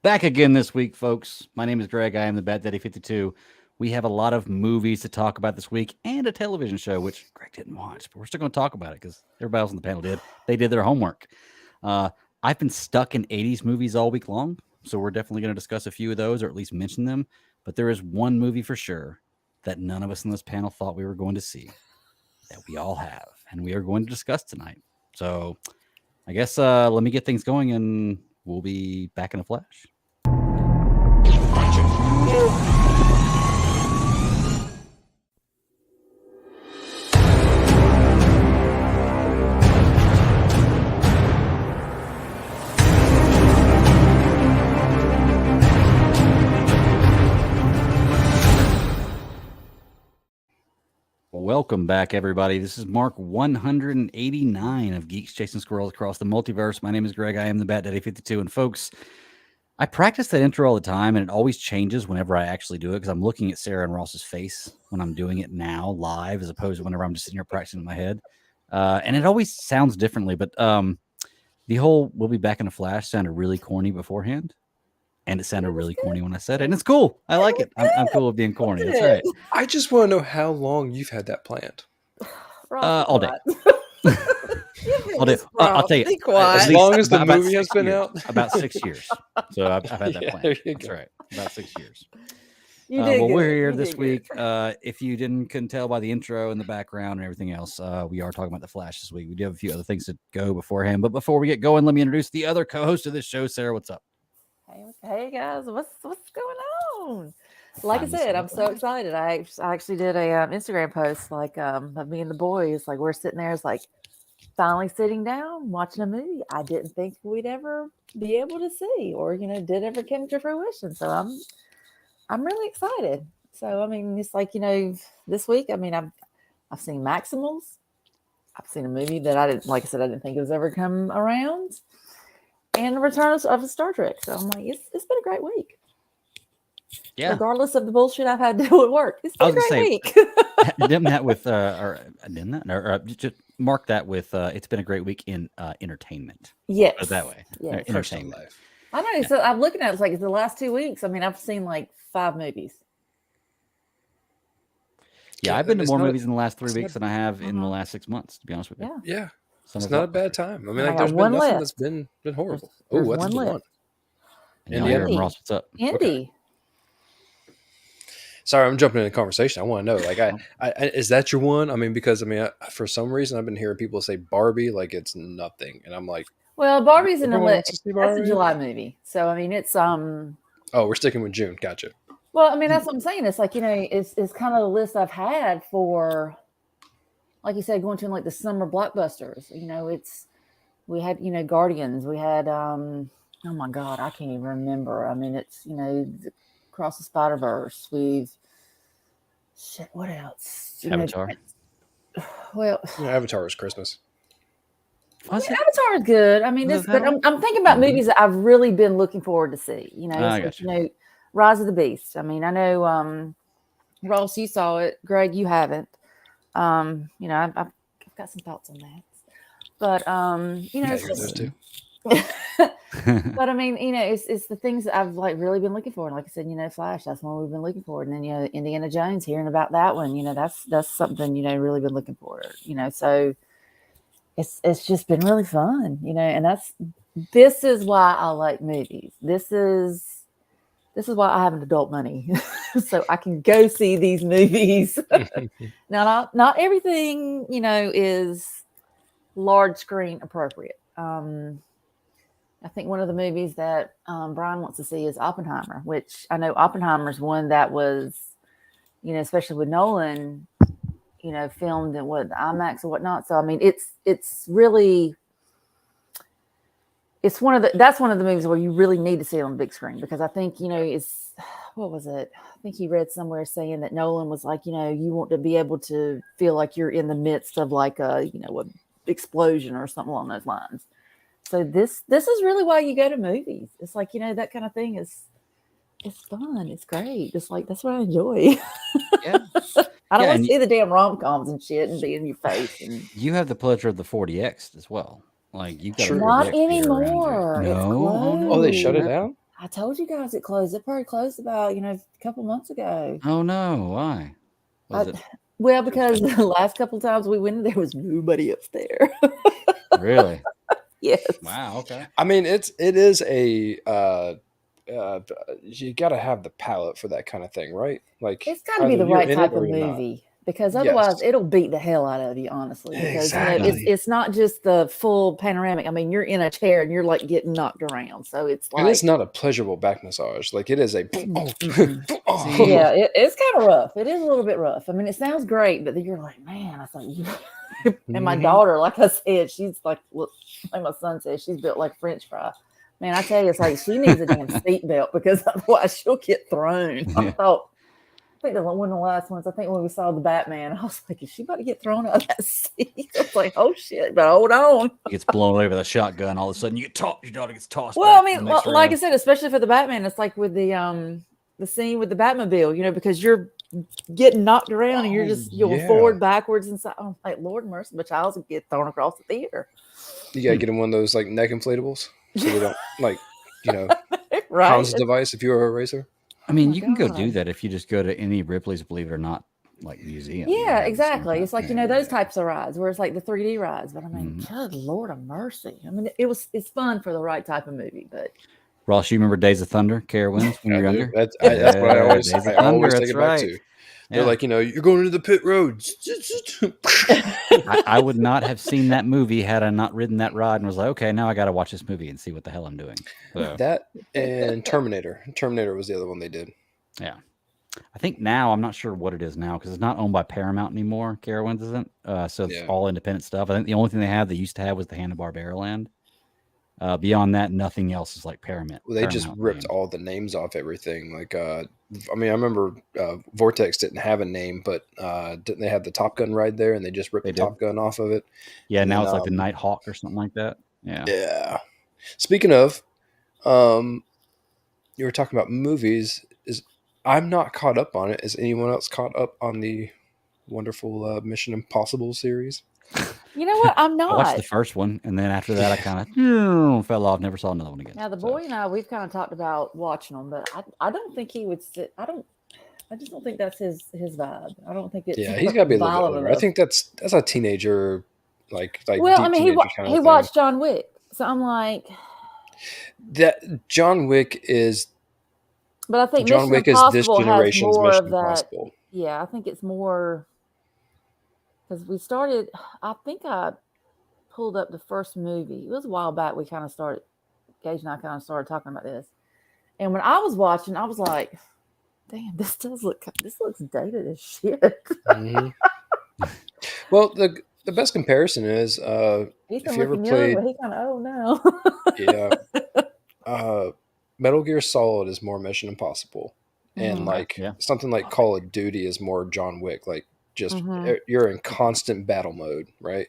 Back again this week, folks. My name is Greg. I am the Bat Daddy 52. We have a lot of movies to talk about this week and a television show, which Greg didn't watch, but we're still going to talk about it because everybody else on the panel did. They did their homework. I've been stuck in 80s movies all week long, so we're definitely going to discuss a few of those or at least mention them. But there is one movie for sure that none of us in this panel thought we were going to see that we all have, and we are going to discuss tonight. So I guess let me get things going, and we'll be back in a flash. Welcome back, everybody. This is Mark 189 of Geeks Chasing Squirrels Across the Multiverse. My name is Greg. I am the Bat Daddy 52. And folks, I practice that intro all the time, and it always changes whenever I actually do it because I'm looking at Sarah and Ross's face when I'm doing it now live as opposed to whenever I'm just sitting here practicing in my head. And it always sounds differently, but the whole "we'll be back in a flash" sounded really corny beforehand. And it sounded really corny when I said it. And it's cool. I like it. I'm cool with being corny. That's right. I just want to know how long you've had that planned. All day. All day. I'll tell you. As long as the movie has been out. About 6 years. So I've had that plan. That's right. About 6 years. Well, we're here this week. If you couldn't tell by the intro and the background and everything else, we are talking about The Flash this week. We do have a few other things to go beforehand. But before we get going, let me introduce the other co-host of this show. Sarah, what's up? Hey guys, what's going on? Like I said, I'm so excited. I actually did a Instagram post of me and the boys. Like we're sitting there, it's like finally sitting down watching a movie I didn't think we'd ever be able to see, or did ever come to fruition. So I'm really excited. So I mean, it's like this week. I mean, I've seen Maximals. I've seen a movie that I didn't think it was ever come around. And the return of Star Trek. So I'm like, it's been a great week. Yeah. Regardless of the bullshit I've had to do at work. It's been a great week. Just mark that with it's been a great week in entertainment. Yes. Put it that way. Yes. Entertainment. I know. Yeah. So I'm looking at it, it's like the last 2 weeks. I mean, I've seen like 5 movies. Yeah, I've been to more movies in the last 3 weeks than I have in the last 6 months, to be honest with you. Yeah. It's not a bad time. I mean, there's been nothing that's been horrible. There's that's the one. Indiana. Ross, what's up? Indy. Okay. Sorry, I'm jumping in the conversation. I want to know, is that your one? I mean, because for some reason I've been hearing people say Barbie like it's nothing, and I'm like, well, Barbie's that's a July movie, so I mean, it's Oh, we're sticking with June. Gotcha. Well, I mean, that's what I'm saying. It's like it's kind of the list I've had for. Like you said, going to like the summer blockbusters, we had, Guardians, we had, oh my God, I can't even remember. I mean, it's, Across the Spider-Verse, what else? Avatar. Avatar is Christmas. Avatar is good. I mean, but I'm thinking about movies that I've really been looking forward to see, Rise of the Beast. I mean, I know, Ross, you saw it. Greg, you haven't. I've got some thoughts on that, but it's just, too. But I mean, it's the things that I've like really been looking for. And like I said, Flash, that's one we've been looking for. And then Indiana Jones, hearing about that one, that's something really been looking for. So it's just been really fun. And this is why I like movies. This is why I have an adult money, so I can go see these movies. Now, not everything, is large screen appropriate. I think one of the movies that Brian wants to see is Oppenheimer, which I know Oppenheimer's one that was, especially with Nolan, filmed in IMAX or whatnot. So I mean, it's really. That's one of the movies where you really need to see it on the big screen, because I think, what was it? I think he read somewhere saying that Nolan was like, you want to be able to feel like you're in the midst of like a explosion or something along those lines. So this is really why you go to movies. It's like, that kind of thing it's fun. It's great. It's like, that's what I enjoy. Yeah. I don't want to see the damn rom-coms and shit and be in your face. And you have the pleasure of the 40X as well. Like you got not anymore. No, it's closed. Oh, they shut it down. I told you guys it closed. It probably closed about a couple months ago. Oh no, why? Well, because the last couple times we went, there was nobody up there. Really? Yes. Wow. Okay. I mean, it is a you got to have the palate for that kind of thing, right? Like it's got to be the right type of movie. Because otherwise, it'll beat the hell out of you, honestly. Because exactly. it's not just the full panoramic. I mean, you're in a chair and you're like getting knocked around, so it's like, and it's not a pleasurable back massage. Like it is a. Yeah, it's kind of rough. It is a little bit rough. I mean, it sounds great, but then you're like, man, I thought. And my daughter, like I said, she's like my son says, she's built like French fry. Man, I tell you, it's like she needs a damn seatbelt because otherwise she'll get thrown. Yeah. I think that one of the last ones. I think when we saw the Batman, I was like, "Is she about to get thrown out of that seat?" I was like, "Oh shit!" But hold on, he gets blown away with a shotgun. All of a sudden, your daughter gets tossed. Well, I mean, like I said, especially for the Batman, it's like with the scene with the Batmobile, because you're getting knocked around and you're forward, backwards, and so I'm like, Lord mercy, my child will get thrown across the theater. You gotta get him one of those like neck inflatables, so they don't right. Hans device. If you were a racer. I mean, you can go do that if you just go to any Ripley's, believe it or not, like museum. Yeah, exactly. It's like those types of rides where it's like the 3D rides. But I mean, good Lord of mercy. I mean, it's fun for the right type of movie. But Ross, you remember Days of Thunder, Carowinds when you were younger? That's what I always take it back to. They're like, you're going into the pit roads. I would not have seen that movie had I not ridden that ride and was like, okay, now I got to watch this movie and see what the hell I'm doing. So. That and Terminator. Terminator was the other one they did. Yeah. I think now, I'm not sure what it is now because it's not owned by Paramount anymore. Carowinds isn't. So it's all independent stuff. I think the only thing they used to have was the Hanna-Barbera land. Beyond that, nothing else is like Paramount. Well, they just ripped all the names off everything. Like, I remember Vortex didn't have a name, but didn't they have the Top Gun ride there? And they just ripped the Top Gun off of it. Yeah, and now it's like the Nighthawk or something like that. Yeah. Yeah. Speaking of, you were talking about movies. I'm not caught up on it. Is anyone else caught up on the wonderful Mission Impossible series? You know what? I'm not. I watched the first one, and then after that, I kind of fell off. Never saw another one again. Now, the boy and I, we've kind of talked about watching them, but I don't think he would sit. I just don't think that's his vibe. I don't think it's. Yeah, he's got to be a little older. I think that's a teenager, like. Well, I mean, he watched John Wick, so I'm like. That John Wick is. But I think John Wick is this generation's Mission Impossible. Yeah, I think it's more. Because we started, I think I pulled up the first movie. It was a while back. Gage and I kind of started talking about this. And when I was watching, I was like, damn, this looks dated as shit. Mm-hmm. Well, the best comparison is if you ever played. Young, but he kind of old now. Yeah. Metal Gear Solid is more Mission Impossible. And something like Call of Duty is more John Wick. Like, just you're in constant battle mode, right?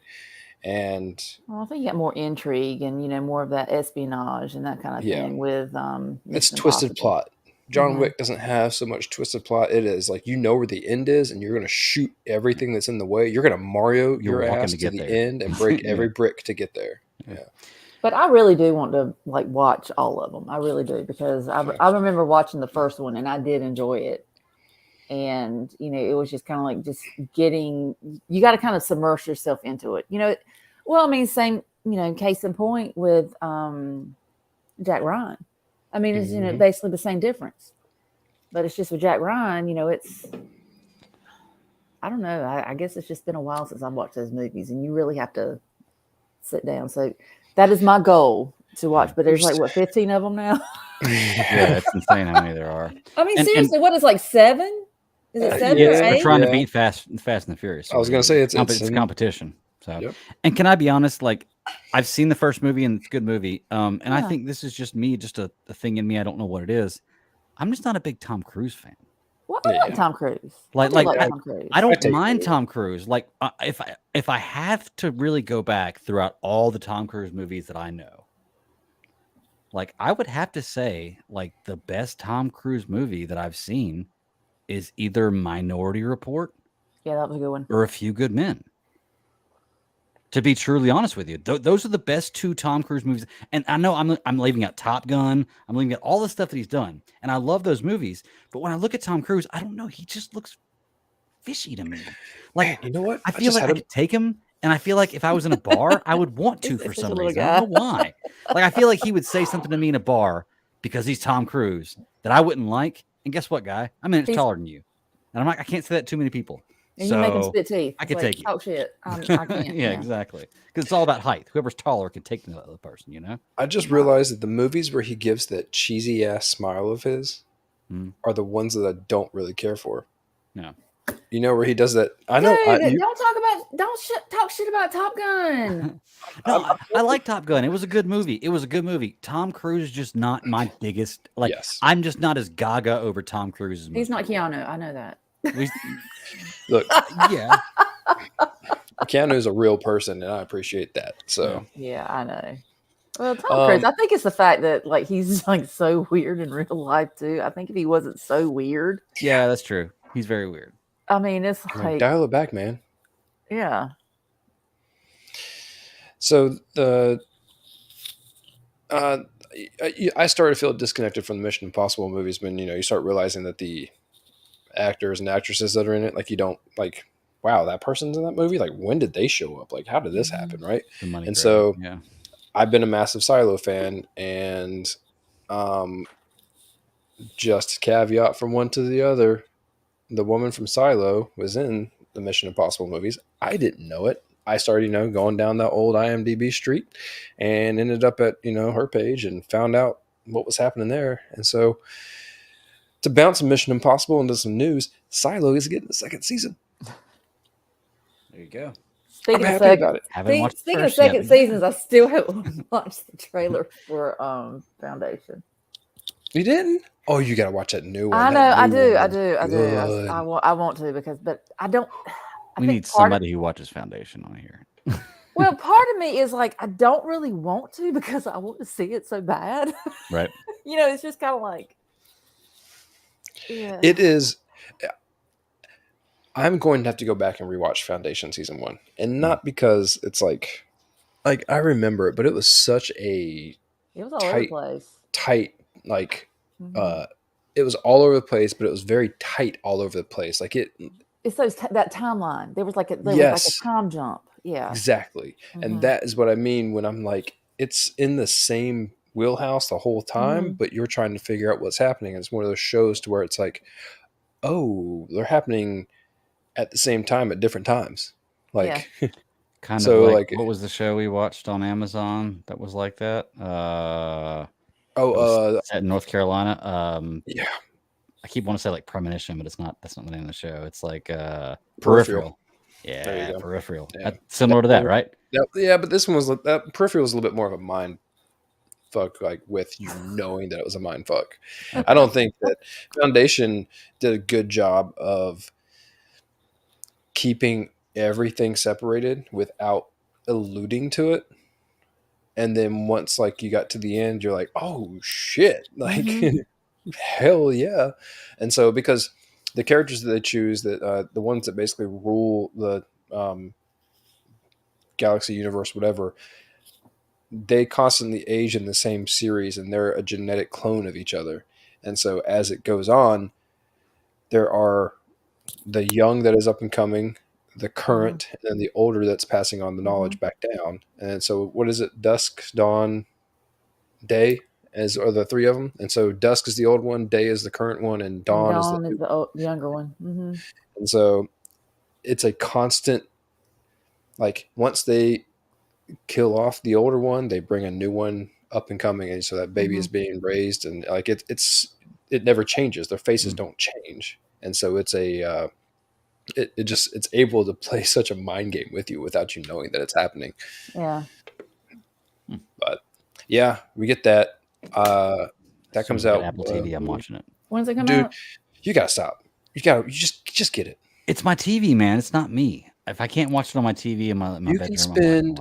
And I think you got more intrigue and more of that espionage and that kind of thing with it's twisted plot. John Wick doesn't have so much twisted plot. It is like where the end is, and you're going to shoot everything that's in the way. You're going to Mario your ass to the end and break every brick to get there. Yeah. But I really do want to watch all of them. I really do because I remember watching the first one and I did enjoy it. And, it was just kind of like just getting, you got to kind of submerge yourself into it. Well, I mean, same, case in point with Jack Ryan. I mean, it's, basically the same difference. But it's just with Jack Ryan, it's, I don't know. I guess it's just been a while since I've watched those movies and you really have to sit down. So that is my goal to watch. But there's 15 of them now? Yeah, it's insane how many there are. I mean, seriously, what is 7? Is it 7 or 8? They're trying to beat Fast and the Furious. I was going to say it's competition. So, and can I be honest? I've seen the first movie and it's a good movie. And I think this is just me, just a thing in me. I don't know what it is. I'm just not a big Tom Cruise fan. Well, I like Tom Cruise. Tom Cruise. I don't mind Tom Cruise. If I have to really go back throughout all the Tom Cruise movies that I know, I would have to say the best Tom Cruise movie that I've seen is either Minority Report. Yeah, that was a good one. Or A Few Good Men. To be truly honest with you, those are the best 2 Tom Cruise movies. And I know I'm leaving out Top Gun. I'm leaving out all the stuff that he's done, and I love those movies. But when I look at Tom Cruise, I don't know. He just looks fishy to me. Like, man, you know what? I feel like I could take him, and I feel like if I was in a bar, I would want to for some reason. I don't know why. Like, I feel like he would say something to me in a bar because he's Tom Cruise that I wouldn't like. And guess what, guy? I'm an inch taller than you, and I can't say that to too many people. And you make him spit teeth. I could take you. Talk shit. I can't. Yeah, exactly. Because it's all about height. Whoever's taller can take the other person, you know? I just realized that the movies where he gives that cheesy ass smile of his are the ones that I don't really care for. No. You know where he does that? I know. Dude, don't talk shit about Top Gun. No, I like Top Gun. It was a good movie. Tom Cruise is just not my biggest. Like, yes. I'm just not as gaga over Tom Cruise as he's not Keanu. I know that. Look, yeah, Keanu's a real person, and I appreciate that. So yeah, I know. Well, Tom Cruise, I think it's the fact that like he's like so weird in real life too. I think if he wasn't so weird, yeah, that's true. He's very weird. I mean, it's like dial it back, man. Yeah. So I started to feel disconnected from the Mission Impossible movies when you start realizing that the actors and actresses that are in it, like you don't like, wow, that person's in that movie. Like, when did they show up? Like, how did this happen, right? And so, yeah, I've been a massive Silo fan, and just caveat from one to the other, the woman from Silo was in the Mission Impossible movies. I didn't know it. I started, going down that old IMDb street and ended up at, her page and found out what was happening there. And so to bounce Mission Impossible into some news, Silo is getting a second season. There you go. I'm happy about it. Speaking of second seasons, I still haven't watched the trailer for Foundation. You didn't? Oh, you got to watch that new one. I know. I do. I want to but I don't. We need somebody who watches Foundation on here. Well, part of me is like, I don't really want to because I want to see it so bad. Right. It's just kind of like, yeah. It is. I'm going to have to go back and rewatch Foundation season 1, and not because it's like I remember it, but it was such a. It was all over the place. Tight, like, it was all over the place, but it was very tight all over the place. Like it. It's that timeline. There was like a time jump. Yeah, exactly. And that is what I mean when I'm like, it's in the same wheelhouse the whole time, but you're trying to figure out what's happening. And it's one of those shows to where it's like, oh, they're happening at the same time at different times. Like, kind of like what was the show we watched on Amazon that was like that? Set in North Carolina. Yeah. I keep wanting to say like Premonition, but it's not. That's not the name of the show. It's like Peripheral. Yeah, Peripheral. Yeah. Similar to that, right? Yeah, but this one was that Peripheral was a little bit more of a mind fuck, like with you knowing that it was a mind fuck. I don't think that Foundation did a good job of keeping everything separated without alluding to it. And then once like you got to the end, you're like, oh shit, like. Hell yeah. And so because the characters that they choose, that the ones that basically rule the galaxy, universe, whatever, they constantly age in the same series, and they're a genetic clone of each other. And so as it goes on, there are the young that is up and coming, the current, and then the older that's passing on the knowledge back down. And so what is it? Dusk, dawn, day are the three of them. And so dusk is the old one, day is the current one, and dawn is the younger one. Mm-hmm. And so it's a constant, like once they kill off the older one, they bring a new one up and coming, and so that baby is being raised, and like it never changes. Their faces don't change, and so it's a it's able to play such a mind game with you without you knowing that it's happening. Yeah. But yeah, we get that. That comes out Apple TV. I'm watching it. When's it come out? Dude, you gotta stop. You just get it. It's my TV, man. It's not me. If I can't watch it on my TV in my bedroom, you can spend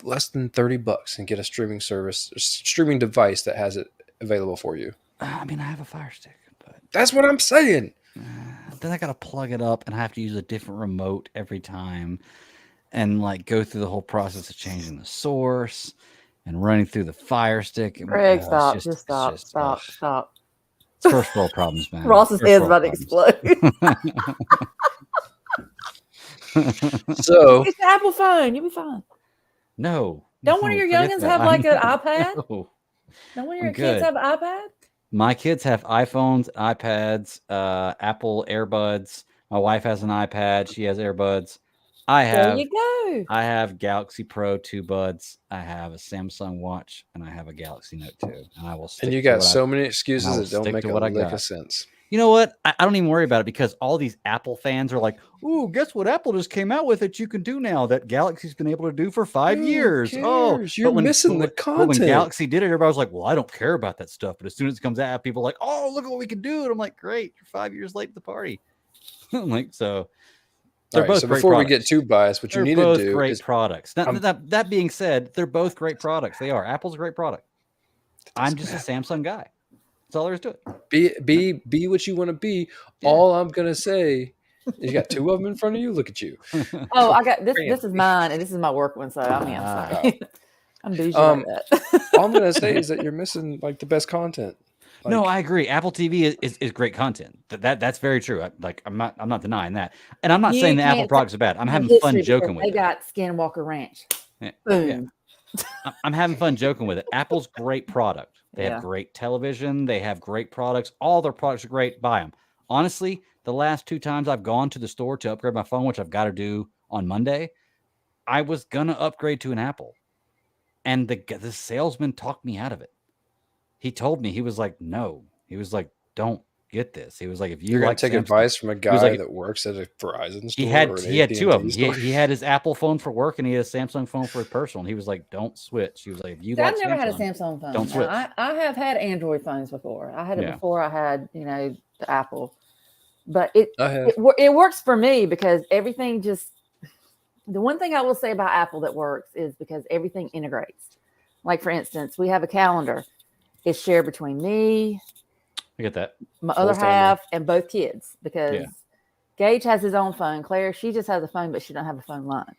less than $30 and get a streaming device that has it available for you. I mean, I have a Fire Stick, but that's what I'm saying. Then I gotta plug it up and I have to use a different remote every time. and like go through the whole process of changing the source and running through the Fire Stick. And, Greg, stop. Stop. It's first world problems, man. Ross's head's about to explode. So it's the Apple phone. You'll be fine. No. Don't one of your youngins have like an iPad? No. Don't one of your kids have an iPad? My kids have iPhones, iPads, Apple AirBuds. My wife has an iPad. She has AirBuds. There you go. I have Galaxy Pro 2 buds. I have a Samsung Watch, and I have a Galaxy Note 2. And I will. And you got so many excuses that don't make a lick of sense. You know what? I don't even worry about it because all these Apple fans are like, "Ooh, guess what? Apple just came out with that you can do now that Galaxy's been able to do for 5 years." Oh, you're missing the content. When Galaxy did it, everybody was like, "Well, I don't care about that stuff." But as soon as it comes out, people are like, "Oh, look at what we can do!" And I'm like, "Great, you're 5 years late to the party." I'm like, so. They're both so before we get too biased, what you need to do great products. That being said, they're both great products. They are. Apple's a great product. I'm just a Samsung guy. That's all there is to it. Be what you want to be. Yeah. All I'm gonna say, you got two of them in front of you. Look at you. Oh, I got this. This is mine, and this is my work one. So I mean, I'm sorry. I'm bougie like that. All I'm gonna say is that you're missing like the best content. Like, no, I agree. Apple TV is great content. That's very true. I'm not denying that. And I'm not saying the Apple products are bad. I'm having fun joking with it. They got Skinwalker Ranch. Yeah. Boom. Yeah. I'm having fun joking with it. Apple's great product. They have great television. They have great products. All their products are great. Buy them. Honestly, the last 2 times I've gone to the store to upgrade my phone, which I've got to do on Monday, I was gonna upgrade to an Apple, and the salesman talked me out of it. He told me, he was like, no. He was like, don't get this. He was like, if you're gonna take advice from a guy that works at a Verizon store, he had 2 of them. He had his Apple phone for work and he had a Samsung phone for his personal. And he was like, don't switch. He was like, if you like I've never had a Samsung phone. Don't switch. I have had Android phones before. I had it before I had, the Apple. But it works for me because everything just, the one thing I will say about Apple that works is because everything integrates. Like for instance, we have a calendar. It's shared between me, I get that, my other half, and both kids because Gage has his own phone. Claire, she just has a phone, but she don't have a phone line.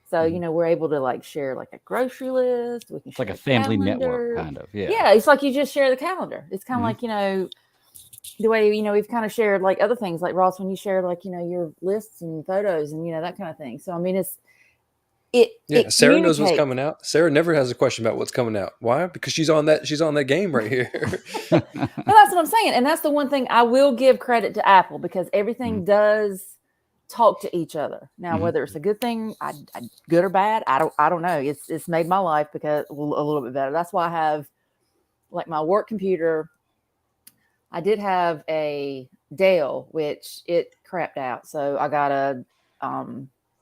So, we're able to like share like a grocery list. We can share like a family network kind of. Yeah. It's like you just share the calendar. It's kind of like, the way, we've kind of shared like other things like Ross, when you share like, your lists and photos and, that kind of thing. So, I mean, Sarah knows what's coming out. Sarah never has a question about what's coming out. Why? Because she's on that game right here. Well, that's what I'm saying. And that's the one thing I will give credit to Apple because everything does talk to each other. Now, whether it's a good thing, good or bad, I don't know. It's made my life because a little bit better. That's why I have like my work computer. I did have a Dell, which it crapped out. So I got a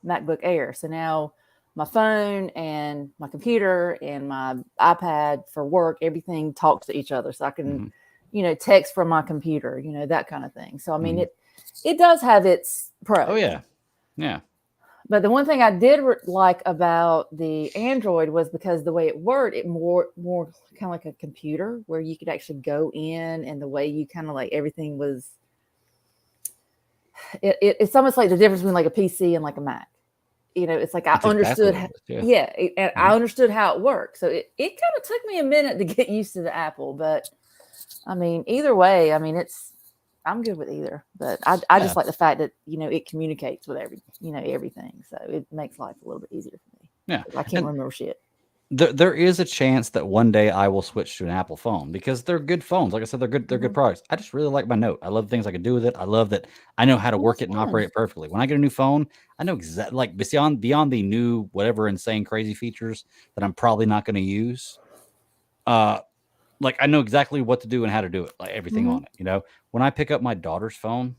MacBook Air. So now my phone and my computer and my iPad for work, everything talks to each other. So I can, text from my computer, that kind of thing. So, I mean, it does have its pros. Oh, yeah. Yeah. But the one thing I did like about the Android was because the way it worked, it more kind of like a computer where you could actually go in and the way you kind of like everything was, it's almost like the difference between like a PC and like a Mac. It's like I understood. And I understood how it worked. So it kind of took me a minute to get used to the Apple, but I mean, either way, I mean, I'm good with either, but I just like the fact that, it communicates with everything. So it makes life a little bit easier for me. Yeah. I can't remember shit. There is a chance that one day I will switch to an Apple phone because they're good phones. Like I said, they're good products. I just really like my Note. I love the things I can do with it. I love that I know how to work it and operate it perfectly. When I get a new phone, I know exactly like beyond the new whatever insane crazy features that I'm probably not going to use. Like I know exactly what to do and how to do it. Like everything on it. When I pick up my daughter's phone,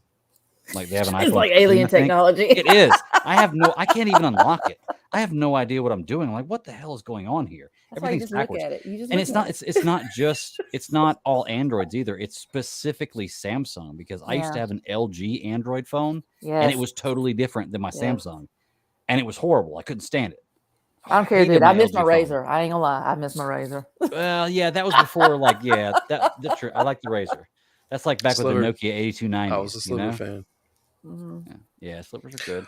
like they have an iPhone. It's like alien technology. It is. I can't even unlock it. I have no idea what I'm doing. I'm like, what the hell is going on here? That's everything's backwards. Look at it. And it's not all Androids either. It's specifically Samsung because I used to have an LG Android phone and it was totally different than my Samsung. And it was horrible. I couldn't stand it. I don't care, dude. I miss my Razor. I ain't gonna lie. I miss my Razor. Well, yeah, that was before that's true. I like the Razor. That's like back with the Nokia 8290. I was a Sliver fan. Yeah, Slivers are good.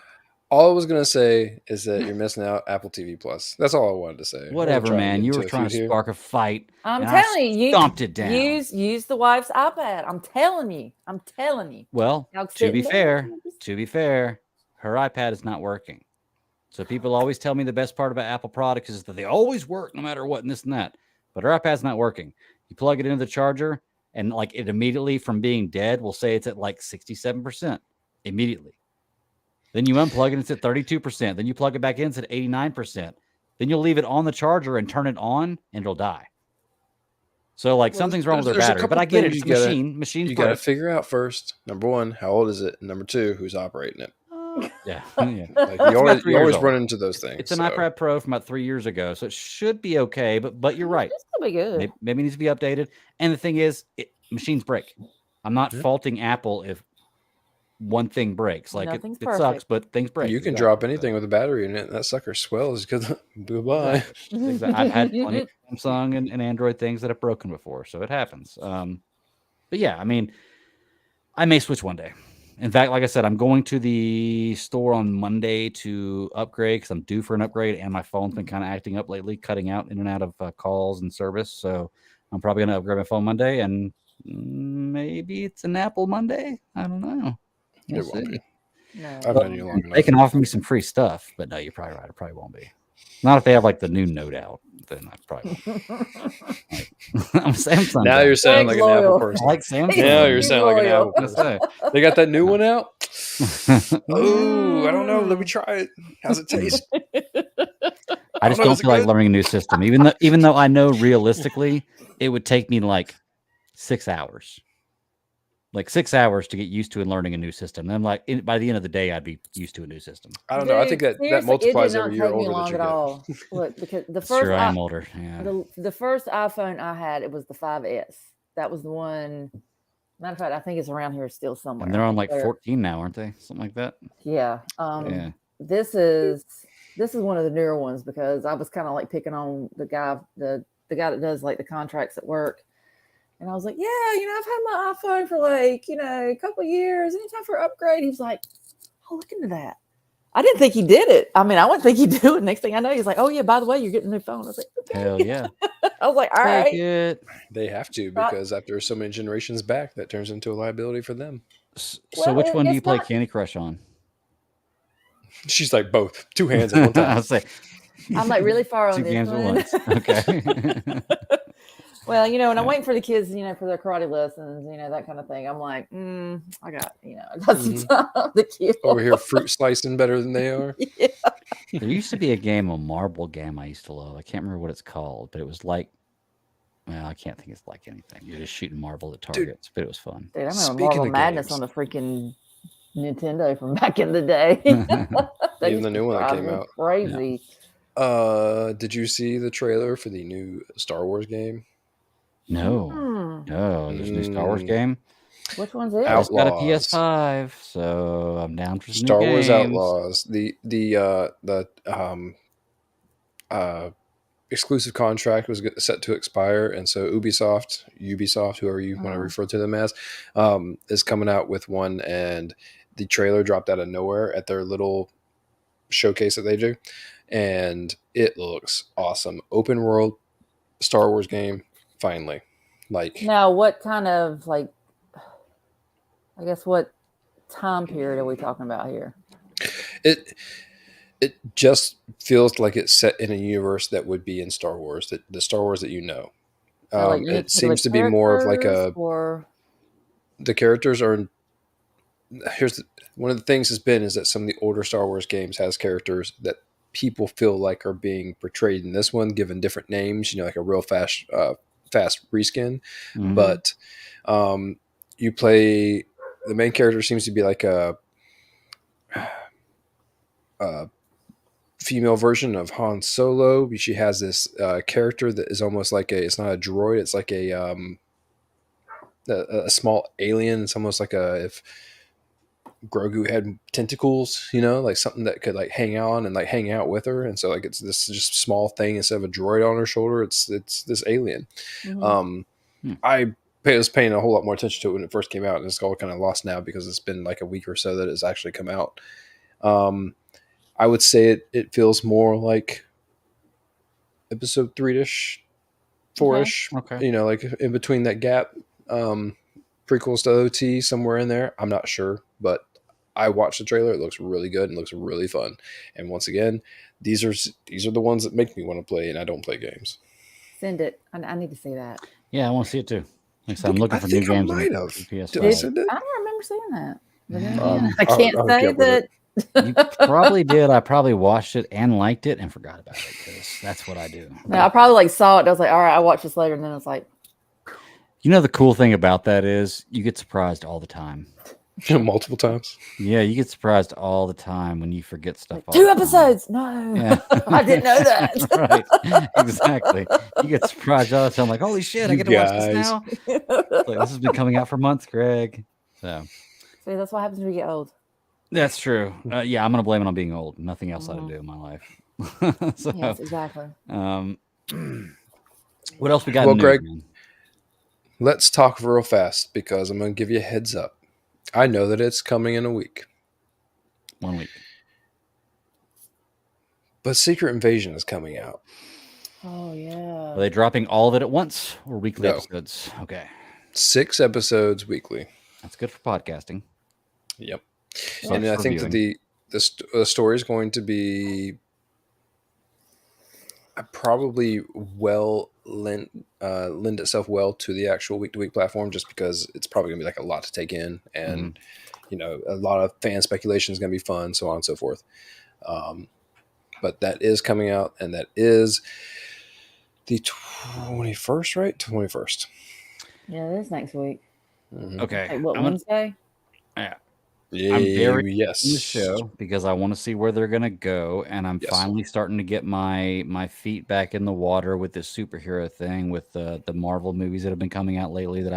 All I was gonna say is that you're missing out Apple TV Plus. That's all I wanted to say. Whatever, man. You were trying to spark a fight. I'm telling you, stomped it down. Use the wife's iPad. I'm telling you. Well, to be fair, her iPad is not working. So people always tell me the best part about Apple products is that they always work no matter what and this and that. But her iPad's not working. You plug it into the charger, and like it immediately from being dead will say it's at like 67% immediately. Then you unplug it, it's at 32%. Then you plug it back in, it's at 89%. Then you'll leave it on the charger and turn it on, and it'll die. So like something's wrong with their battery. But I get it. It's a machine. You got to figure out first, number one, how old is it? And number two, who's operating it? Yeah. Like you always run into those things. It's an iPad Pro from about 3 years ago, so it should be okay. But you're right. It's gonna be good. Maybe it needs to be updated. And the thing is, machines break. I'm not faulting Apple if one thing breaks. Like it sucks, but things break. You can drop anything with a battery in it, and that sucker swells. Because goodbye. Exactly. I've had plenty of Samsung and Android things that have broken before, so it happens. But yeah, I mean, I may switch one day. In fact, like I said, I'm going to the store on Monday to upgrade because I'm due for an upgrade, and my phone's been kind of acting up lately, cutting out in and out of calls and service. So I'm probably going to upgrade my phone Monday, and maybe it's an Apple Monday. I don't know. It won't be. No. I've known you long enough. They can offer me some free stuff, but no, you're probably right. It probably won't be. Not if they have like the new Note out. Then I probably I'm Samsung. Now you're sounding like an Apple person. I like Samsung. Now you're sounding like an Apple person. They got that new one out. Oh, I don't know. Let me try it. How's it taste? I just don't feel like learning a new system, even though I know realistically it would take me like 6 hours. Like 6 hours to get used to and learning a new system. And by the end of the day, I'd be used to a new system. I don't know. I think that multiplies every year older that you get. Look, because the first sure, I'm older. Yeah. The first iPhone I had, it was the 5S. That was the one. Matter of fact, I think it's around here still somewhere. And they're on like 14 now, aren't they? Something like that. Yeah. Yeah. This is one of the newer ones because I was kind of like picking on the guy that does like the contracts at work. And I was like, yeah, I've had my iPhone for like, a couple of years. Anytime for upgrade. He was like, oh, look into that. I didn't think he did it. I mean, I wouldn't think he'd do it. Next thing I know, he's like, oh, yeah, by the way, you're getting a new phone. I was like, okay. Hell yeah. I was like, all right. They have to because after so many generations back, that turns into a liability for them. So which one do you play Candy Crush on? She's like both. 2 hands at one time. I was like, I'm like really far on 2 this hands one. at once. Okay. Well, and I'm waiting for the kids, for their karate lessons, that kind of thing. I'm like, I got some time to kill. Over here fruit slicing better than they are. Yeah. There used to be a marble game I used to love. I can't remember what it's called, but it was like, well, I can't think it's like anything. You're just shooting marble at targets, but it was fun. Dude, I remember Marble Madness on the freaking Nintendo from back in the day. Even the new one that came out. Crazy. Yeah. Did you see the trailer for the new Star Wars game? No, there's a new Star Wars game. Which one's it? I've got a PS5, so I'm down for some Star new Wars games. Outlaws. The exclusive contract was set to expire, and so Ubisoft, whoever you want to refer to them as, is coming out with one, and the trailer dropped out of nowhere at their little showcase that they do, and it looks awesome. Open world Star Wars game. Finally, now, what kind of I guess what time period are we talking about here? It just feels like it's set in a universe that would be in Star Wars, the Star Wars that it seems to be more of like the characters are. One of the things is that some of the older Star Wars games has characters that people feel like are being portrayed in this one, given different names. Like a real fast reskin, but you play the main character seems to be like a female version of Han Solo. She has this character that is almost like it's not a droid, it's like a small alien. It's almost like if Grogu had tentacles, like something that could hang on and hang out with her. And so it's this just small thing instead of a droid on her shoulder. It's this alien. I was paying a whole lot more attention to it when it first came out, and it's all kind of lost now because it's been like a week or so that it's actually come out. I would say it feels more like episode 3-ish, 4-ish. Okay. You know, like in between that gap. Prequels to OT somewhere in there. I'm not sure, but I watched the trailer. It looks really good and looks really fun. And once again, these are the ones that make me want to play, and I don't play games. Send it. I need to see that. Yeah, I want to see it too. Like I said, I'm looking for new games on PS5. Did I send it? I don't remember seeing that. But then Yeah. again, I can't say that. You probably did. I probably watched it and liked it and forgot about it because that's what I do. No, I probably like saw it. I was like, all right, I'll watch this later, and then it's like, you know, the cool thing about that is you get surprised all the time. Multiple times. Yeah, you get surprised all the time when you forget stuff. Like, 2 episodes. No, yeah. I didn't know that. Right, exactly. You get surprised all the time. Like, holy shit, I get to watch this now. Like, this has been coming out for months, Greg. So, see, that's what happens when we get old. That's true. Yeah, I'm gonna blame it on being old. Nothing else I do in my life. So, yes, exactly. What else we got? Well, Greg, let's talk real fast because I'm gonna give you a heads up. I know that it's coming in a week. 1 week. But Secret Invasion is coming out. Oh, yeah. Are they dropping all of it at once or weekly episodes? Okay. 6 episodes weekly. That's good for podcasting. Yep. And I think that the story is going to be probably lend itself well to the actual week-to-week platform, just because it's probably going to be like a lot to take in, and you know, a lot of fan speculation is going to be fun, so on and so forth. But that is coming out, and that is the 21st, right? 21st. Yeah, it is next week. Mm-hmm. Okay. Like, what, Wednesday? Yeah. I'm very in the show because I want to see where they're going to go, and I'm finally starting to get my feet back in the water with this superhero thing, with the Marvel movies that have been coming out lately that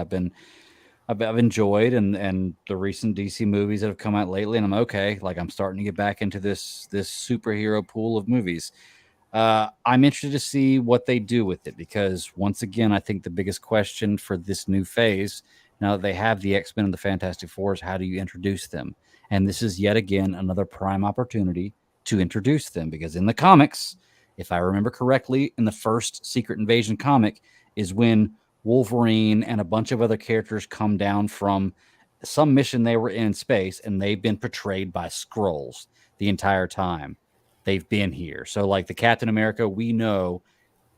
I've enjoyed, and the recent DC movies that have come out lately, and I'm okay. Like, I'm starting to get back into this superhero pool of movies. I'm interested to see what they do with it, because once again, I think the biggest question for this new phase, now that they have the X-Men and the Fantastic Four, is how do you introduce them? And this is yet again another prime opportunity to introduce them, because in the comics, if I remember correctly, in the first Secret Invasion comic is when Wolverine and a bunch of other characters come down from some mission they were in space, and they've been portrayed by Skrulls the entire time they've been here. So like the Captain America, we know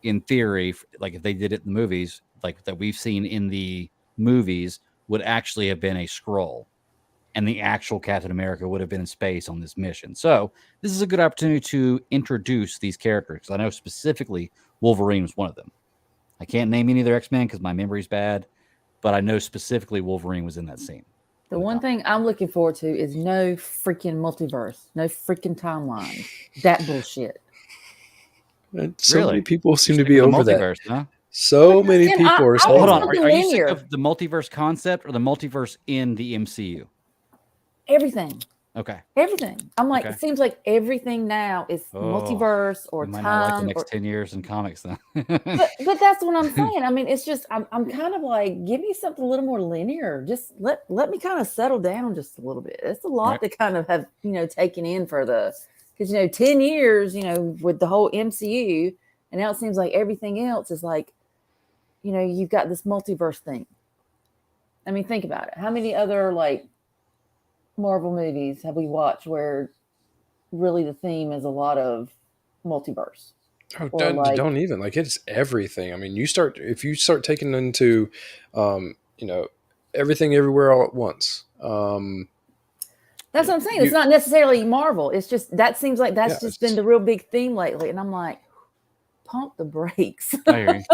in theory, like if they did it in the movies, like that we've seen in the movies, would actually have been a Skrull, and the actual Captain America would have been in space on this mission. So this is a good opportunity to introduce these characters. I know specifically Wolverine was one of them. I can't name any other X-Men because my memory's bad, but I know specifically Wolverine was in that scene. The one thing I'm looking forward to is no freaking multiverse, no freaking timeline. That bullshit. So many people seem to be over that. Huh? So many people are saying, hold on. Are you sick of the multiverse concept or the multiverse in the MCU? Everything. Okay. Everything. I'm like, it seems like everything now is multiverse or time. Might not like the next 10 years in comics, then. but that's what I'm saying. I mean, it's just I'm kind of like, give me something a little more linear. Just let me kind of settle down just a little bit. It's a lot to kind of have, taken in for because 10 years, with the whole MCU, and now it seems like everything else is like, you've got this multiverse thing. I mean, think about it. How many other like Marvel movies have we watched where really the theme is a lot of multiverse? Oh, don't even, like, it's everything. I mean, if you start taking into everything everywhere all at once. That's what I'm saying. It's not necessarily Marvel. It's just that seems like that's just been the real big theme lately, and I'm like, pump the brakes. I hear you.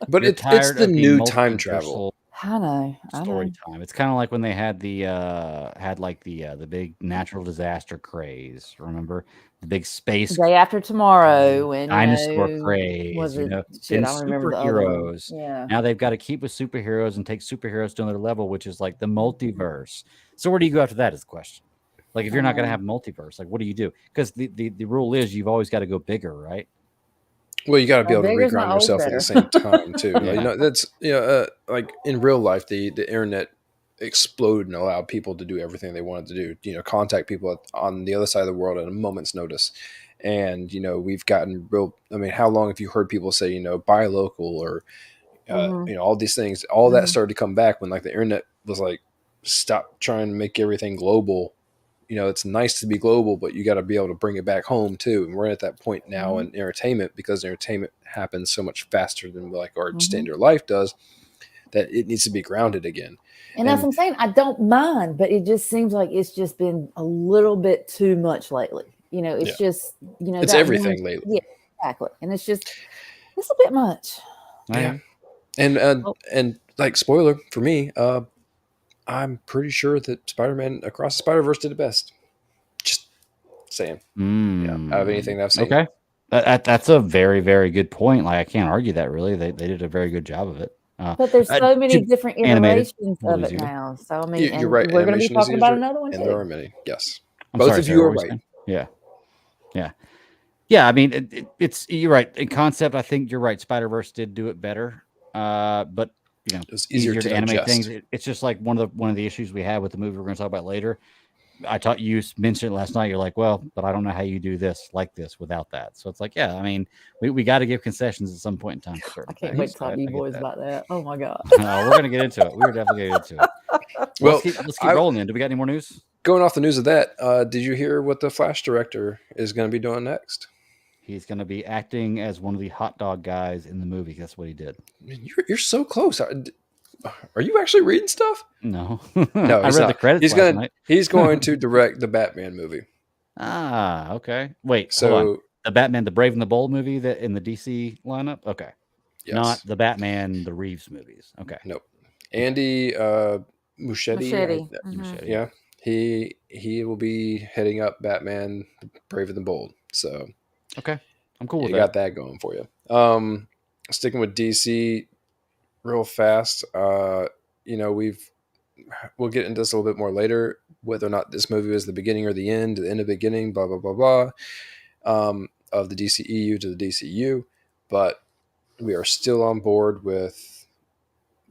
But it's the new time travel. I know. Story time. It's kind of like when they had the big natural disaster craze. Remember the big space Day After Tomorrow and dinosaur craze. Was it? Shit, I remember superheroes. Yeah. Now they've got to keep with superheroes and take superheroes to another level, which is like the multiverse. So where do you go after that? Is the question. Like if you're not going to have multiverse, like what do you do? Because the rule is you've always got to go bigger, right? Well, you got to be able to reground yourself at the same time too. Like, that's like in real life, the internet explode and allow people to do everything they wanted to do, you know, contact people on the other side of the world at a moment's notice. And, you know, we've gotten real, I mean, how long have you heard people say, you know, buy local or, you know, all these things, all that started to come back when like the internet was like, stop trying to make everything global. You know, it's nice to be global, but you got to be able to bring it back home too. And we're at that point now in entertainment, because entertainment happens so much faster than like our standard life does, that it needs to be grounded again. And that's what I'm saying. I don't mind, but it just seems like it's just been a little bit too much lately. You know, it's just, you know, it's everything lately. Yeah, exactly. And it's a bit much. Yeah. And like, spoiler for me, I'm pretty sure that Spider-Man Across the Spider-Verse did the best. Just saying. Yeah. Out of anything that I've seen. Okay. That's a very, very good point. Like, I can't argue that really. They did a very good job of it. But there's so many different iterations of it now. So, I mean, you're right. We're going to be talking about another one and too. there are many. Yes. Both of you are right. Yeah. Yeah. Yeah. I mean, you're right. In concept, I think you're right. Spider-Verse did do it better. But, you know, it's easier to animate things. It's just like one of the issues we have with the movie we're going to talk about later. I thought you mentioned it last night. You're like, well, but I don't know how you do this like this without that. So it's like, yeah, I mean, we got to give concessions at some point in time. For I can't wait to talk to you boys about that. Oh my God. We're going to get into it. We're definitely going to get into it. Well, let's keep rolling then. Do we got any more news? Going off the news of that, did you hear what the Flash director is going to be doing next? He's going to be acting as one of the hot dog guys in the movie. That's what he did. You're so close. Are you actually reading stuff? No. No, I read the credits last night. He's going to direct the Batman movie. Ah, okay. Wait, so hold on. The Batman, the Brave and the Bold movie that in the DC lineup? Okay. Yes. Not the Batman, the Reeves movies. Okay. Nope. Andy Muschietti. Yeah. He will be heading up Batman, Brave and the Bold. So okay. I'm cool with that. You got that going for you. Sticking with DC real fast. You know, we'll get into this a little bit more later, whether or not this movie was the beginning or the end of the beginning, blah, blah, blah, blah, of the DCEU to the DCU. But we are still on board with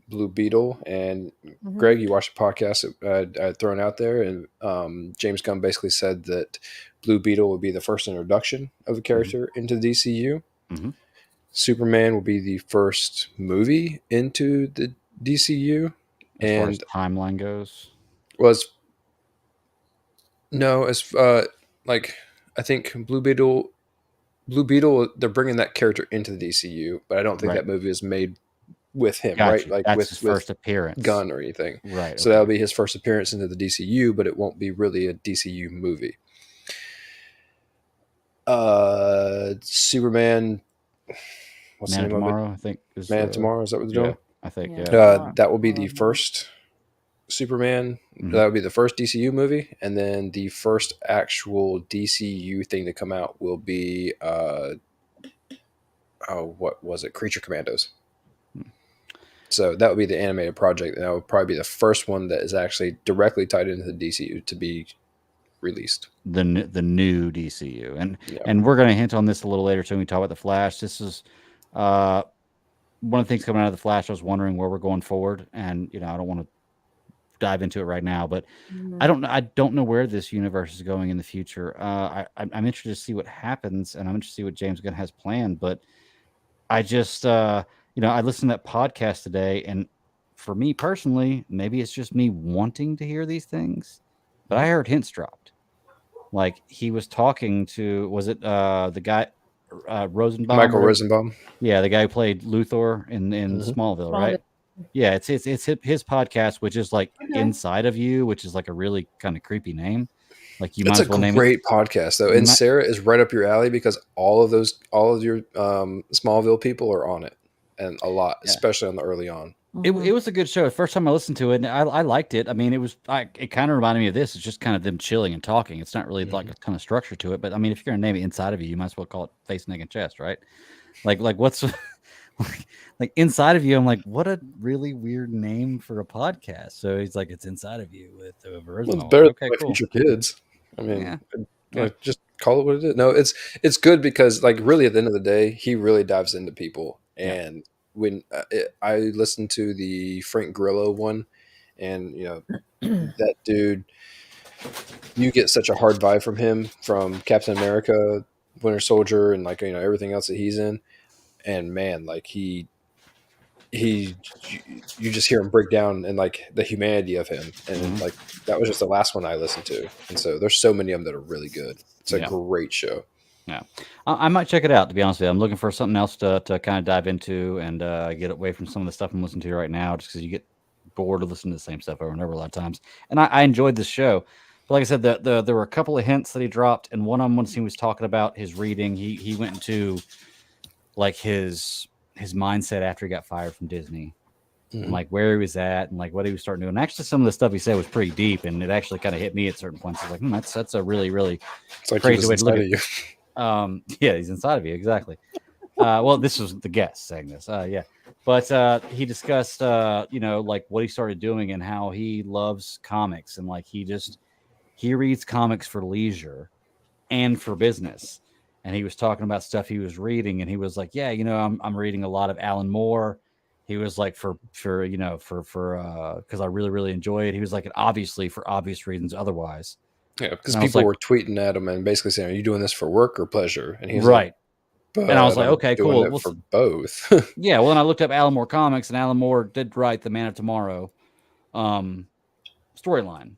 Blue Beetle. And Greg, you watched the podcast I had thrown out there, and James Gunn basically said that Blue Beetle would be the first introduction of a character into the DCU. Superman will be the first movie into the DCU. As far as timeline goes, like, I think Blue Beetle, they're bringing that character into the DCU, but I don't think that movie is made with him, right? Like that's his first appearance, Gunn or anything, right? So that'll be his first appearance into the DCU, but it won't be really a DCU movie. Superman. What's Man the name Tomorrow, of it? I think. Man Tomorrow, is that what they're doing? I think, yeah. That will be the first Superman. That would be the first DCU movie. And then the first actual DCU thing to come out will be, what was it? Creature Commandos. So that would be the animated project. And that would probably be the first one that is actually directly tied into the DCU to be released. The new DCU. And we're going to hint on this a little later too when we talk about The Flash. This is... one of the things coming out of The Flash, I was wondering where we're going forward, and you know, I don't want to dive into it right now, but I don't know where this universe is going in the future. I'm interested to see what happens, and I'm interested to see what James Gunn has planned. But I just, I listened to that podcast today, and for me personally, maybe it's just me wanting to hear these things, but I heard hints dropped. Like he was talking to, was it the guy? Rosenbaum, Michael Rosenbaum, yeah, the guy who played Luthor in Smallville, right? Yeah, it's his podcast, which is like Inside of You, which is like a really kind of creepy name. Like you might as well name it. It's a great podcast though, and Sarah is right up your alley because all of your Smallville people are on it, and a lot, especially on the early on. It was a good show. The first time I listened to it, and I liked it. I mean, it kind of reminded me of this. It's just kind of them chilling and talking. It's not really like a kind of structure to it. But I mean, if you're gonna name it Inside of You, you might as well call it Face, Neck, and Chest, right? Like what's like Inside of You? I'm like, what a really weird name for a podcast. So he's like, it's Inside of You with the version. Well, it's better than Future Kids. I mean, just call it what it is. No, it's good because like really at the end of the day, he really dives into people and. When I listened to the Frank Grillo one, And that dude, you get such a hard vibe from him, from Captain America, Winter Soldier, and like everything else that he's in. And man, like he you just hear him break down and like the humanity of him, and like that was just the last one I listened to. And so there's so many of them that are really good. It's a great show. Yeah, I might check it out, to be honest with you. I'm looking for something else to kind of dive into and get away from some of the stuff I'm listening to right now, just because you get bored of listening to the same stuff over and over a lot of times. And I enjoyed this show. But like I said, there were a couple of hints that he dropped, and one of them, once he was talking about his reading, he went into like his mindset after he got fired from Disney. And like where he was at and like what he was starting to do. And actually some of the stuff he said was pretty deep, and it actually kind of hit me at certain points. I was like, that's a really, really crazy way to look at you. Yeah, he's inside of you. Exactly. Well, this was the guest saying this. Yeah. But he discussed, like what he started doing and how he loves comics, and like he reads comics for leisure and for business. And he was talking about stuff he was reading, and he was like, yeah, I'm reading a lot of Alan Moore. He was like, because I really, really enjoy it. He was like, obviously for obvious reasons otherwise. Yeah, because people were tweeting at him and basically saying, "Are you doing this for work or pleasure?" And he's right. Like, and I was like, okay, cool. Well, for both. Yeah. Well, then I looked up Alan Moore comics, and Alan Moore did write the Man of Tomorrow storyline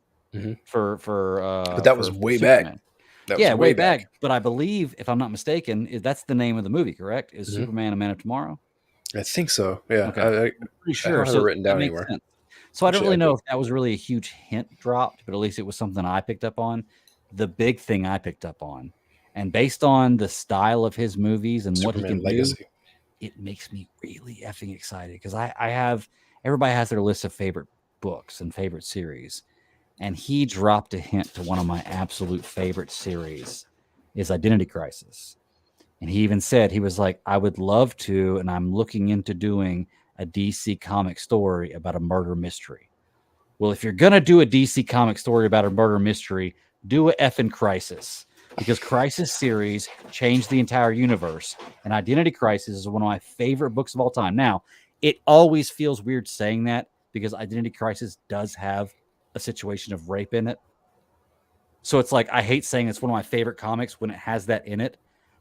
for. But that was way Superman. Back. Yeah, way back. But I believe, if I'm not mistaken, that's the name of the movie. Correct? Is Superman a Man of Tomorrow? I think so. Yeah. Okay. I'm pretty sure. I don't have it written down anywhere. Sense. So I don't really know if that was really a huge hint dropped, but at least it was something I picked up on. The big thing I picked up on, and based on the style of his movies and Superman what he can Legacy. Do, it makes me really effing excited, because everybody has their list of favorite books and favorite series, and he dropped a hint to one of my absolute favorite series is Identity Crisis. And he even said, he was like, I would love to, and I'm looking into doing a DC comic story about a murder mystery. Well, if you're going to do a DC comic story about a murder mystery, do a effing Crisis, because Crisis series changed the entire universe. And Identity Crisis is one of my favorite books of all time. Now, it always feels weird saying that, because Identity Crisis does have a situation of rape in it. So it's like, I hate saying it's one of my favorite comics when it has that in it.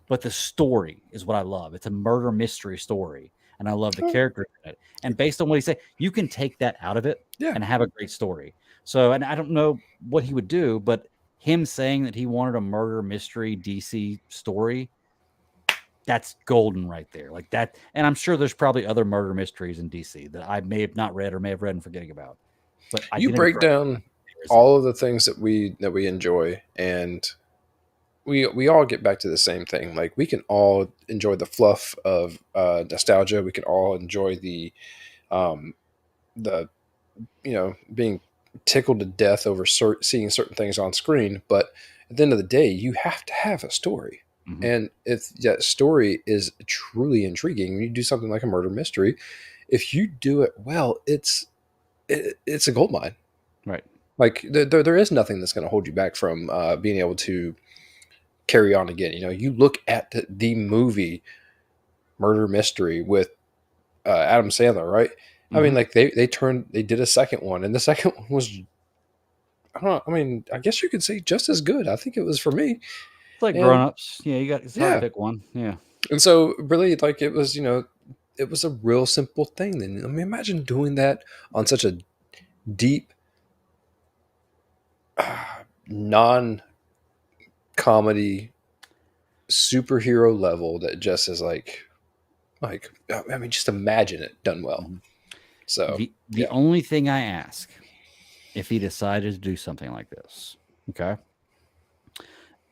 But the story is what I love. It's a murder mystery story, and I love the character in it. And based on what he said, you can take that out of it and have a great story. So, and I don't know what he would do, but him saying that he wanted a murder mystery DC story, that's golden right there. Like that. And I'm sure there's probably other murder mysteries in DC that I may have not read or may have read and forgetting about. But you break down all of the things that we enjoy, and we all get back to the same thing. Like, we can all enjoy the fluff of nostalgia. We can all enjoy the being tickled to death over seeing certain things on screen. But at the end of the day, you have to have a story. And if that story is truly intriguing, when you do something like a murder mystery, if you do it well, it's a gold mine. Right. Like there is nothing that's going to hold you back from being able to carry on again. You look at the movie Murder Mystery with Adam Sandler, right? I mean, like they did a second one, and the second one was, I guess you could say just as good. I think it was, for me. It's like Grown-Ups. Yeah, it's hard to pick one. Yeah. And so really, like, it was, it was a real simple thing. Then, imagine doing that on such a deep, non-comedy superhero level that just is like just imagine it done well. So the only thing I ask, if he decided to do something like this, okay,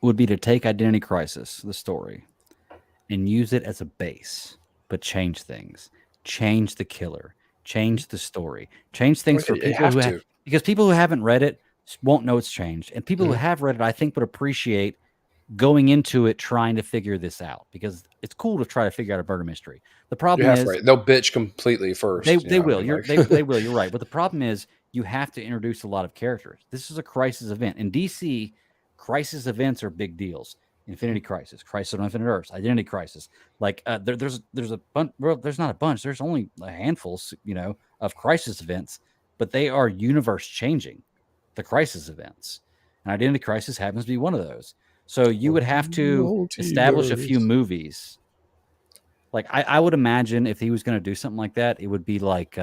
would be to take Identity Crisis, the story, and use it as a base, but change things, change the killer, change the story, change things for people because people who haven't read it won't know it's changed, and people who have read it, I think, would appreciate going into it trying to figure this out, because it's cool to try to figure out a murder mystery. The problem is they'll bitch completely first. They will. They will. You're right. But the problem is you have to introduce a lot of characters. This is a crisis event in DC. Crisis events are big deals. Infinity Crisis, Crisis on Infinite Earths, Identity Crisis. Like there's a bunch. Well, there's not a bunch. There's only a handful, of crisis events but they are universe changing, the Crisis events. And Identity Crisis happens to be one of those. So you would have to establish a few movies. Like I would imagine if he was going to do something like that, it would be like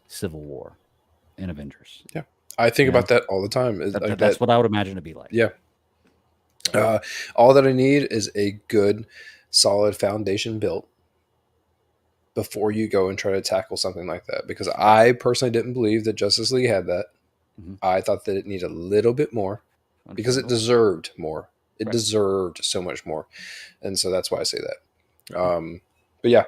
Civil War in Avengers. Yeah, I think about that all the time. That's what I would imagine it'd be like. Yeah. All that I need is a good, solid foundation built before you go and try to tackle something like that. Because I personally didn't believe that Justice League had that. Mm-hmm. I thought that it needed a little bit more because it deserved more. It deserved so much more. And so that's why I say that. But yeah,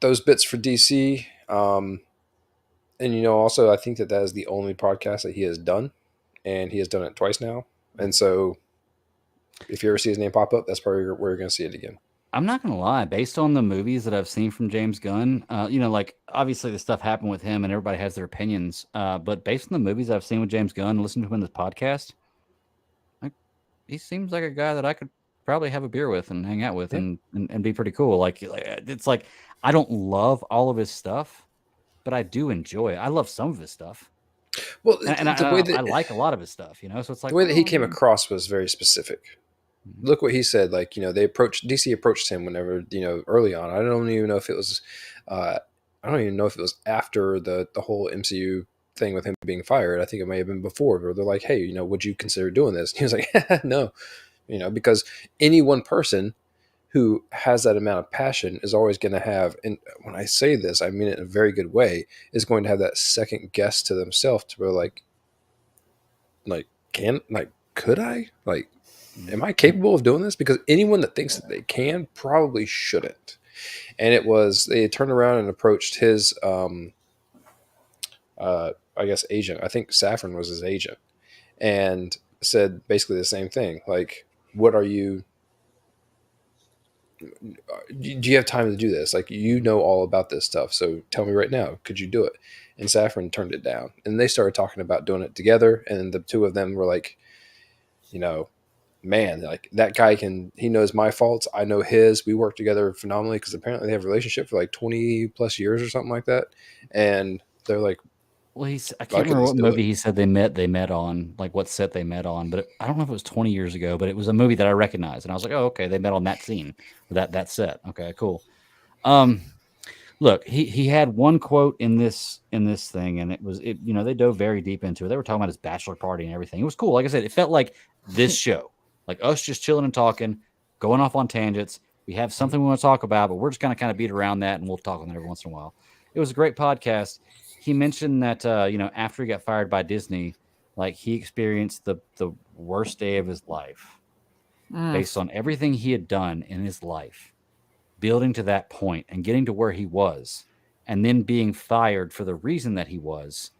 those bits for DC. And, also I think that is the only podcast that he has done. And he has done it twice now. And so if you ever see his name pop up, that's probably where you're going to see it again. I'm not going to lie. Based on the movies that I've seen from James Gunn, like obviously the stuff happened with him and everybody has their opinions. But based on the movies I've seen with James Gunn, listening to him in this podcast, he seems like a guy that I could probably have a beer with and hang out with and be pretty cool. Like it's like, I don't love all of his stuff, but I do enjoy it. I love some of his stuff. Well, I like a lot of his stuff, so it's like the way that he came across was very specific. Mm-hmm. Look what he said. Like, DC approached him whenever, early on. I don't even know if it was, after the whole MCU thing with him being fired. I think it may have been before, where they're like, hey, would you consider doing this? And he was like, no, because any one person who has that amount of passion is always going to have, and when I say this, I mean it in a very good way, is going to have that second guess to themselves to where could I? Am I capable of doing this? Because anyone that thinks that they can probably shouldn't. And they turned around and approached his, agent. I think Safran was his agent, and said basically the same thing. Like, what are you? Do you have time to do this? Like, all about this stuff. So tell me right now, could you do it? And Safran turned it down, and they started talking about doing it together. And the two of them were like, man, like that guy he knows my faults. I know his. We work together phenomenally because apparently they have a relationship for like 20 plus years or something like that. And they're like, well, I can't remember what movie he said they met on, like what set they met on, but I don't know if it was 20 years ago, but it was a movie that I recognized. And I was like, oh, okay, they met on that scene, that set. Okay, cool. Look, he had one quote in this thing, and it was, they dove very deep into it. They were talking about his bachelor party and everything. It was cool. Like I said, it felt like this show, like us just chilling and talking, going off on tangents. We have something we want to talk about, but we're just going to kind of beat around that, and we'll talk on it every once in a while. It was a great podcast. He mentioned that, after he got fired by Disney, like he experienced the worst day of his life based on everything he had done in his life, building to that point and getting to where he was, and then being fired for the reason that he was.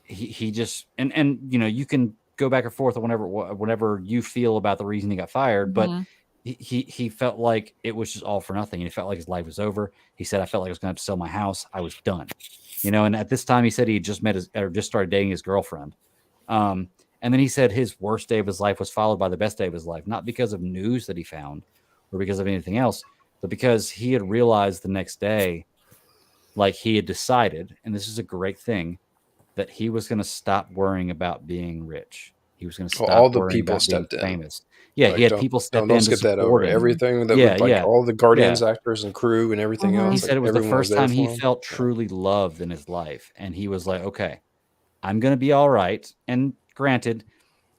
He just, and you can go back and forth whenever you feel about the reason he got fired, but he felt like it was just all for nothing. And he felt like his life was over. He said, I felt like I was going to have to sell my house. I was done. And at this time he said he had just just started dating his girlfriend. And then he said his worst day of his life was followed by the best day of his life, not because of news that he found or because of anything else, but because he had realized the next day, like he had decided, and this is a great thing, that he was going to stop worrying about being rich. He was going to stop worrying about being famous. Yeah, like, he had people step in. Don't skip that over. Everything that all the Guardians actors and crew and everything else. He said it was the first time he felt truly loved in his life, and he was like, "Okay, I'm going to be all right." And granted,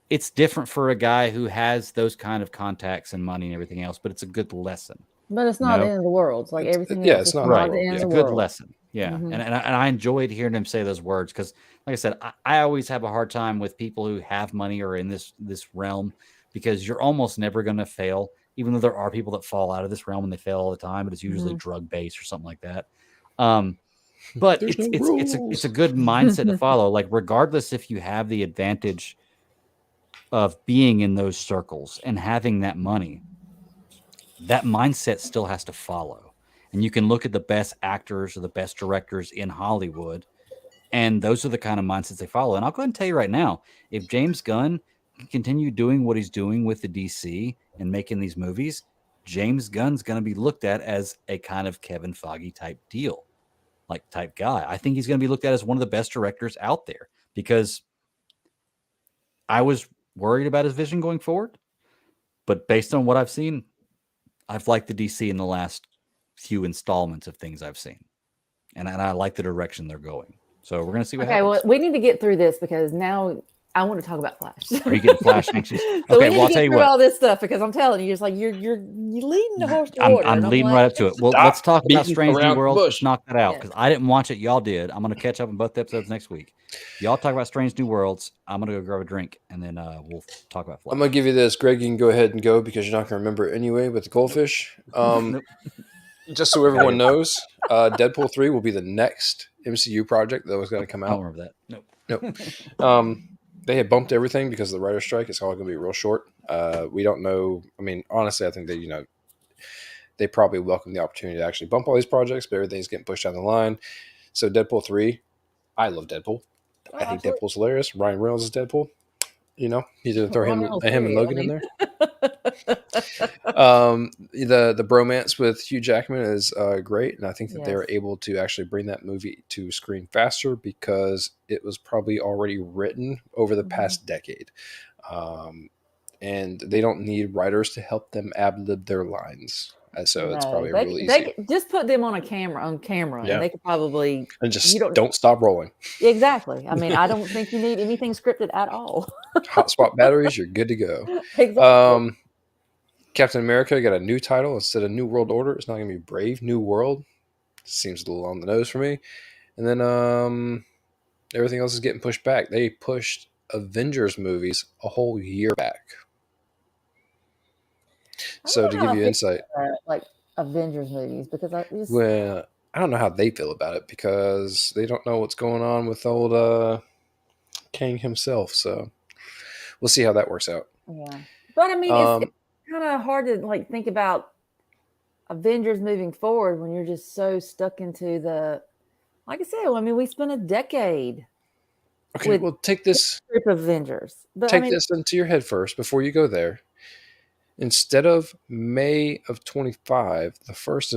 it's different for a guy who has those kind of contacts and money and everything else, but it's a good lesson. But it's not the end of the world. It's like everything else. It's not the end of the world. It's a good lesson. Yeah, and I enjoyed hearing him say those words because, like I said, I always have a hard time with people who have money or in this realm, because you're almost never going to fail, even though there are people that fall out of this realm and they fail all the time, but it's usually drug based or something like that. But it's a good mindset to follow. Like, regardless if you have the advantage of being in those circles and having that money, that mindset still has to follow. And you can look at the best actors or the best directors in Hollywood, and those are the kind of mindsets they follow. And I'll go ahead and tell you right now, if James Gunn can continue doing what he's doing with the DC and making these movies, James Gunn's going to be looked at as a kind of Kevin Feige type deal. like type guy. I think he's going to be looked at as one of the best directors out there because I was worried about his vision going forward, but based on what I've seen, I've liked the DC in the last few installments of things I've seen, and I like the direction they're going. So we're going to see what happens. Okay, well, we need to get through this because now I want to talk about Flash. Are you getting Flash anxious? So okay, we need to get through all this stuff because I'm telling you, it's like you're leading the horse to water. I'm leading right up to it. Well, let's talk about Strange New World. Let's knock that out because I didn't watch it. Y'all did. I'm going to catch up on both episodes next week. Y'all talk about Strange New Worlds. I'm going to go grab a drink and then we'll talk about Flash. I'm going to give you this, Greg. You can go ahead and go because you're not going to remember it anyway with the goldfish. Nope. Just so everyone knows, Deadpool 3 will be the next MCU project that was going to come out. I don't remember that. Nope. They had bumped everything because of the writer's strike. It's all going to be real short. We don't know. I mean, honestly, I think that, they probably welcome the opportunity to actually bump all these projects, but everything's getting pushed down the line. So Deadpool 3, I love Deadpool. I think Deadpool's hilarious. Ryan Reynolds is Deadpool. He's going to throw him and Logan in there. The bromance with Hugh Jackman is great, and I think that they're able to actually bring that movie to screen faster because it was probably already written over the past decade, and they don't need writers to help them ad-lib their lines. So it's probably really easy. They just put them on camera, and they could probably and just don't stop rolling. Exactly. I mean, I don't think you need anything scripted at all. Hotspot batteries, you're good to go. Exactly. Captain America got a new title instead of New World Order. It's not going to be Brave New World. Seems a little on the nose for me. And then everything else is getting pushed back. They pushed Avengers movies a whole year back. So to give you insight, like Avengers movies, because I don't know how they feel about it because they don't know what's going on with old Kang himself. So we'll see how that works out. Yeah, but I mean, it's kind of hard to think about Avengers moving forward when you're just so stuck into the. Like I said, we spent a decade. Okay, well, take this group of Avengers. But this into your head first before you go there. Instead of May of 25, the first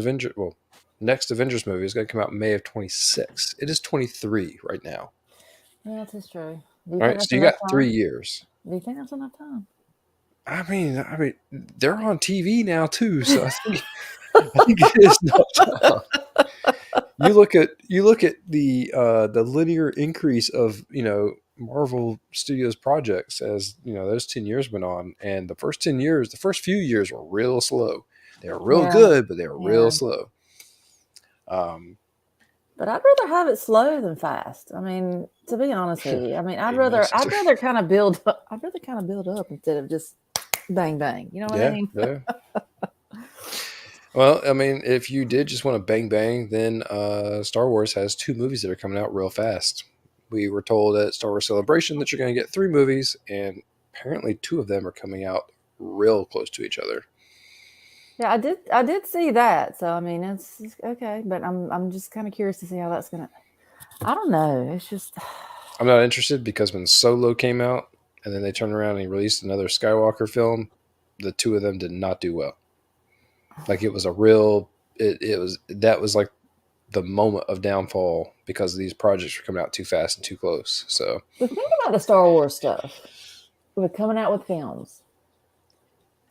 next Avengers movie is going to come out May of 26. It is 23 right now. Yeah, that's true. All right, so you got 3 years. Do you think that's enough time? I mean, they're on TV now too, so I think it is enough time. You look at the linear increase of Marvel Studios projects as those 10 years went on, and the first few years were real slow. They were real good, but they were real slow. But I'd rather have it slow than fast. I mean, to be honest with you, I'd rather kind of build up. I'd rather kind of build up instead of just bang bang. You know what I mean? Yeah. Well, if you did just want to bang bang, then Star Wars has 2 movies that are coming out real fast. We were told at Star Wars Celebration that you're going to get 3 movies, and apparently 2 of them are coming out real close to each other. Yeah, I did see that. So it's okay, but I'm just kind of curious to see how that's gonna. I don't know. It's just I'm not interested because when Solo came out, and then they turned around and released another Skywalker film, the 2 of them did not do well. Like it was that was like the moment of downfall because these projects were coming out too fast and too close. So the thing about the Star Wars stuff, we're coming out with films.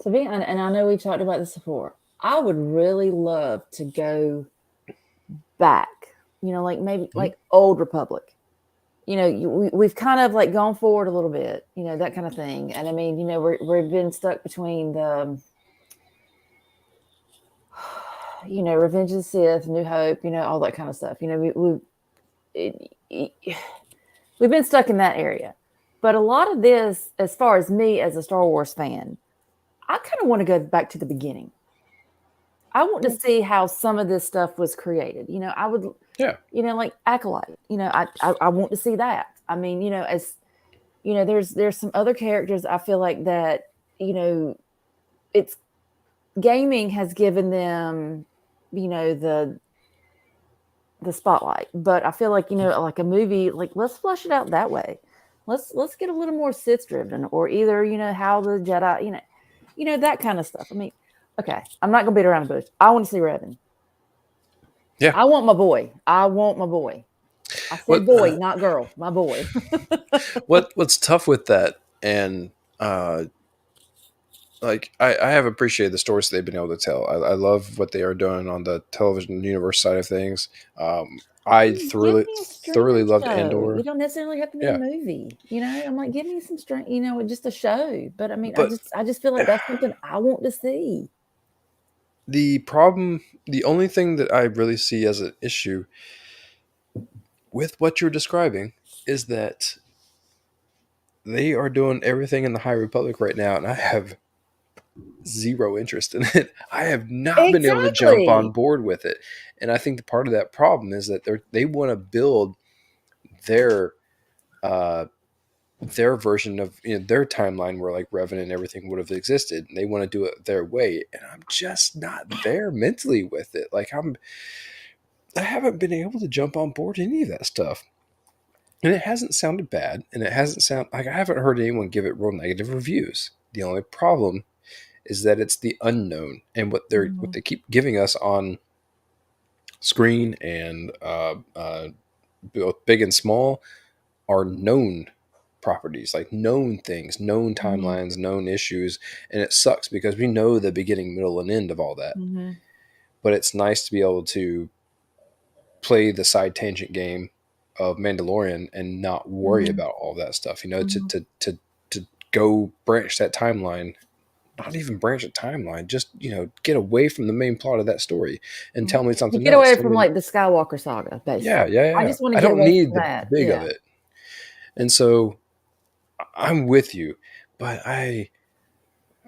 And I know we've talked about this before. I would really love to go back, like Old Republic. We've kind of gone forward a little bit, that kind of thing. And we've been stuck between the, Revenge of the Sith, New Hope, all that kind of stuff. We've been stuck in that area. But a lot of this, as far as me as a Star Wars fan, I kind of want to go back to the beginning. I want to see how some of this stuff was created. I would, like Acolyte. I want to see that. As there's some other characters I feel like that, it's gaming has given them, the spotlight. But I feel like, like a movie, let's flesh it out that way. Let's get a little more Sith driven, or either, how the Jedi, that kind of stuff. Okay, I'm not gonna beat around the bush. I want to see Revan. Yeah. I want my boy. I said boy, not girl. My boy. What's tough with that, and like I have appreciated the stories they've been able to tell. I love what they are doing on the television universe side of things. I thoroughly loved Andor. You don't necessarily have to be a movie. I'm like, give me some strength. Just a show. But I mean, I just feel like that's something I want to see. The only thing that I really see as an issue with what you're describing is that they are doing everything in the High Republic right now, and I have zero interest in it. I have not been able to jump on board with it. And I think the part of that problem is that they want to build their version of their timeline where like Revenant and everything would have existed, and they want to do it their way. And I'm just not there mentally with it. Like I haven't been able to jump on board any of that stuff. And it hasn't sounded bad, and it hasn't sounded like I haven't heard anyone give it real negative reviews. The only problem is that it's the unknown, and what they keep giving us on screen and both big and small are known properties, like known things, known timelines, known issues, and it sucks because we know the beginning, middle, and end of all that. But it's nice to be able to play the side tangent game of Mandalorian and not worry about all that stuff. To go branch that timeline. Not even branch a timeline, just get away from the main plot of that story and tell me something else. Get away from like the Skywalker saga, basically. Yeah. I just want to. I don't need the big of it, and so I'm with you, but I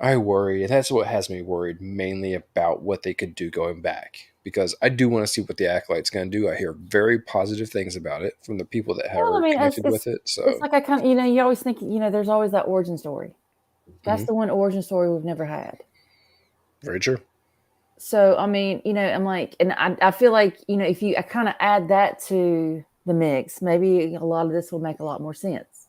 worry, and that's what has me worried mainly about what they could do going back, because I do want to see what the Acolyte's going to do. I hear very positive things about it from the people that have connected with it. So it's like I kind of, you always think, there's always that origin story. That's the one origin story we've never had. Very true. So, I mean, I'm like, and I feel like, if I kind of add that to the mix, maybe a lot of this will make a lot more sense.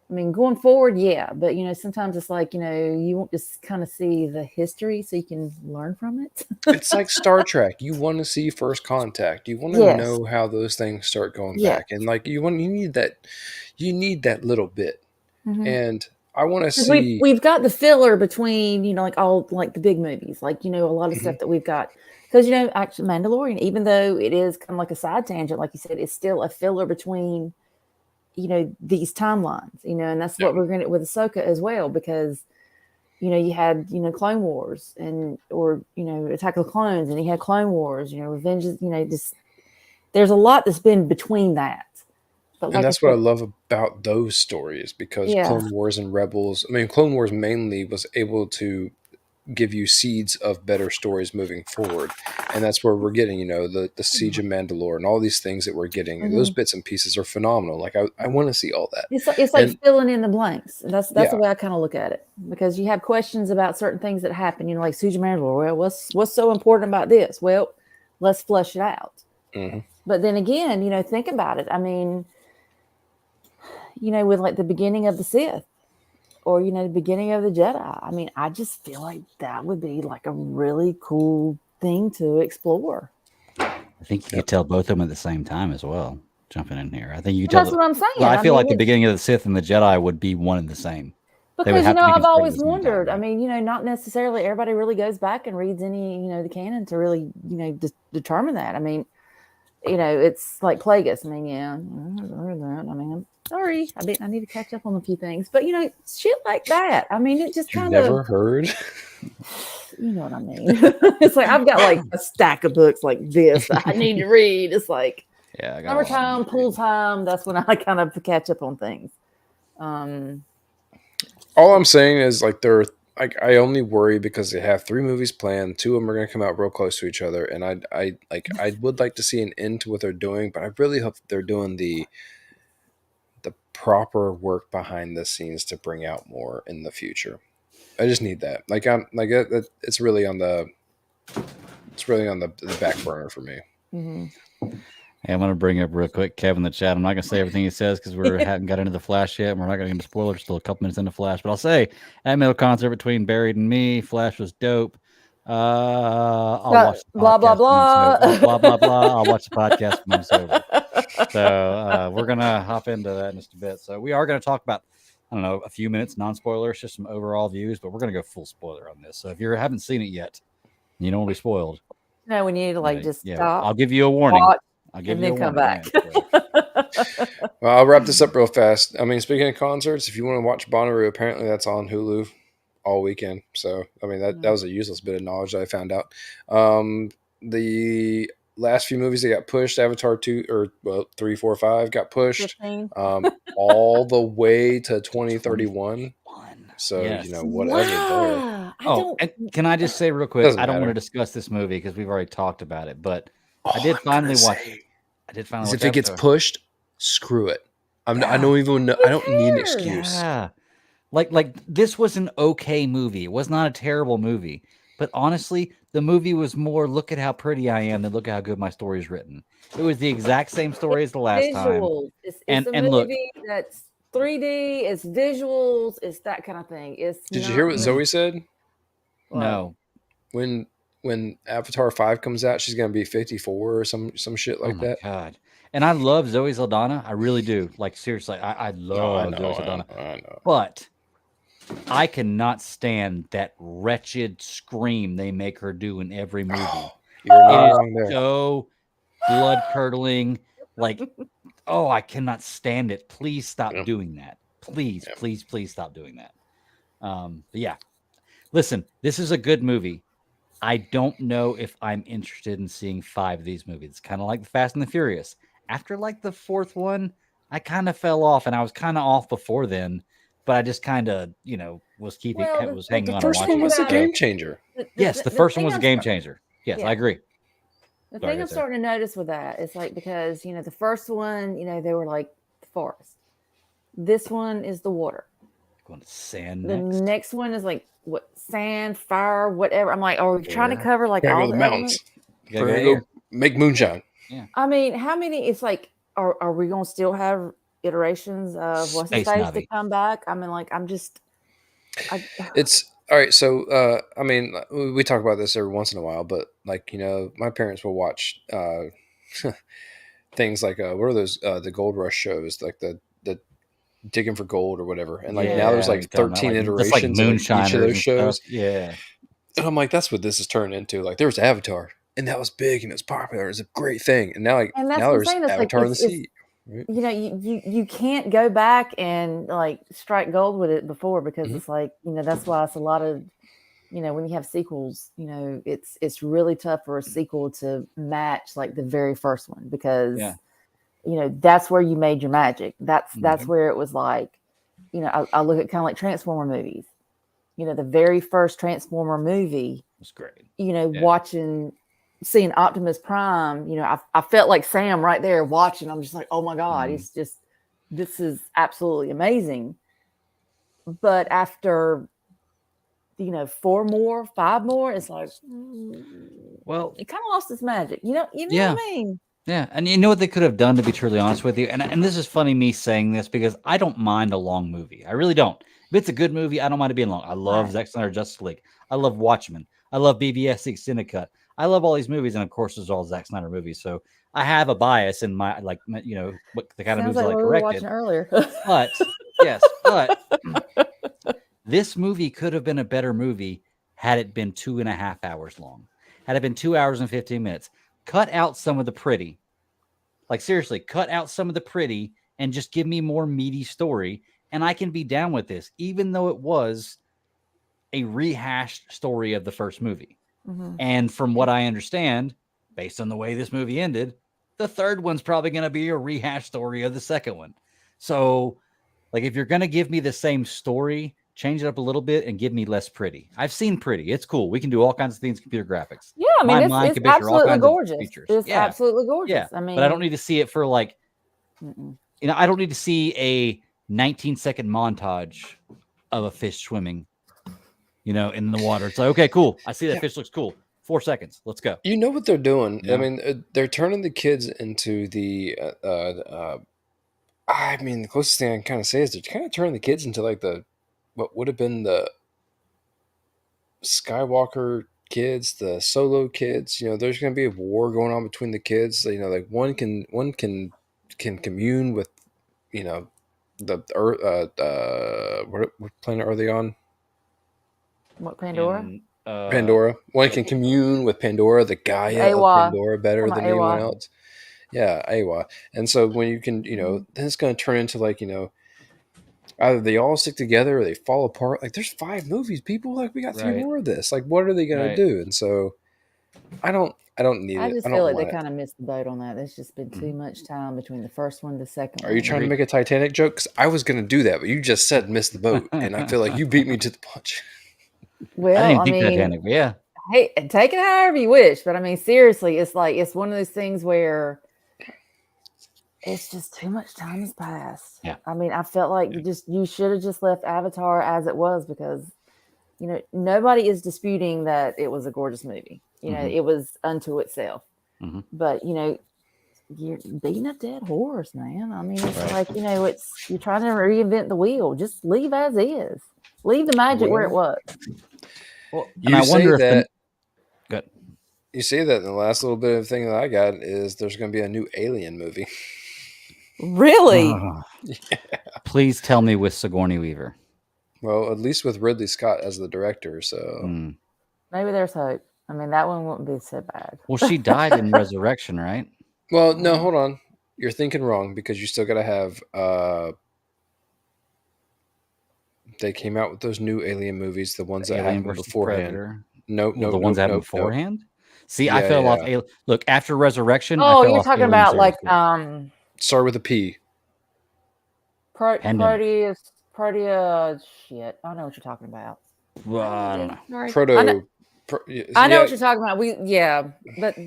I mean, going forward, yeah. But, sometimes it's like, you won't just kind of see the history so you can learn from it. It's like Star Trek. You want to see First Contact. You want to know how those things start going back. And like, you need that little bit. And I want to see. We've got the filler between, like all like the big movies, like, a lot of stuff that we've got. Because, actually Mandalorian, even though it is kind of like a side tangent, like you said, it's still a filler between these timelines, and that's what we're going to with Ahsoka as well, because, you had, Clone Wars or Attack of the Clones, and you had Clone Wars, Revenge, just, there's a lot that's been between that. But and that's what I love about those stories, because Clone Wars and Rebels, I mean, Clone Wars mainly was able to give you seeds of better stories moving forward. And that's where we're getting, the Siege of Mandalore and all these things that we're getting. And those bits and pieces are phenomenal. Like I want to see all that. It's like filling in the blanks. And that's the way I kind of look at it, because you have questions about certain things that happen, like Siege of Mandalore. Well, what's so important about this? Well, let's flesh it out. But then again, think about it. I mean, with like the beginning of the Sith, or, the beginning of the Jedi. I mean, I just feel like that would be like a really cool thing to explore. I think you could tell both of them at the same time as well, jumping in here. I think you could That's what I'm saying. Well, I feel like the beginning of the Sith and the Jedi would be one and the same. Because, I've always wondered. I mean, not necessarily everybody really goes back and reads any, the canon to really, determine that. I mean, it's like Plagueis. I mean, I heard that. I mean, I'm sorry. I need to catch up on a few things. But, shit like that. I mean, it just kind of... Never heard? You know what I mean? It's like, I've got like a stack of books like this that I need to read. It's like, summertime, pool time. That's when I kind of catch up on things. All I'm saying is, like, I only worry because they have 3 movies planned. 2 of them are going to come out real close to each other, and I would like to see an end to what they're doing, but I really hope they're doing the proper work behind the scenes to bring out more in the future. I just need that. It's really on the back burner for me. Hey, I'm going to bring up real quick Kevin in the chat. I'm not going to say everything he says because we haven't got into the Flash yet. And we're not going to get into spoilers. Still a couple minutes into Flash. But I'll say, at Middle Concert between Buried and Me, Flash was dope. I'll watch the blah blah blah blah blah blah. I'll watch the podcast when it's over. So we're gonna hop into that in just a bit. So we are gonna talk about, I don't know, a few minutes non-spoilers, just some overall views, but we're gonna go full spoiler on this. So if you haven't seen it yet, you don't want to be spoiled. No, we need to just stop. I'll give you a warning. I'll give you a warning. Come back. Well, I'll wrap this up real fast. I mean, speaking of concerts, if you want to watch Bonnaroo, apparently that's on Hulu all weekend. So, I mean, that was a useless bit of knowledge that I found out. The last few movies that got pushed, Avatar 3, 4, 5 got pushed all the way to 2031. So, whatever there. And can I just say real quick, I don't want to discuss this movie because we've already talked about it, but I did finally watch it. If it gets pushed, screw it. I don't even know. I don't need an excuse. Yeah. Like this was an okay movie. It was not a terrible movie. But honestly, the movie was more, look at how pretty I am than look at how good my story is written. It was the exact same story as the last time. It's a movie that's 3D, it's visuals, it's that kind of thing. Did you hear what Zoe said? No. When Avatar 5 comes out, she's gonna be 54 or some shit like that. God. And I love Zoe Saldana. I really do. Like, seriously, I love Zoe Saldana. I know. But I cannot stand that wretched scream they make her do in every movie. You're not wrong there. So blood curdling. Like, I cannot stand it. Please stop doing that. Please stop doing that. But yeah. Listen, this is a good movie. I don't know if I'm interested in seeing 5 of these movies. It's kind of like the Fast and the Furious. After like the 4th one, I kind of fell off, and I was kind of off before then, but I just kind of, was hanging on. The first one was a game changer. Yes, the first one was a game changer. Yes, I agree. The thing I'm starting to notice with that is like, because, the first one, they were like the forest. This one is the water. Going to sand next. The next one is like, what, sand, fire, whatever. I'm like, are we trying to cover like all the mountains? Go make moonshine. Yeah. I mean, how many? It's like, are we gonna still have iterations of what's the face to come back? I mean, like, it's all right. So, I mean, we talk about this every once in a while, but like, my parents will watch things like what are those the Gold Rush shows, like the Digging for Gold or whatever, and like now there's like 13 iterations of each of those shows. Yeah, and I'm like, that's what this has turned into. Like, there was Avatar, and that was big and it was popular. It was a great thing, and now there's Avatar in the Sea. Right? You can't go back and like strike gold with it before, because it's like, that's why it's a lot of, when you have sequels, it's really tough for a sequel to match like the very first one, because that's where you made your magic. That's where it was like, I look at kind of like Transformer movies. The very first Transformer movie was great. Seeing Optimus Prime, I felt like Sam right there watching. I'm just like, oh my God, this is absolutely amazing. But after, 4 more, 5 more, it's like, well, it kind of lost its magic. You know what I mean? Yeah, and you know what they could have done, to be truly honest with you? And this is funny me saying this, because I don't mind a long movie. I really don't. If it's a good movie, I don't mind it being long. I love Zack Snyder Justice League. I love Watchmen. I love BVS the Extended Cut. I love all these movies, and of course, there's all Zack Snyder movies. So I have a bias in my, what the kind of movies I like directed. Earlier. But this movie could have been a better movie had it been 2.5 hours long. Had it been 2 hours and 15 minutes. Cut out some of the pretty. Like, seriously, cut out some of the pretty and just give me more meaty story, and I can be down with this, even though it was a rehashed story of the first movie. Mm-hmm. And from what I understand, based on the way this movie ended, the third one's probably going to be a rehashed story of the second one. So, like, if you're going to give me the same story, change it up a little bit and give me less pretty. I've seen pretty. It's cool. We can do all kinds of things, computer graphics. Yeah, I mean, it's absolutely gorgeous. It's absolutely gorgeous. Yeah, but I don't need to see it for like, I don't need to see a 19-second montage of a fish swimming, in the water. It's like, okay, cool. I see that fish looks cool. 4 seconds. Let's go. You know what they're doing? Yeah. I mean, they're turning the kids into the, the closest thing I can kind of say is they're kind of turning the kids into like what would have been the Skywalker kids, the solo kids. There's going to be a war going on between the kids. Like one can commune with, the Earth. What planet are they on? What, Pandora? Pandora. One can commune with Pandora, the Gaia of Pandora, better than anyone else. Yeah, Awa. And so when you can, then it's going to turn into like, either they all stick together or they fall apart. Like, there's 5 movies, people. Like, we got 3 more of this. Like, what are they going to do? And so, I don't need it. I just feel like they kind of missed the boat on that. There's just been too much time between the first one and the second one. Are you trying to make a Titanic joke? Because I was going to do that, but you just said miss the boat, and I feel like you beat me to the punch. Well, I didn't think Titanic, but yeah. Hey, take it however you wish, but I mean, seriously, it's one of those things where it's just too much time has passed. Yeah. I mean, I felt like you should have just left Avatar as it was, because nobody is disputing that it was a gorgeous movie. It was unto itself. Mm-hmm. But you're beating a dead horse, man. I mean, it's like you're trying to reinvent the wheel. Just leave as is. Leave the magic where it was. Well, I wonder if good. You say that in the last little bit of thing that I got is there's going to be a new Alien movie. Really? Yeah. Please tell me with Sigourney Weaver. Well, at least with Ridley Scott as the director, so maybe there's hope. I mean, that one wouldn't be so bad. Well, she died in Resurrection, right? Well, no, hold on. You're thinking wrong, because you still got to have. They came out with those new Alien movies, the ones that happened beforehand. No, the ones that happened beforehand. See, I fell off. Look, after Resurrection. Oh, you're talking about like Start with a P. Proteus. Shit, I know what you're talking about. Well, I don't know. I know what you're talking about.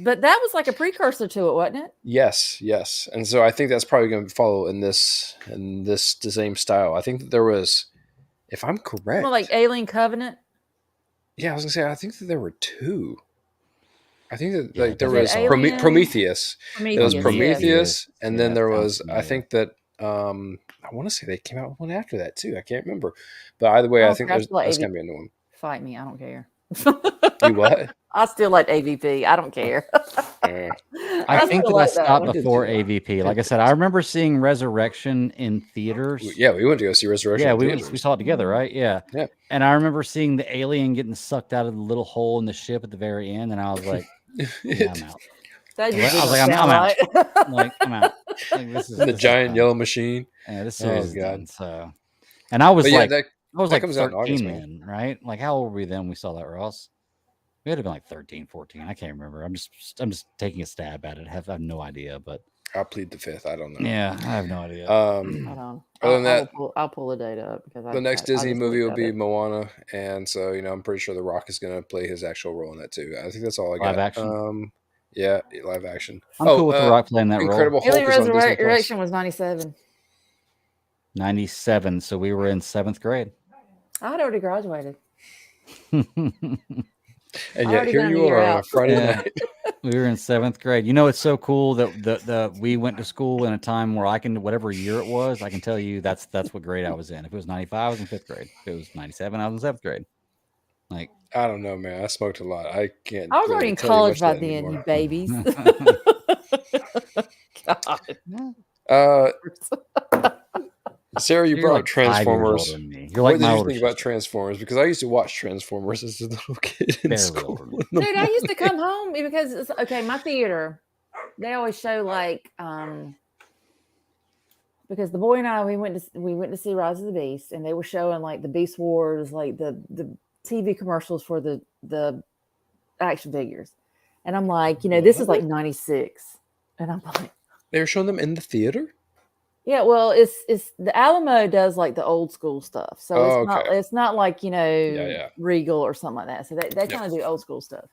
But that was like a precursor to it, wasn't it? Yes. And so I think that's probably going to follow in this the same style. I think that there was, if I'm correct, like Alien Covenant. Yeah, I was gonna say I think that there were 2. I think that there was Prometheus. It was Prometheus, and then there was I think that I want to say they came out with one after that too. I can't remember, but either way, I think that's gonna be a new one. Fight me, I don't care. You what? I still like AVP. I don't care. I think that I stopped before AVP. Like I said, I remember seeing Resurrection in theaters. Yeah, we went to go see Resurrection. Yeah, we saw it together, right? Yeah. And I remember seeing the alien getting sucked out of the little hole in the ship at the very end, and I was like, yeah, I'm out. I was like, I'm out. I'm out. Like, this is the giant yellow machine. Yeah, this is done. So, and I was like 13 then, right? Like, how old were we then when we saw that, Ross? We had to be like 13, 14. I can't remember. I'm just taking a stab at it. I have no idea, but I'll plead the fifth. I don't know. Yeah, I have no idea. Other than that, I'll pull the data up because the next Disney movie will be Moana, and so I'm pretty sure The Rock is going to play his actual role in that too. I think that's all I got. Live action. Yeah, live action. I'm cool with The Rock playing that Incredible role. Hulk is on Disney Plus. Resurrection was 97. 97. So we were in 7th grade. I had already graduated. And yet here you are on a Friday night. We were in 7th grade. It's so cool that we went to school in a time where I can, whatever year it was, I can tell you that's what grade I was in. If it was 95, I was in 5th grade. If it was 97, I was in 7th grade. Like, I don't know, man. I smoked a lot. I can't. I was already in college by then, you babies. God. Sarah, you brought up Transformers. What did you think about Transformers? Because I used to watch Transformers as a little kid in school. Dude, I used to come home because my theater, they always show like because the boy and I we went to see Rise of the Beast, and they were showing like the Beast Wars, like the TV commercials for the action figures, and I'm like, this is like 96, and I'm like, they were showing them in the theater. Yeah, well, it's the Alamo does like the old school stuff, so it's not like Regal or something like that. So they kind of do old school stuff.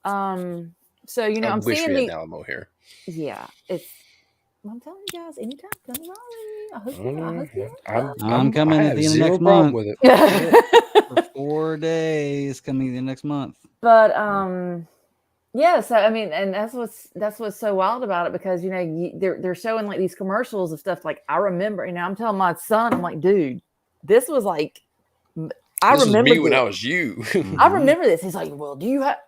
So I'm wish seeing we had an Alamo here. Yeah, I'm telling you guys, anytime, come Raleigh. I'm coming at the end of next month with it. for 4 days. Coming the next month. But yeah, so I mean, and that's what's so wild about it, because they're showing like these commercials of stuff. Like, I remember, I'm telling my son, I'm like, dude, this was like This was me when I was you. I remember this. He's like, well,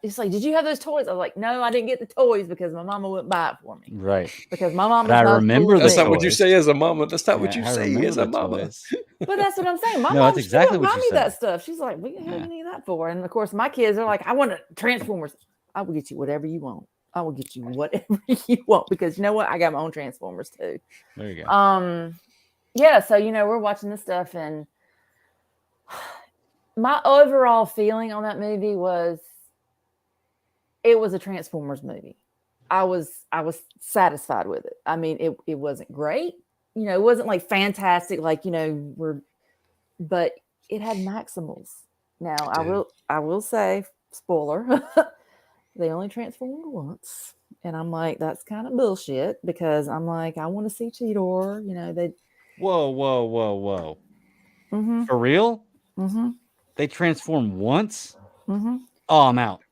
it's like, did you have those toys? I was like, no, I didn't get the toys because my mama wouldn't buy it for me. Right. Because my mama. I remember that's not what you say as a mama. That's not what you say as a mama. But that's what I'm saying. My mom, that's exactly what buy you me said. that stuff. She's like, what the hell do you need that for? And of course, my kids are like, I want Transformers. I will get you whatever you want. I will get you whatever you want because you know what? I got my own Transformers too. There you go. Yeah. So we're watching this stuff, and my overall feeling on that movie was, it was a Transformers movie. I was satisfied with it. I mean, it wasn't great. It wasn't like fantastic, like but it had Maximals. Now I will say, spoiler, they only transformed once, and I'm like, that's kind of bullshit because I'm like, I want to see Cheetor. They. Whoa! Mm-hmm. For real? Mm-hmm. They transform once? Mm-hmm. Oh, I'm out.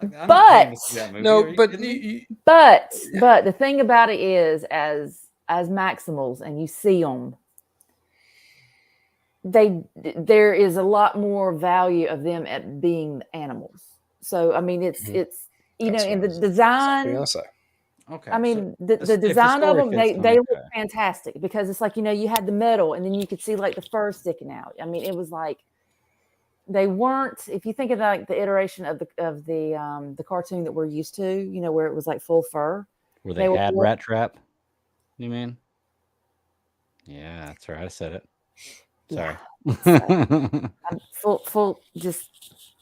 But the thing about it is, as Maximals, and you see them, there is a lot more value of them at being animals. So I mean, it's in the design. Okay. I mean, the design of them, they look fantastic because it's like you had the metal, and then you could see like the fur sticking out. I mean, it was like. They weren't. If you think of like the iteration of the cartoon that we're used to, where it was like full fur, where they had Rat Trap. You mean? Yeah, that's right. I said it. Sorry. I'm full. Just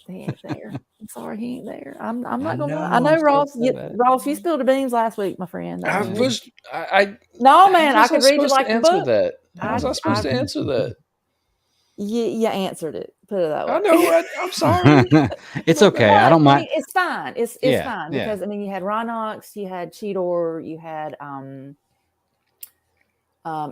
he ain't there. I'm sorry, he ain't there. I'm not gonna. I know Ross. Ross, you spilled the beans last week, my friend. No, man. I could read you like a book. How was I supposed to answer that? You answered it. Put it that way. I know. I'm sorry. It's okay. I don't mind. It's fine. It's fine because I mean, you had Rhinox, you had Cheetor, you had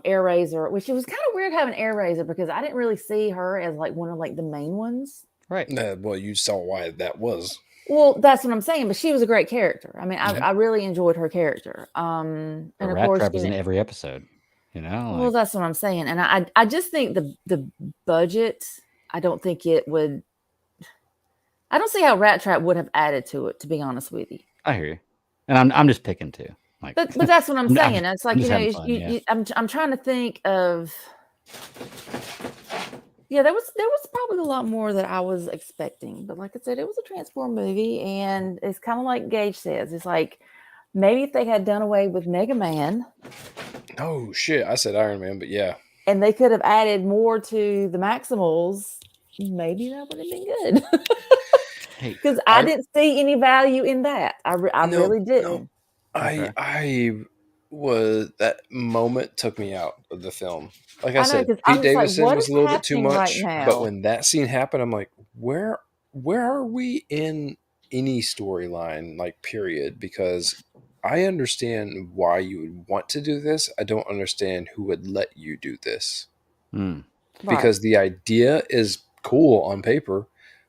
Air Razor, which it was kind of weird having Air Razor because I didn't really see her as like one of like the main ones. Right. Well, you saw why that was. Well, that's what I'm saying. But she was a great character. I mean, I really enjoyed her character. And of Rat course, Trap is in every episode. Well, that's what I'm saying, and I just think the budget. I don't think it would. I don't see how Rat Trap would have added to it. To be honest with you, I hear you, and I'm just picking too. Like, but that's what I'm saying. It's like I'm trying to think of. Yeah, there was probably a lot more that I was expecting, but like I said, it was a Transform movie, and it's kind of like Gage says. It's like maybe if they had done away with Mega Man. Oh shit! I said Iron Man, but yeah. And they could have added more to the Maximals. Maybe that would have been good. Because I didn't see any value in that. I really didn't. No. That moment took me out of the film. Like I said, Pete Davidson was a little bit too much. Right, but when that scene happened, I'm like, where are we in any storyline, like period? Because I understand why you would want to do this. I don't understand who would let you do this. Because the idea is cool on paper,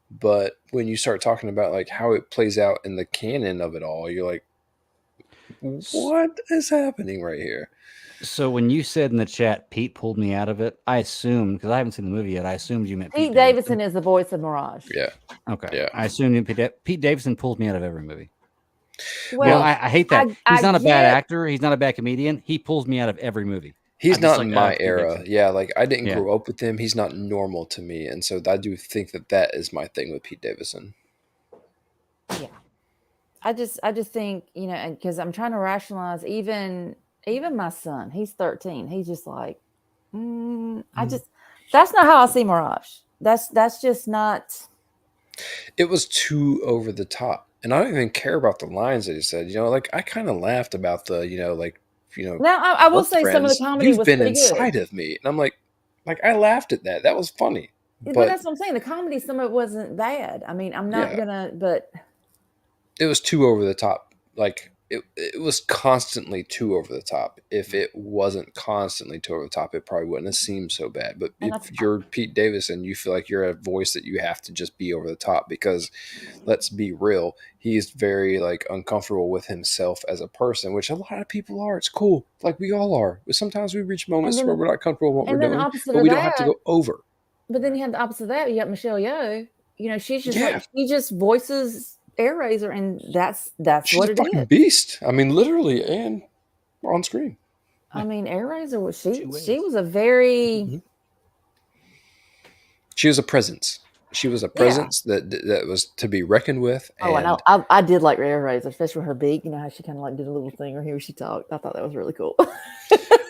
but when you start talking about like how it plays out in the canon of it all, you're like, what is happening right here? So when you said in the chat, Pete pulled me out of it, I assumed, because I haven't seen the movie yet, I assumed you meant Pete Davidson is the voice of Mirage. Yeah. Okay. Yeah. I assumed Pete Davidson pulled me out of every movie. Well, I hate that. He's not a bad actor. He's not a bad comedian. He pulls me out of every movie. He's not in my era. Yeah, like I didn't grow up with him. He's not normal to me. And so I do think that is my thing with Pete Davidson. Yeah. I just think, because I'm trying to rationalize even my son, he's 13. He's just like, that's not how I see Mirage. That's just not. It was too over the top. And I don't even care about the lines that he said. Like I kind of laughed about the, Now I will say some of the comedy was pretty good. You've been inside of me, and I'm like I laughed at that. That was funny. But that's what I'm saying. The comedy, some of it wasn't bad. I mean, I'm not gonna, but it was too over the top. Like it was constantly too over the top. If it wasn't constantly too over the top, it probably wouldn't have seemed so bad. But if you're Pete Davidson, you feel like you're a voice that you have to just be over the top because, let's be real, he's very like uncomfortable with himself as a person, which a lot of people are. It's cool, like we all are. But sometimes we reach moments where we're not comfortable with what we're doing, but we don't have to go over. But then you have the opposite of that. You got Michelle Yeoh. You know, she's just like, she just voices Air Razor, and that's She's what a it fucking is. beast. I mean, literally and on screen. I mean, Air Razor was she was a very she was a presence. She was a presence that was to be reckoned with. Oh, and I did like Air Razor, especially with her beak. You know how she kind of like did a little thing or here she talked. I thought that was really cool.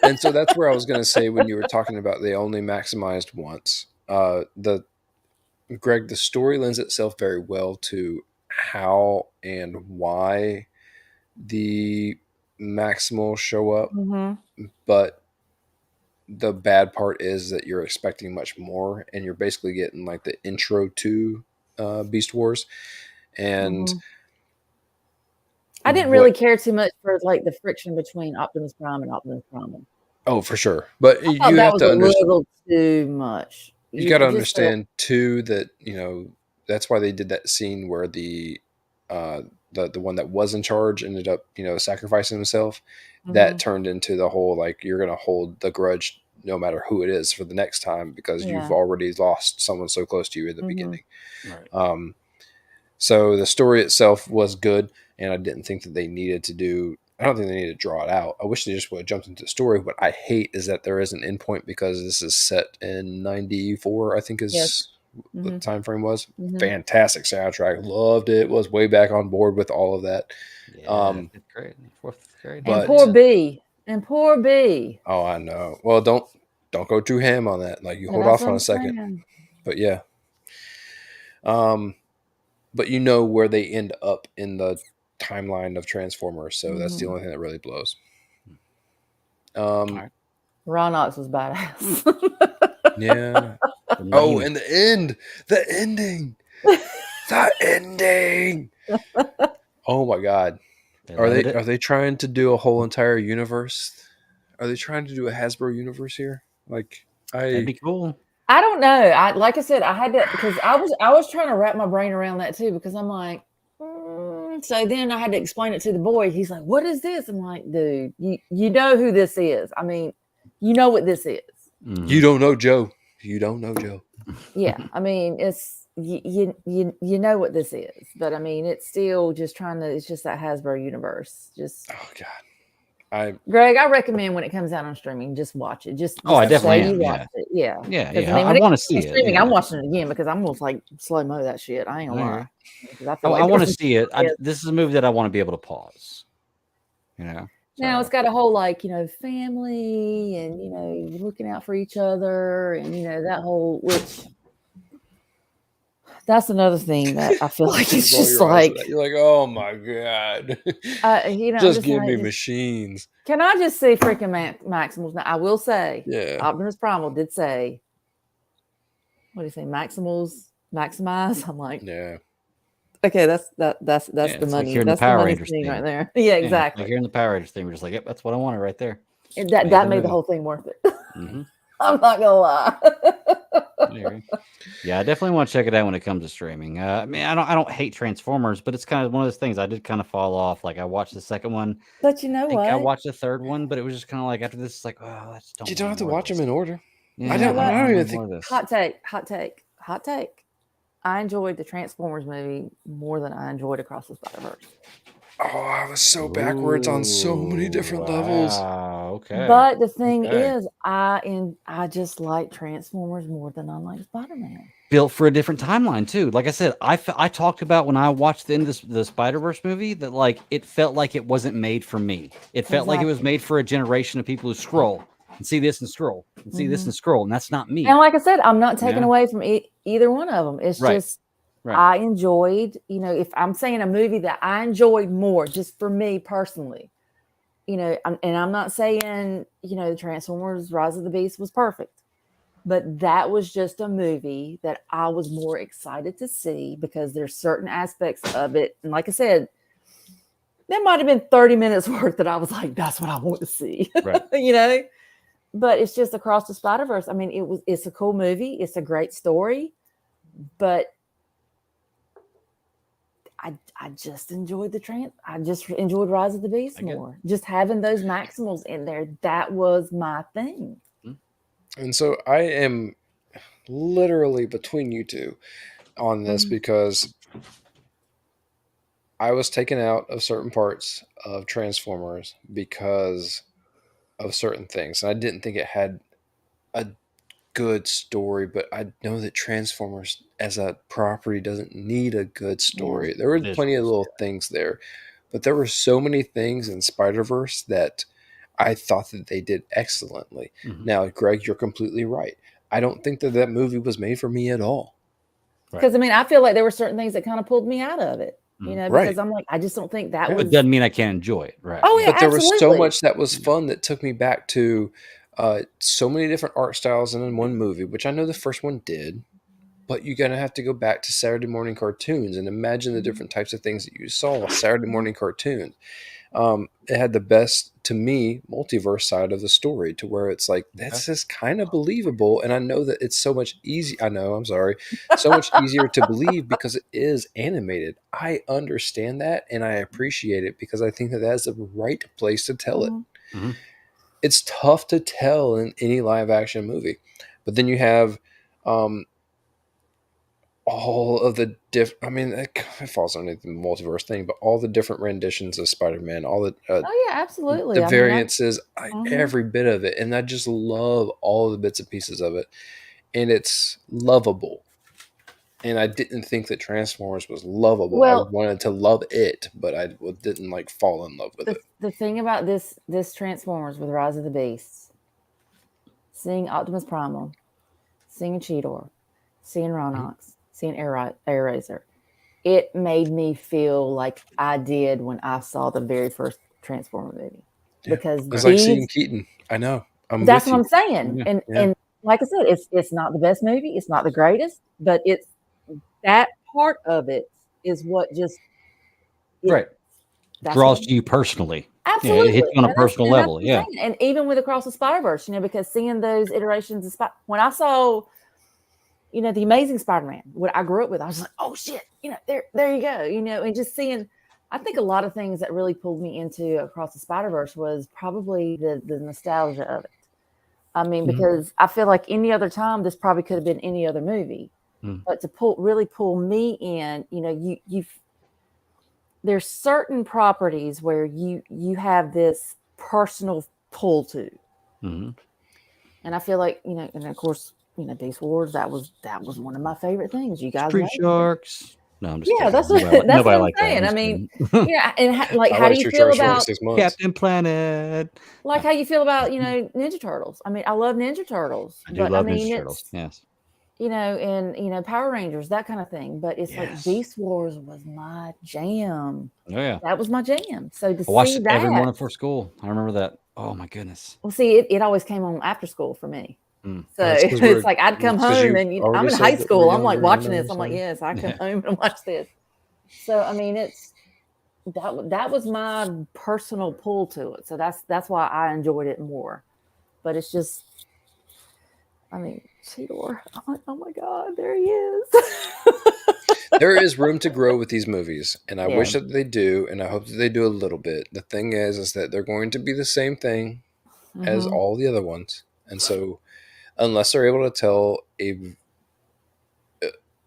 And so that's where I was going to say when you were talking about they only maximized once. Greg, the story lends itself very well to how and why the Maximals show up, but the bad part is that you're expecting much more, and you're basically getting like the intro to Beast Wars. And I didn't really care too much for like the friction between Optimus Prime and Optimus Prime. Oh, for sure, but you have to understand a little too much. You got to understand too that that's why they did that scene where the one that was in charge ended up sacrificing himself. That turned into the whole like you're going to hold the grudge no matter who it is for the next time because you've already lost someone so close to you at the beginning. Right. So the story itself was good, and I didn't think that they needed to do. I don't think they need to draw it out. I wish they just would have jumped into the story. What I hate is that there is an endpoint because this is set in 94, I think is what the time frame was. Fantastic soundtrack. Loved it. Was way back on board with all of that. Yeah, great. Fourth grade. And poor B. Oh, I know. Well, don't go too ham on that. Like you hold off on a second. But yeah. But you know where they end up in the timeline of Transformers, so that's the only thing that really blows. Ron Ox was badass. Yeah. Oh, and the ending, the ending. Oh my God, are they trying to do a whole entire universe? Are they trying to do a Hasbro universe here? Like, that'd be cool. I don't know. Like I said, I had to because I was trying to wrap my brain around that too because I'm like, so then I had to explain it to the boy. He's like, "What is this?" I'm like, "Dude, you know who this is? I mean, you know what this is. You don't know Joe. You don't know Joe. Yeah, I mean, it's you know what this is, but I mean, it's still just trying to. It's just that Hasbro universe. Just oh God. Greg, I recommend when it comes out on streaming, just watch it. Just I definitely am. Watch it. Yeah. I want to see it. Streaming, I'm watching it again because I'm almost like slow mo that shit. I ain't gonna lie. I want to see it. This is a movie that I want to be able to pause. Now it's got a whole family and looking out for each other and that whole which. That's another thing that I feel like it's just like you're like, oh my God, just give me machines. Can I just say freaking Maximals? Now I will say, Optimus Primal did say, what do you say, Maximals maximize? I'm like, okay, that's the money. Like that's the Power money thing right there. Yeah, exactly. Like hearing the Power Rangers thing, we're just like, yep, that's what I wanted right there. And that made the whole thing worth it. I'm not gonna lie. Yeah, I definitely want to check it out when it comes to streaming. I mean, I don't hate Transformers, but it's kind of one of those things I did kind of fall off. Like I watched the second one, but you know what? I watched the third one, but it was just kind of like after this, it's like, oh, that's you don't have to watch them in order. Yeah, I don't even think. Hot take. I enjoyed the Transformers movie more than I enjoyed Across the Spider-Verse. Oh, I was so backwards on so many different levels. Okay. But the thing is, I just like Transformers more than I like Spider-Man. Built for a different timeline too. Like I said, I talked about when I watched the end of the Spider-Verse movie that like it felt like it wasn't made for me. It felt like it was made for a generation of people who scroll and see this and scroll and see this and scroll, and that's not me. And like I said, I'm not taking away from either one of them. It's just. Right. I enjoyed, if I'm saying a movie that I enjoyed more, just for me personally, and I'm not saying, the Transformers Rise of the Beast was perfect, but that was just a movie that I was more excited to see because there's certain aspects of it. And like I said, there might have been 30 minutes worth that I was like, that's what I want to see, right. But it's just Across the Spider-Verse. I mean, it's a cool movie. It's a great story, but I just enjoyed I just enjoyed Rise of the Beast more. Just having those Maximals in there, that was my thing. And so I am literally between you two on this because I was taken out of certain parts of Transformers because of certain things. And I didn't think it had a good story, but I know that Transformers as a property doesn't need a good story. There were plenty of little things there, but there were so many things in Spider-Verse that I thought that they did excellently. Now, Greg, you're completely right. I don't think that movie was made for me at all. Because I mean, I feel like there were certain things that kind of pulled me out of it. You know, because I'm like, I just don't think that was. It doesn't mean I can't enjoy it, right? Oh yeah, but there was so much that was fun that took me back to so many different art styles in one movie, which I know the first one did. But you're going to have to go back to Saturday morning cartoons and imagine the different types of things that you saw Saturday morning cartoons. It had the best, to me, multiverse side of the story to where it's like, this is kind of believable. And I know that it's so much easier. So much easier to believe because it is animated. I understand that and I appreciate it because I think that that's the right place to tell it. It's tough to tell in any live action movie. But then you have all of the it falls under the multiverse thing, but all the different renditions of Spider-Man, all the absolutely, the variances, every bit of it, and I just love all the bits and pieces of it, and it's lovable. And I didn't think that Transformers was lovable. I wanted to love it, but I didn't like fall in love with it. The thing about this Transformers with Rise of the Beasts, seeing Optimus Primal, seeing Cheetor, seeing Ronox, seeing Airazor, it made me feel like I did when I saw the very first Transformer movie. Because it's like seeing Keaton. I know. That's what I'm saying. And like I said, it's not the best movie. It's not the greatest, but it's that part of it is what just draws you personally. Absolutely, it hits you on a personal level. And even with Across the Spider-Verse, because seeing those iterations of when I saw, the Amazing Spider-Man, what I grew up with, I was like, oh shit, there you go, and just seeing. I think a lot of things that really pulled me into Across the Spider-Verse was probably the nostalgia of it. I mean, because I feel like any other time, this probably could have been any other movie, but to really pull me in, there's certain properties where you have this personal pull to, and I feel like and of course Beast Wars, that was one of my favorite things. You guys, Street Sharks. No, I'm just kidding. That's what I'm saying. I mean, and how do you feel about Captain Planet? Like how you feel about Ninja Turtles? I mean, I love Ninja Turtles. I do love Ninja Turtles. Yes. And Power Rangers, that kind of thing. But it's like Beast Wars was my jam. Oh yeah, that was my jam. So to I watched see it that every morning before school. I remember that. Oh my goodness. Well, see, it always came on after school for me. So it's like I'd come home and I'm in high school. I'm like watching this. I'm like, yes, I come home and watch this. So I mean, it's that was my personal pull to it. So that's why I enjoyed it more. But it's just, I mean, Cheetor. I'm like, oh my God, there he is. There is room to grow with these movies, and I wish that they do, and I hope that they do a little bit. The thing is that they're going to be the same thing as all the other ones, and so unless they're able to tell a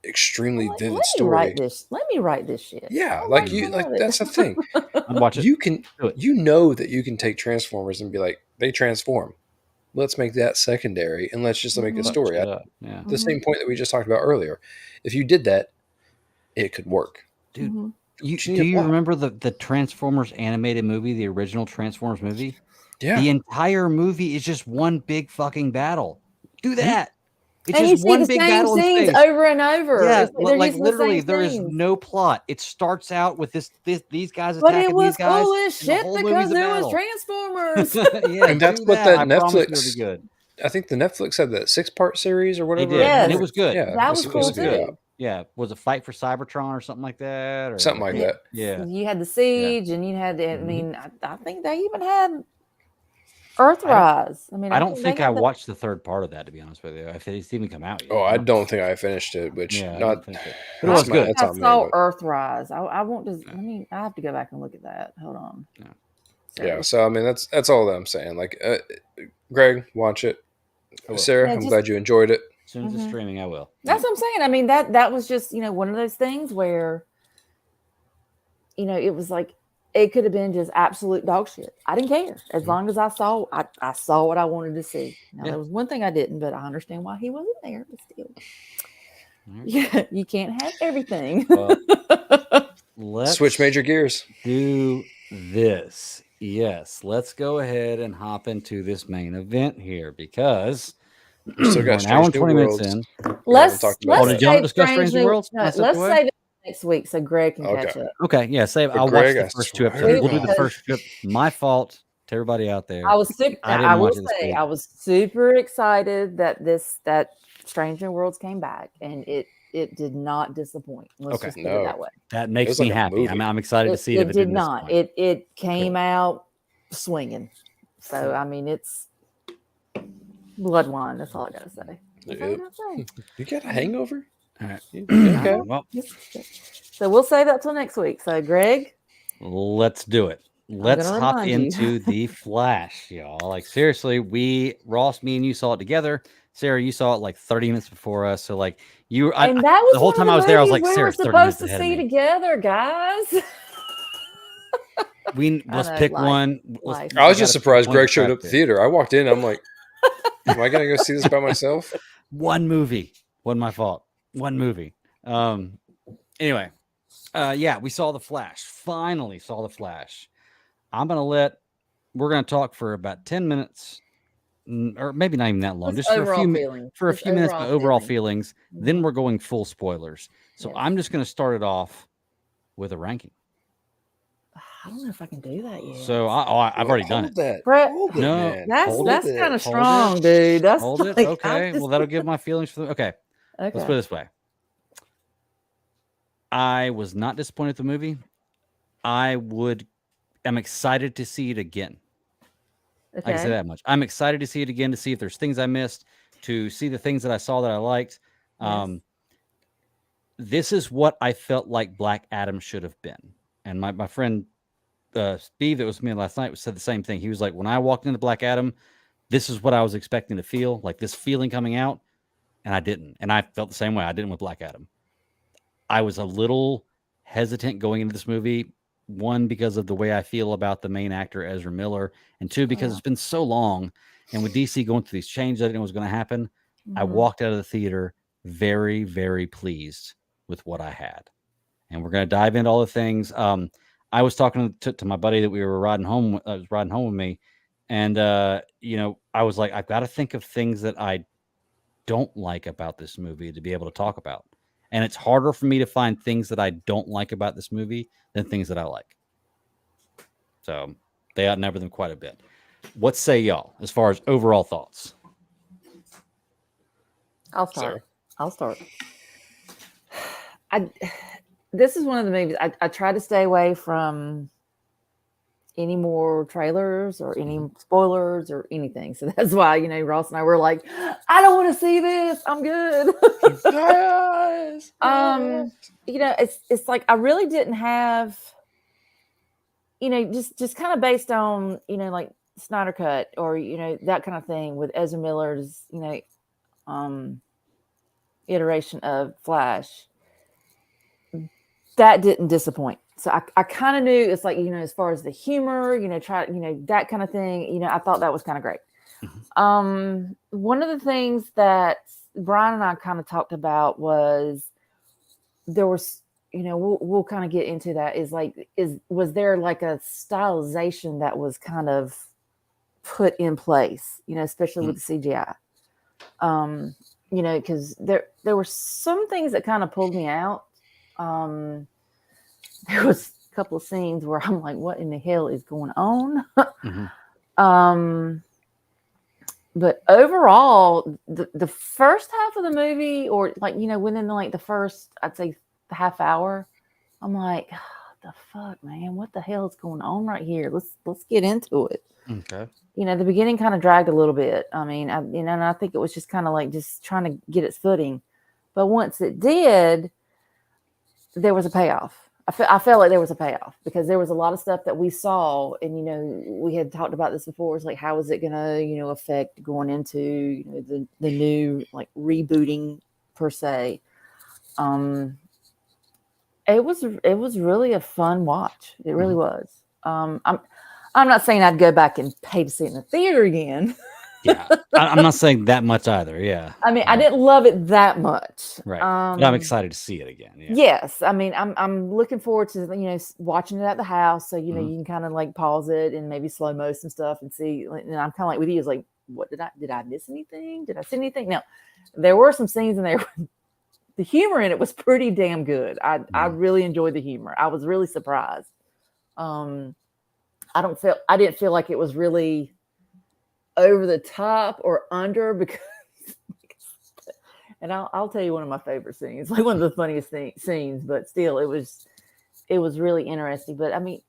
extremely vivid story, let me write this shit. Yeah, that's the thing. Watch it. You know that you can take Transformers and be like, they transform. Let's make that secondary, and let's just make a story. The same point that we just talked about earlier. If you did that, it could work. Dude, do you remember the Transformers animated movie, the original Transformers movie? Yeah. The entire movie is just one big fucking battle. Do that. It's and just you see the same scenes over and over. Yeah, like literally, there is no plot. It starts out with these guys attacking these guys. But it was cool as shit because there was Transformers. And that's what that Netflix. Good. I think the Netflix had that 6-part series or whatever. Yes. And it was good. Yeah, that was cool too. Yeah, was it Fight for Cybertron or something like that? Or something like that. Yeah, you had the Siege, and you had the. I mean, I think they even had Earthrise. I don't think I watched the third part of that, to be honest with you. If it's even come out yet. Oh, I don't think I finished it. Which it was good. I saw Earthrise. I won't just. I have to go back and look at that. Hold on. Yeah. So I mean, that's all that I'm saying. Like, Greg, watch it. Sarah, I'm glad you enjoyed it. As soon as it's streaming, I will. That's what I'm saying. I mean, that was just, one of those things where, it was like, it could have been just absolute dog shit. I didn't care as long as I saw what I wanted to see. Now there was one thing I didn't, but I understand why he wasn't there. But still, yeah, you can't have everything. Well, let's switch major gears. Do this. Yes, let's go ahead and hop into this main event here because we still got an hour and 20 minutes in. Let's did y'all discuss Strange New Worlds? No, let's save it next week so Greg can catch up. Okay, yeah, save. I'll watch the first 2 episodes. We'll do the first 2. My fault to everybody out there. I was super excited that Strange New Worlds came back, and it did not disappoint. Let's just put it that way. That makes me happy. I'm excited to see it. It did not. It came out swinging. So I mean, it's blood wine. That's all I gotta say. You got a hangover? All right. Okay. Well, so we'll save that till next week. So Greg, let's do it. Let's hop into the Flash, y'all. Like seriously, Ross, me and you saw it together. Sarah, you saw it like 30 minutes before us. So like the whole time I was there, I was like, Sarah's supposed to see together, guys. Let's pick one. I was just surprised Greg showed up at the theater. I walked in, I'm like, am I gonna go see this by myself? One movie. Wasn't my fault. One movie. Anyway, we saw the Flash. Finally saw the Flash. We're gonna talk for about 10 minutes. Or maybe not even that long, just for a few minutes, my overall feelings. Then we're going full spoilers. So I'm just going to start it off with a ranking. I don't know if I can do that yet. So I've already done it. That's kind of strong, dude. That's hold it. Okay. Well, that'll give my feelings for okay. Let's put it this way. I was not disappointed with the movie. I'm excited to see it again. I can say that much. I'm excited to see it again, to see if there's things I missed, to see the things that I saw that I liked. This is what I felt like Black Adam should have been. And my friend Steve, that was with me last night, said the same thing. He was like, when I walked into Black Adam, this is what I was expecting to feel, like this feeling coming out, and I didn't. And I felt the same way. I didn't with Black Adam. I was a little hesitant going into this movie. One, because of the way I feel about the main actor, Ezra Miller, and two, because it's been so long. And with DC going through these changes, I didn't know what was going to happen. I walked out of the theater very, very pleased with what I had. And we're going to dive into all the things. I was talking to my buddy that we were riding home with me. And, I was like, I've got to think of things that I don't like about this movie to be able to talk about. And it's harder for me to find things that I don't like about this movie than things that I like. So they outnumber them quite a bit. What say y'all as far as overall thoughts? I'll start. This is one of the movies I try to stay away from any more trailers or any spoilers or anything. So that's why, Ross and I were like, I don't want to see this. I'm good. It's like I really didn't have, just kind of based on, like Snyder Cut or, that kind of thing with Ezra Miller's, iteration of Flash. That didn't disappoint. So I kind of knew it's like, as far as the humor, that kind of thing, I thought that was kind of great. One of the things that Brian and I kind of talked about was there was, we'll kind of get into that was there like a stylization that was kind of put in place, especially with the CGI, because there were some things that kind of pulled me out. There was a couple of scenes where I'm like, what in the hell is going on? But overall, the first half of the movie, or like, within the first, I'd say half hour, I'm like, oh, the fuck, man, what the hell is going on right here? Let's get into it. Okay. The beginning kind of dragged a little bit. I mean, and I think it was just kind of like just trying to get its footing. But once it did, there was a payoff. I felt like there was a payoff because there was a lot of stuff that we saw, and we had talked about this before. It's like, how is it gonna affect going into the new like rebooting per se. It was really a fun watch. It really was. I'm not saying I'd go back and pay to see it in the theater again. Yeah, I'm not saying that much either. Yeah, I mean, I didn't love it that much. Right, but I'm excited to see it again. Yeah. Yes, I mean, I'm looking forward to watching it at the house. So you can kind of like pause it and maybe slow motion stuff and see. And I'm kind of like with you, is like, what did I miss anything? Did I see anything? No, there were some scenes in there. The humor in it was pretty damn good. I really enjoyed the humor. I was really surprised. I didn't feel like it was really over the top or under because and I'll tell you one of my favorite scenes, like one of the funniest scenes, but still it was really interesting. But I mean,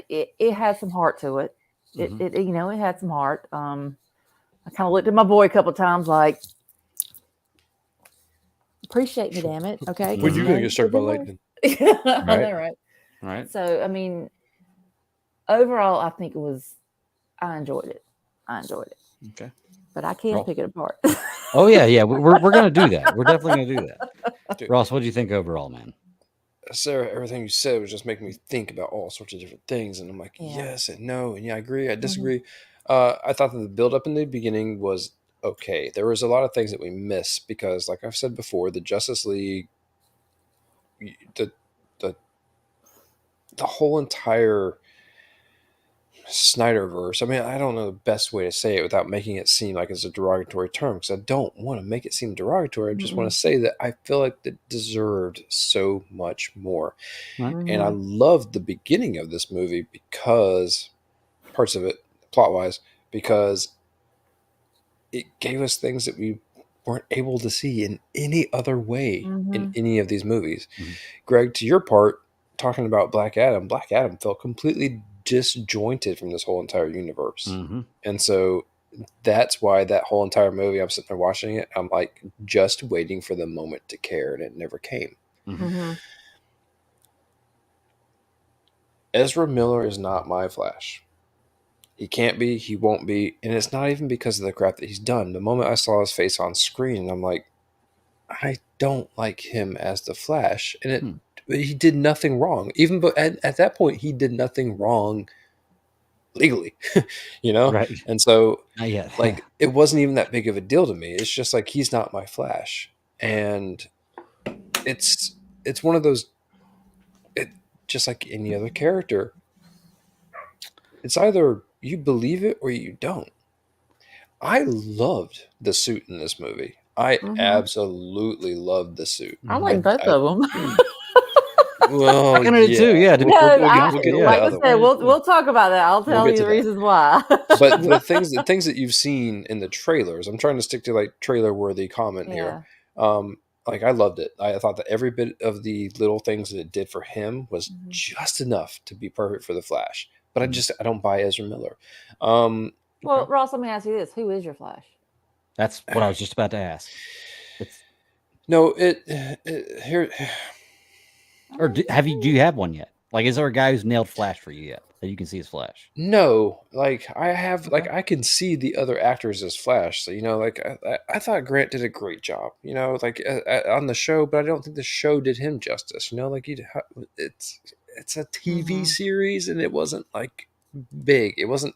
it had some heart to it. It had some heart. I kind of looked at my boy a couple of times like, appreciate me, damn it. Okay. When you gonna get struck by lightning? I know, right? So I mean, overall, I think I enjoyed it. Okay. But I can't pick it apart. Oh yeah. We're gonna do that. We're definitely gonna do that. Dude, Ross, what do you think overall, man? Sarah, everything you said was just making me think about all sorts of different things, and I'm like, yes and no, and yeah, I agree, I disagree. I thought that the build up in the beginning was okay. There was a lot of things that we missed because, like I've said before, the Justice League, the whole entire Snyderverse. I mean, I don't know the best way to say it without making it seem like it's a derogatory term, because I don't want to make it seem derogatory. I just want to say that I feel like it deserved so much more. And I loved the beginning of this movie because parts of it, plot wise, because it gave us things that we weren't able to see in any other way in any of these movies. Greg, to your part, talking about Black Adam felt completely disjointed from this whole entire universe. And so that's why that whole entire movie, I'm sitting there watching it, I'm like just waiting for the moment to care, and it never came. Ezra Miller is not my Flash. He can't be, he won't be, and it's not even because of the crap that he's done. The moment I saw his face on screen, I'm like, I don't like him as the Flash, and he did nothing wrong. Even but at that point, he did nothing wrong legally, Right. And so, like, it wasn't even that big of a deal to me. It's just like, he's not my Flash, and it's one of those. It just like any other character. It's either you believe it or you don't. I loved the suit in this movie. I absolutely loved the suit. I like both of them. Well, I did too. Yeah, we'll talk about that. I'll tell you the reasons why. But the things that you've seen in the trailers, I'm trying to stick to like trailer worthy comment here. Like, I loved it. I thought that every bit of the little things that it did for him was just enough to be perfect for the Flash. But I don't buy Ezra Miller. Well, Ross, let me ask you this: who is your Flash? That's what I was just about to ask. Here. Or do you have one yet? Like, is there a guy who's nailed Flash for you yet that you can see as Flash? No, like I have, like I can see the other actors as Flash. So like I thought Grant did a great job. Like on the show, but I don't think the show did him justice. Like it's a TV series, and it wasn't like big. It wasn't.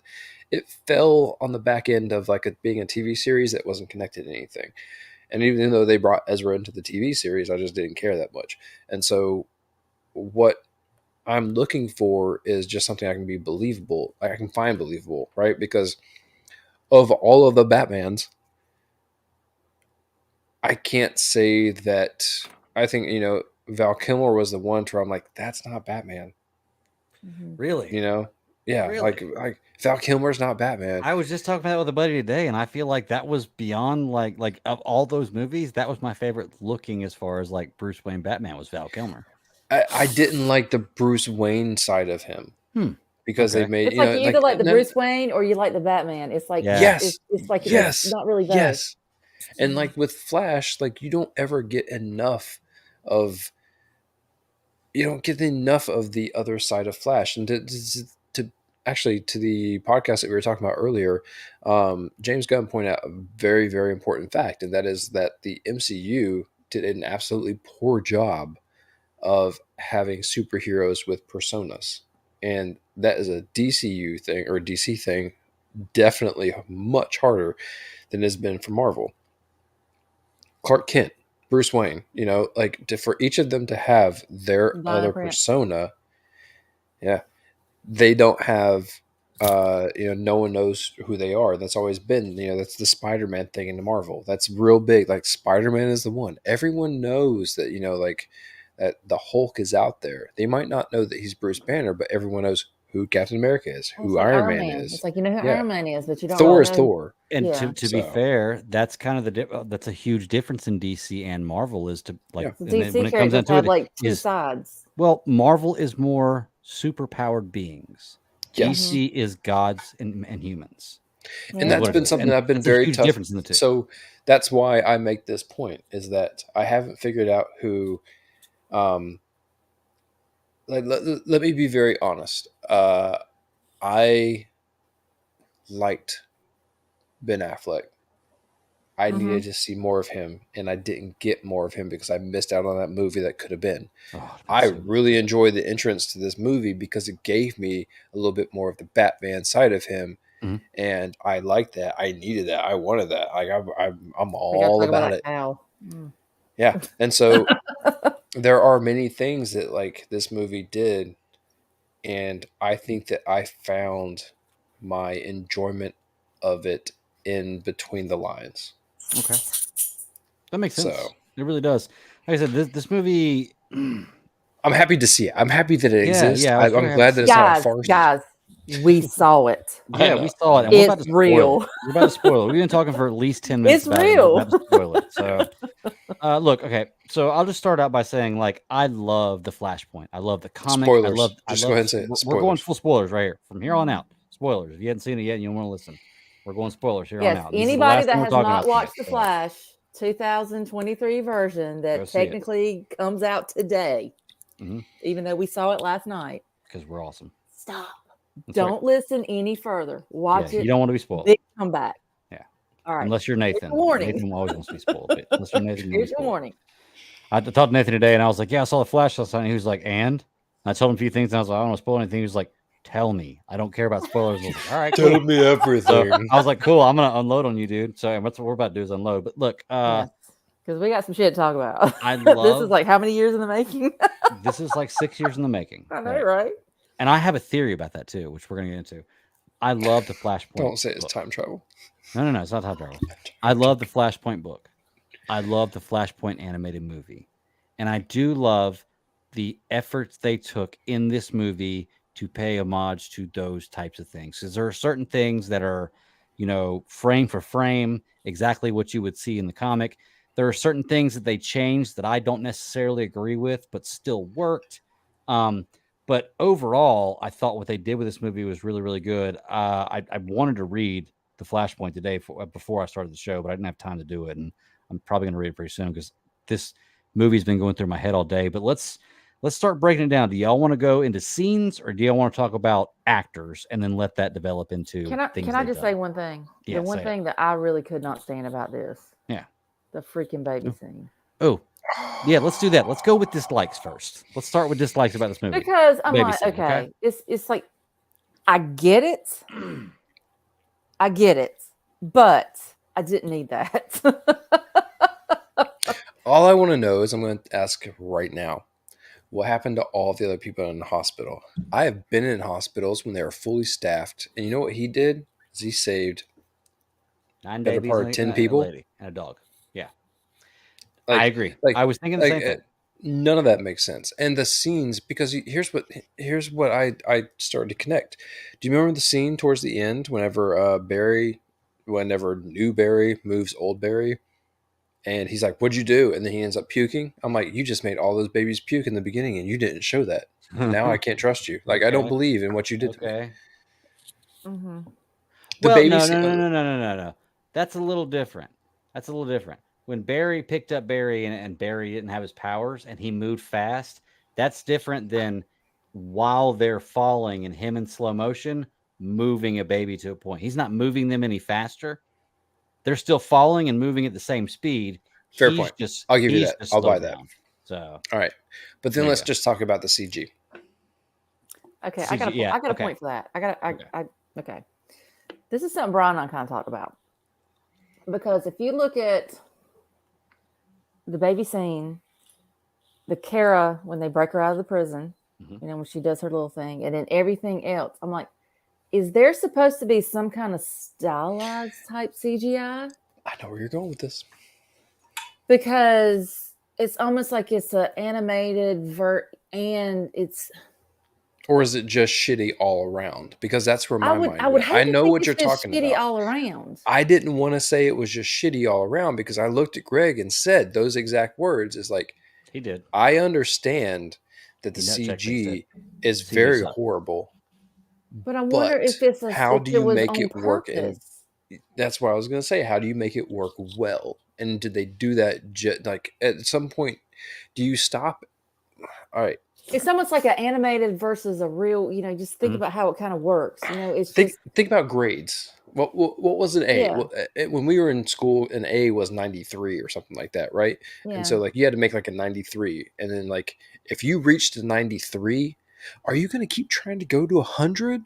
It fell on the back end of like being a TV series that wasn't connected to anything. And even though they brought Ezra into the TV series, I just didn't care that much. And so what I'm looking for is just something I can be believable. I can find believable, right? Because of all of the Batmans, I can't say that. I think, Val Kilmer was the one where I'm like, that's not Batman. Really? Yeah, really? like Val Kilmer's not Batman. I was just talking about that with a buddy today, and I feel like that was beyond like of all those movies, that was my favorite looking as far as like Bruce Wayne Batman was Val Kilmer. I didn't like the Bruce Wayne side of him because they made it's like you either like the Bruce Wayne or you like the Batman. It's like it's like it's not really both. Yes, and like with Flash, like you don't ever get enough of you don't get enough of the other side of Flash. And to actually, to the podcast that we were talking about earlier, James Gunn pointed out a very, very important fact, and that is that the MCU did an absolutely poor job of having superheroes with personas. And that is a DCU thing, or a DC thing, definitely much harder than it has been for Marvel. Clark Kent, Bruce Wayne, for each of them to have their other persona, they don't have, no one knows who they are. That's always been, that's the Spider-Man thing in the Marvel. That's real big. Like, Spider-Man is the one. Everyone knows that, that the Hulk is out there. They might not know that he's Bruce Banner, but everyone knows who Captain America is, who Iron Man is. It's like, who Iron Man is, but you don't Thor really is know. Thor. And to be fair, that's kind of that's a huge difference in DC and Marvel is to like DC when it comes down to have it, like two sides. Well, Marvel is more superpowered beings. Yes. DC is gods and humans. And that's been something I've been very tough. Difference in the two. So that's why I make this point, is that I haven't figured out who. Let me be very honest. I liked Ben Affleck. I needed to see more of him, and I didn't get more of him because I missed out on that movie that could have been. I really enjoyed the entrance to this movie because it gave me a little bit more of the Batman side of him, and I liked that. I needed that. I wanted that. Like I'm all about it. Yeah, and so there are many things that like this movie did, and I think that I found my enjoyment of it in between the lines. Okay, that makes sense. So, it really does. Like I said, this movie. I'm happy to see it. I'm happy that it exists. I'm glad that it's not a farce. Guys, we saw it. Yeah, we saw it. And it's real. We're about to spoil it. We've been talking for at least 10 minutes. It's real. We're about to spoil it. So, look, okay. So I'll just start out by saying, like, I love the Flashpoint. I love the comic. Spoilers. Just go ahead and say it. We're going full spoilers right here. From here on out. Spoilers. If you haven't seen it yet and you don't want to listen, we're going spoilers here on out. Anybody that has not watched The Flash 2023 version that technically comes out today, even though we saw it last night. Because we're awesome. Stop. Don't listen any further. Watch it. You don't want to be spoiled. Then come back. Yeah. All right. Unless you're Nathan. Warning. Nathan always wants to be spoiled. But unless you're Nathan, here's your warning. I talked to Nathan today, and I was like, "Yeah, I saw The Flash last night." And he was like, "And?" I told him a few things, and I was like, "I don't want to spoil anything." He was like, "Tell me. I don't care about spoilers." I was like, "All right, cool. Tell me everything." So I was like, "Cool. I'm gonna unload on you, dude." So that's what we're about to do is unload. But look, because we got some shit to talk about. This is like how many years in the making? This is like 6 years in the making. I know, right? And I have a theory about that too, which we're gonna get into. I love the Flashpoint. Don't say it's time travel. No, it's not time travel. I love the Flashpoint book. I love the Flashpoint animated movie. And I do love the efforts they took in this movie to pay homage to those types of things. Because there are certain things that are, frame for frame, exactly what you would see in the comic. There are certain things that they changed that I don't necessarily agree with, but still worked. But overall, I thought what they did with this movie was really, really good. I wanted to read the Flashpoint today before I started the show, but I didn't have time to do it. And I'm probably going to read it pretty soon because this movie's been going through my head all day. But let's start breaking it down. Do y'all want to go into scenes, or do y'all want to talk about actors and then let that develop into things? Can I just say one thing? Yeah, the one thing that I really could not stand about this. Yeah. The freaking baby scene. Oh, yeah, let's do that. Let's go with dislikes first. Let's start with dislikes about this movie. Because I'm like, okay, it's like, I get it. But I didn't need that. All I want to know is, I'm going to ask right now, what happened to all the other people in the hospital? I have been in hospitals when they were fully staffed, and you know what he did? Is he saved 9 babies, part of 10 people, and a dog. Yeah, I agree. I was thinking the same thing. None of that makes sense. And the scenes, because here's what I started to connect. Do you remember the scene towards the end whenever new Barry moves old Barry? And he's like, "What'd you do?" And then he ends up puking. I'm like, "You just made all those babies puke in the beginning, and you didn't show that. Now I can't trust you. Like, I don't believe in what you did to me." Mm-hmm. No. That's a little different. When Barry picked up Barry and Barry didn't have his powers and he moved fast, That's different than while they're falling and him in slow motion moving a baby to a point. He's not moving them any faster. They're still falling and moving at the same speed. Fair point. I'll give you that. I'll buy that. So all right, but then let's just talk about the CG. Okay, CG, I got a point for that. Okay. This is something Brian and I kind of talked about, because if you look at the baby scene, the Kara when they break her out of the prison, when she does her little thing, and then everything else, I'm like, is there supposed to be some kind of stylized type CGI? I know where you're going with this. Because it's almost like it's an animated and it's... Or is it just shitty all around? Because that's where my mind went. I know what you're talking shitty about. all around. I didn't want to say it was just shitty all around because I looked at Greg and said those exact words. Is like, he did. I understand that the CG is very horrible. But I wonder if it's how do you make it work? And that's what I was going to say. How do you make it work well? And did they do that? Like at some point, do you stop? All right. It's almost like an animated versus a real. Just think about how it kind of works. It's think about grades. What was an A? Yeah. Well, when we were in school, an A was 93 or something like that, right? Yeah. And so like you had to make like a 93, and then like if you reached a 93, are you going to keep trying to go to 100,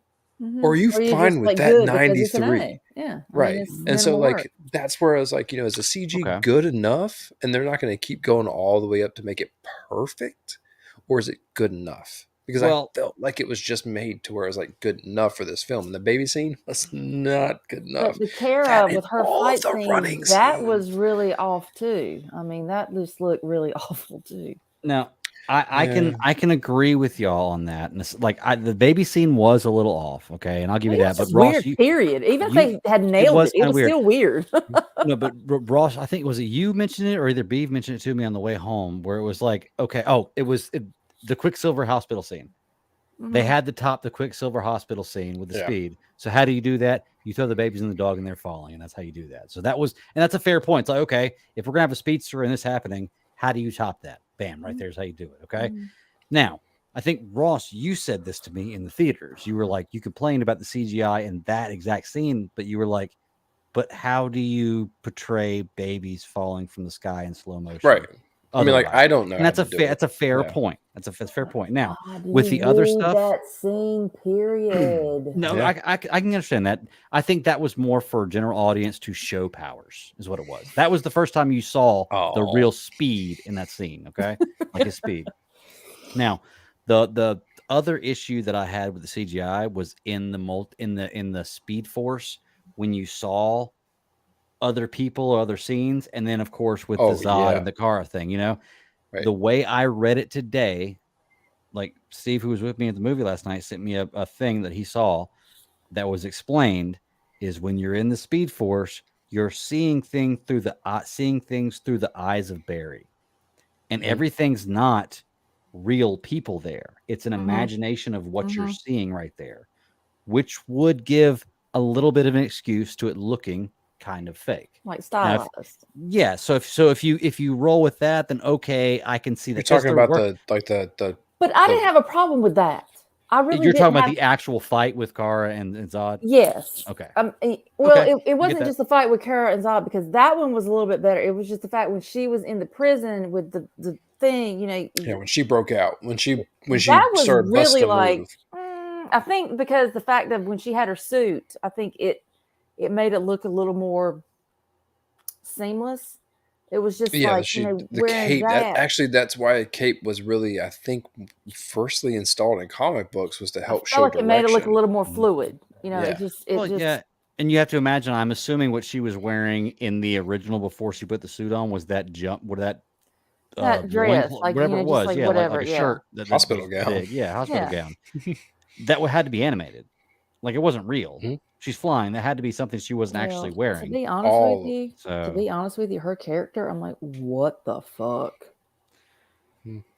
or are you fine with that 93? Yeah, right. And so like that's where I was like, is the CG good enough, and they're not going to keep going all the way up to make it perfect, or is it good enough? Because I felt like it was just made to where it was like good enough for this film. And the baby scene was not good enough. But the Kara with her fight scene, that was really off too. I mean, that just looked really awful too. Now, I can agree with y'all on that. And the baby scene was a little off, okay, and I'll give you that. But Ross, weird, period. Even if they had nailed it was still weird. No, but Ross, I think was it you mentioned it or either Beeve mentioned it to me on the way home, where it was like, okay, the Quicksilver hospital scene. They had the Quicksilver hospital scene with the speed. So how do you do that? You throw the babies in the dog and they're falling, and that's how you do that. So and that's a fair point. It's like, okay, if we're gonna have a speedster and this happening, how do you top that? Bam, right there's how you do it. Okay. Now, I think Ross, you said this to me in the theaters. You were like, you complained about the CGI in that exact scene, but you were like, but how do you portray babies falling from the sky in slow motion? Right. I mean, like, I don't know. And that's a fair point. That's a fair point. Now, with the other stuff, that scene, period. No, I can understand that. I think that was more for general audience to show powers, is what it was. That was the first time you saw the real speed in that scene. Okay, like his speed. Now, the other issue that I had with the CGI was in the Speed Force when you saw other people or other scenes, and then of course with the Zod and the Kara thing, right. The way I read it today, like Steve, who was with me at the movie last night, sent me a thing that he saw that was explained is when you're in the Speed Force, you're seeing things through the eyes of Barry, and everything's not real people there. It's an imagination of what you're seeing right there, which would give a little bit of an excuse to it looking kind of fake, like stylized. So if you roll with that, then okay, I can see that. You're talking about the. But I didn't have a problem with that. I really. You're talking about the actual fight with Kara and Zod. Yes. Okay. It wasn't just the fight with Kara and Zod, because that one was a little bit better. It was just the fact when she was in the prison with the thing, Yeah, when she broke out, when she that was started really like. I think because the fact that when she had her suit, I think it made it look a little more seamless. It was just like the cape. That's why a cape was really, I think, firstly installed in comic books was to help show direction. It made it look a little more fluid. And you have to imagine. I'm assuming what she was wearing in the original before she put the suit on was that dress, whatever it was, like a shirt, hospital gown. Hospital gown. That had to be animated. Like it wasn't real. She's flying. That had to be something she wasn't actually wearing. To be honest with you, her character, I'm like, what the fuck?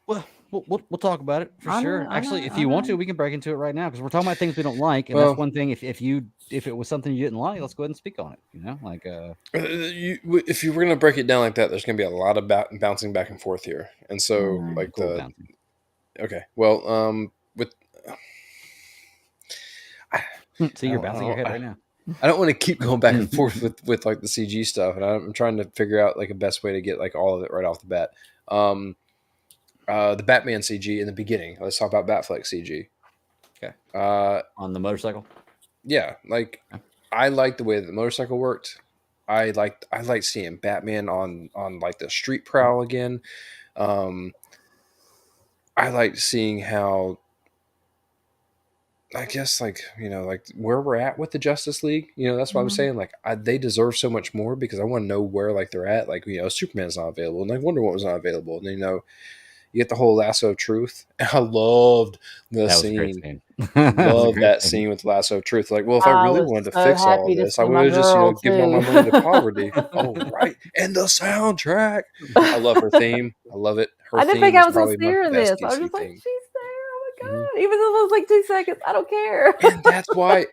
Well, we'll talk about it for sure. Actually, if you want to, we can break into it right now because we're talking about things we don't like, and that's one thing. If it was something you didn't like, let's go ahead and speak on it. If you were gonna break it down like that, there's gonna be a lot of bouncing back and forth here, and so Okay. Well, with see, you're bouncing your head right now. I don't want to keep going back and forth with like the CG stuff, and I'm trying to figure out like a best way to get like all of it right off the bat. The Batman CG in the beginning. Let's talk about Batfleck CG. Okay. On the motorcycle. Yeah, like I like the way that the motorcycle worked. I like seeing Batman on like the street prowl again. I like seeing how, I guess, like, you know, like where we're at with the Justice League. You know, that's what I was saying. Like, they deserve so much more because I want to know where like they're at. Like, you know, Superman's not available, and like Wonder Woman was not available, and you know, you get the whole lasso of truth. And I loved the scene. Love that scene with lasso of truth. Like, well, if I really wanted to fix all of this, I would have just, you know, given all my money to poverty. Oh, right. And the soundtrack. I love her theme. I love it. Her I didn't theme think I is was probably sincere my in best this. I was DC just like, theme. she's there. Oh my God. Even though it was like 2 seconds, I don't care. And that's why,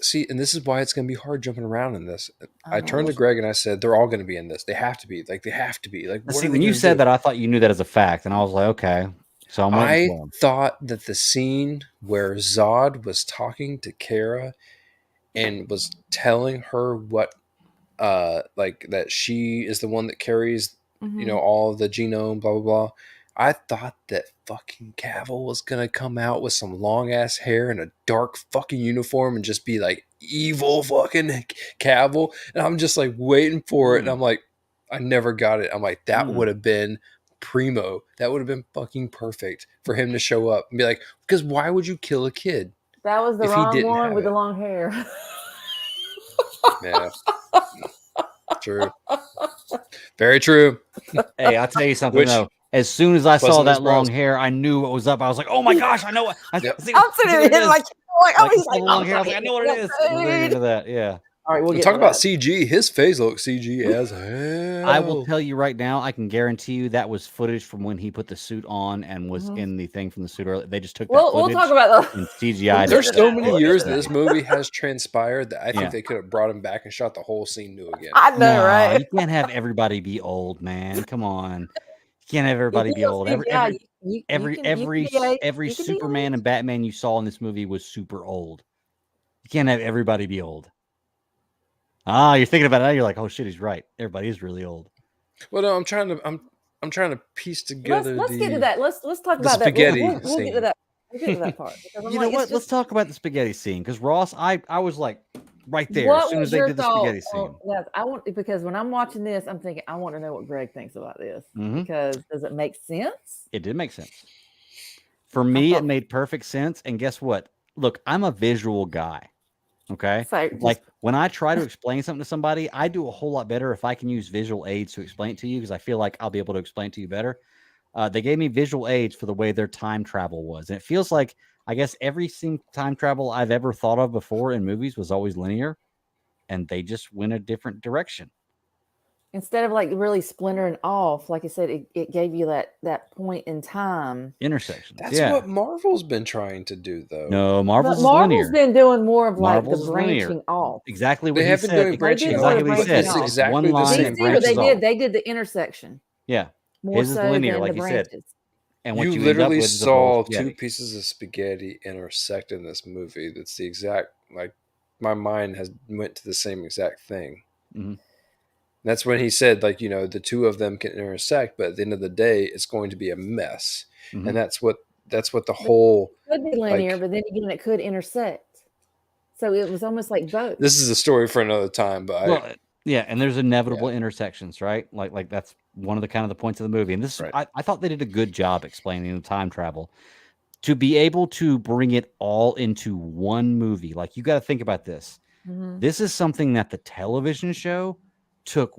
see, and this is why it's going to be hard jumping around in this. I turned to Greg and I said, they're all going to be in this. They have to be. Like, they have to be. Like, what see, when you said that, I thought you knew that as a fact. And I was like, okay. So I thought that the scene where Zod was talking to Kara and was telling her what, like that she is the one that carries, you know, all of the genome, blah, blah, blah. I thought that fucking Cavill was going to come out with some long ass hair and a dark fucking uniform and just be like evil fucking Cavill. And I'm just like waiting for it. And I'm like, I never got it. I'm like, that would have been primo. That would have been fucking perfect for him to show up and be like, because why would you kill a kid? That was the wrong one with the long hair. Yeah. True. Very true. Hey, I'll tell you something though. As soon as I saw that long hair, I knew what was up. I was like, "Oh my gosh, I know what." I'm sitting there like, "Oh, he's like long hair." I was like, "I know what it is." Into that, yeah. All right, we'll talk about CG. His face looks CG as hell. I will tell you right now, I can guarantee you that was footage from when he put the suit on and was in the thing from the suit earlier. They just took that footage. We'll talk about that. CGI. There's so many years that this movie has transpired that I think they could have brought him back and shot the whole scene new again. I know, right? You can't have everybody be old, man. Come on. You can't have everybody be old. Every Superman and Batman you saw in this movie was super old. You can't have everybody be old. You're thinking about it now. You're like, oh shit, he's right. Everybody is really old. Well, no, I'm trying to piece together. Let's get to that. Let's talk about spaghetti that. We'll get to that. We'll get to that part. You know what? Let's talk about the spaghetti scene because Ross, I was like right there as soon as they did the spaghetti scene. Yes, because when I'm watching this, I'm thinking I want to know what Greg thinks about this because does it make sense? It did make sense. For me, it made perfect sense. And guess what? Look, I'm a visual guy. Okay. Like when I try to explain something to somebody, I do a whole lot better if I can use visual aids to explain it to you because I feel like I'll be able to explain it to you better. They gave me visual aids for the way their time travel was. And it feels like, I guess, every time travel I've ever thought of before in movies was always linear. And they just went a different direction. Instead of like really splintering off, like I said, it gave you that point in time. Intersection. That's what Marvel's been trying to do, though. No, Marvel's been doing more of like the branching off. Exactly what he said. Exactly what he said. It's one line. They did the intersection. Yeah. More His is linear, like you said. And what you literally saw two pieces of spaghetti intersect in this movie. That's the exact, like, my mind has went to the same exact thing. Mm-hmm. That's when he said, like, you know, the two of them can intersect, but at the end of the day, it's going to be a mess. Mm-hmm. And that's what the whole. It could be linear, but then again, it could intersect. So it was almost like both. This is a story for another time, but and there's inevitable intersections, right? Like that's one of the kind of the points of the movie. And this, I thought they did a good job explaining the time travel. To be able to bring it all into one movie, like you got to think about this. Mm-hmm. This is something that the television show took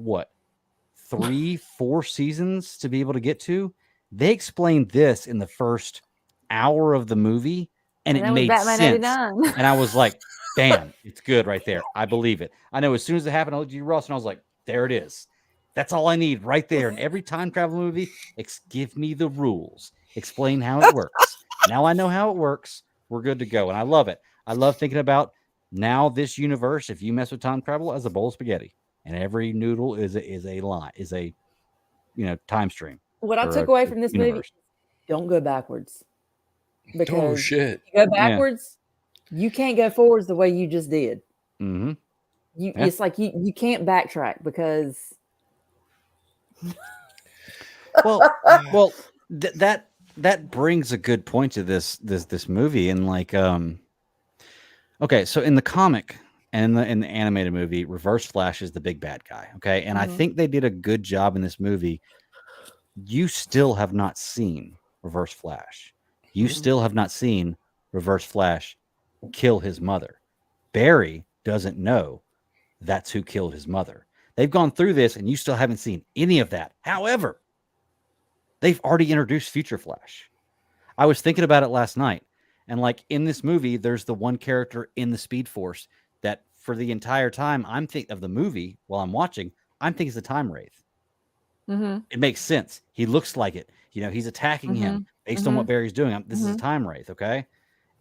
3-4 seasons to be able to get to. They explained this in the first hour of the movie, and it made sense. And I was like, damn, it's good right there. I believe it. I know as soon as it happened, I looked at you, Ross, and I was like, there it is. That's all I need right there. In every time travel movie, give me the rules. Explain how it works. Now I know how it works. We're good to go. And I love it. I love thinking about now this universe. If you mess with time travel as a bowl of spaghetti, and every noodle is a time stream. What I took away from this movie, don't go backwards. Because shit. If you go backwards, you can't go forwards the way you just did. Mm-hmm. It's like you can't backtrack because. well, that brings a good point to this movie, and like, okay, so in the comic and in the animated movie, Reverse Flash is the big bad guy. Okay, and I think they did a good job in this movie. You still have not seen Reverse Flash. You still have not seen Reverse Flash kill his mother. Barry doesn't know that's who killed his mother. They've gone through this, and you still haven't seen any of that. However, they've already introduced Future Flash. I was thinking about it last night, and like in this movie, there's the one character in the Speed Force that for the entire time I'm thinking of the movie while I'm watching, I'm thinking it's the Time Wraith. Mm-hmm. It makes sense. He looks like it. You know, he's attacking him based on what Barry's doing. This is a Time Wraith, okay?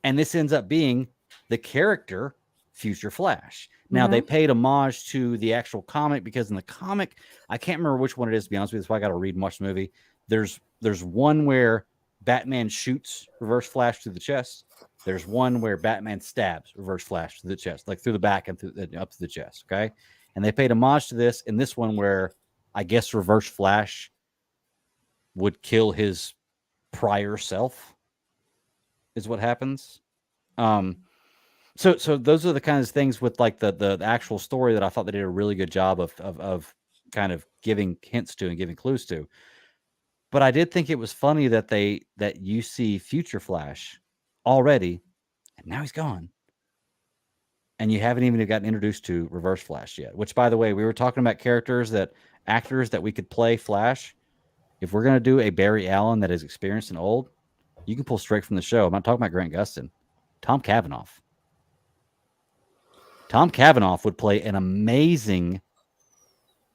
And this ends up being the character Future Flash. Now, they paid homage to the actual comic because in the comic, I can't remember which one it is, to be honest with you. That's why I got to read and watch the movie. There's one where Batman shoots Reverse Flash through the chest. There's one where Batman stabs Reverse Flash through the chest, like through the back and up to the chest, okay? And they paid homage to this in this one where I guess Reverse Flash would kill his prior self is what happens. So those are the kinds of things with like the actual story that I thought they did a really good job of kind of giving hints to and giving clues to. But I did think it was funny that you see Future Flash already, and now he's gone. And you haven't even gotten introduced to Reverse Flash yet, which, by the way, we were talking about actors that we could play Flash. If we're going to do a Barry Allen that is experienced and old, you can pull straight from the show. I'm not talking about Grant Gustin. Tom Cavanaugh. Tom Cavanaugh would play an amazing,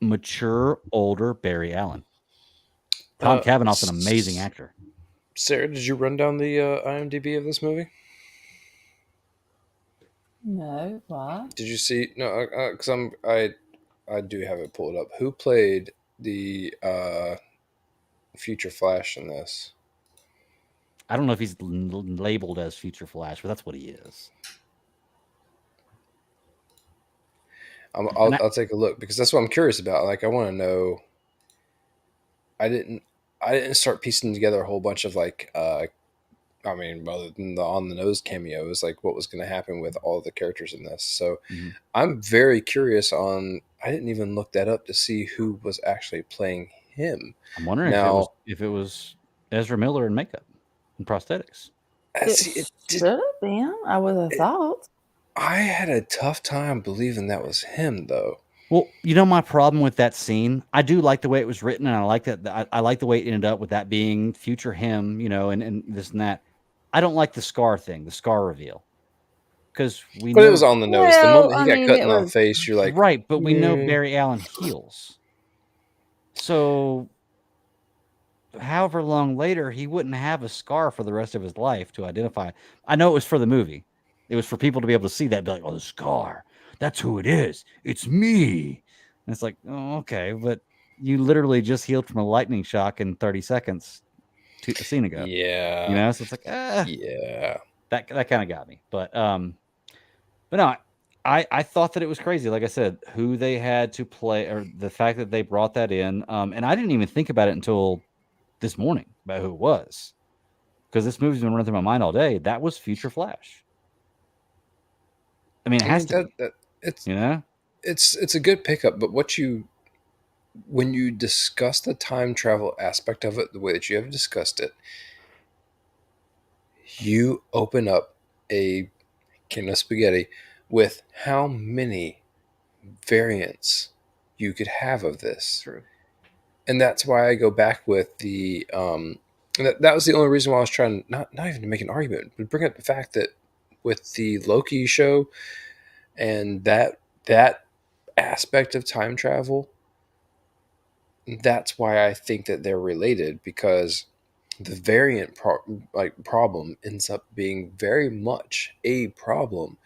mature, older Barry Allen. Tom Cavanaugh's an amazing actor. Sarah, did you run down the IMDb of this movie? No, why? Did you see? No, because I do have it pulled up. Who played the Future Flash in this? I don't know if he's labeled as Future Flash, but that's what he is. I'll take a look because that's what I'm curious about. Like, I want to know. I didn't start piecing together a whole bunch of like, I mean, other than the on the nose cameos, like what was going to happen with all the characters in this. So I'm very curious on. I didn't even look that up to see who was actually playing him. I'm wondering now, if it was Ezra Miller in makeup and prosthetics. It should have been. I would have thought. I had a tough time believing that was him, though. Well, you know, my problem with that scene, I do like the way it was written, and I like that. I like the way it ended up with that being future him, you know, and this and that. I don't like the scar thing, the scar reveal, because But it was on the nose. Well, the moment he got cut in the face, you're like, right. But we know Barry Allen heals, so however long later, he wouldn't have a scar for the rest of his life to identify. I know it was for the movie. It was for people to be able to see that and be like, oh, the scar. That's who it is. It's me. And it's like, oh, okay. But you literally just healed from a lightning shock in 30 seconds a scene ago. Yeah. You know, so it's like, yeah. That kind of got me. But no, I thought that it was crazy. Like I said, who they had to play or the fact that they brought that in. And I didn't even think about it until this morning about who it was, because this movie's been running through my mind all day. That was Future Flash. I mean, it has to be. It's, you know, it's a good pickup, but when you discuss the time travel aspect of it, the way that you have discussed it, you open up a can of spaghetti with how many variants you could have of this. True. And that's why I go back with the that was the only reason why I was trying not even to make an argument, but bring up the fact that with the Loki show and that aspect of time travel, that's why I think that they're related, because the variant problem ends up being very much a problem.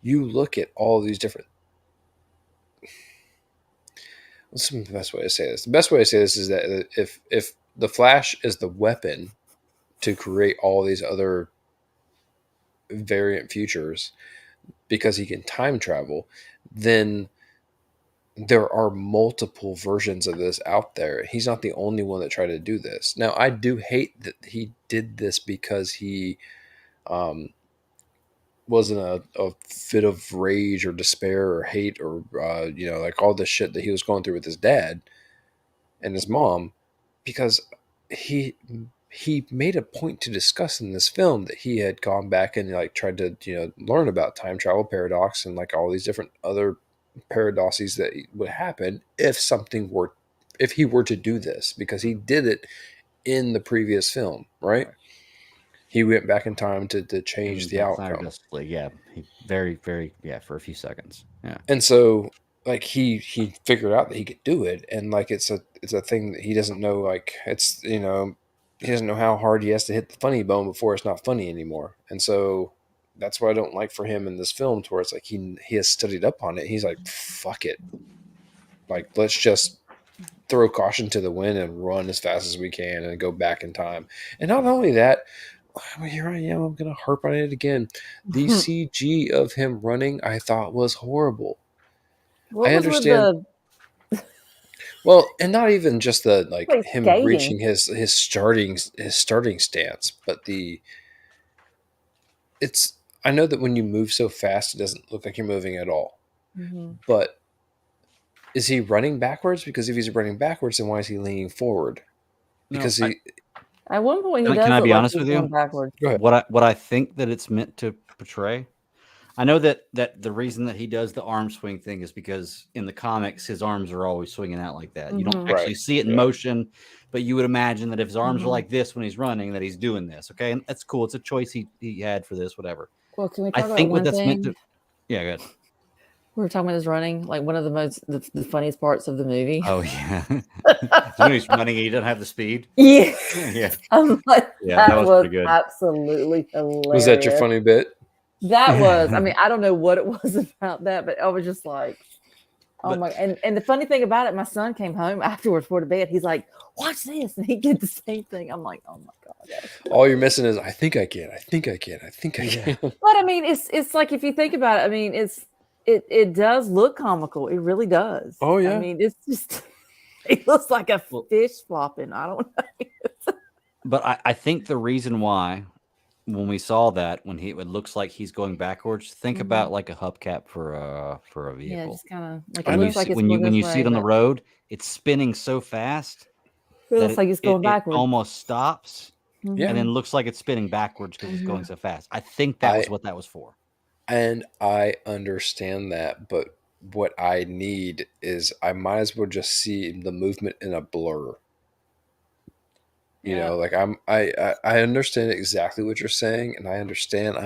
You look at all these different. What's the best way to say this? The best way to say this is that if the Flash is the weapon to create all these other variant futures because he can time travel, then there are multiple versions of this out there. He's not the only one that tried to do this. Now, I do hate that he did this because he was in a fit of rage or despair or hate or, like all this shit that he was going through with his dad and his mom, because he made a point to discuss in this film that he had gone back and like tried to, learn about time travel paradox and like all these different other paradoxes that would happen if he were to do this, because he did it in the previous film, right? He went back in time to change the outcome. Yeah, very, very, for a few seconds. Yeah, and so like he figured out that he could do it, and like it's a thing that he doesn't know. Like it's he doesn't know how hard he has to hit the funny bone before it's not funny anymore. And so that's what I don't like for him in this film, to where it's like he has studied up on it. He's like, fuck it, like let's just throw caution to the wind and run as fast as we can and go back in time. And not only that, here I am, I'm gonna harp on it again. The CG of him running, I thought, was horrible. I understand. Well, and not even just the like him skating, reaching his starting stance, but I know that when you move so fast, it doesn't look like you're moving at all. Mm-hmm. But is he running backwards? Because if he's running backwards, then why is he leaning forward? Because at one point he does. Can I be honest with you? Backwards. Go ahead. What I think that it's meant to portray. I know that the reason that he does the arm swing thing is because in the comics his arms are always swinging out like that. Mm-hmm. You don't actually see it in motion, but you would imagine that if his arms are like this when he's running, that he's doing this. Okay, and that's cool. It's a choice he had for this, whatever. Well, can we talk about one thing? Meant to. Yeah, good. We were talking about his running, like one of the funniest parts of the movie. Oh yeah, when he's running, he doesn't have the speed. Yeah, yeah. That was pretty good. Absolutely hilarious. Was that your funny bit? That was. I mean, I don't know what it was about that, but I was just like, oh my! And the funny thing about it, my son came home afterwards before the bed. He's like, "Watch this," and he did the same thing. I'm like, "Oh my god!" All you're missing is, I think I can. I think I can. I think I can. But I mean, it's like if you think about it, I mean, it does look comical. It really does. Oh yeah. I mean, it's just it looks like a fish flopping. I don't know. But I think the reason why, when we saw that, when it looks like he's going backwards, think about like a hubcap for a vehicle. Yeah, just kind of like it looks like when you see it on the road, it's spinning so fast. It looks like it's going backwards. It almost stops, and then looks like it's spinning backwards because it's going so fast. I think that was what that was for. And I understand that, but what I need is I might as well just see the movement in a blur. You know, like I understand exactly what you're saying, and I understand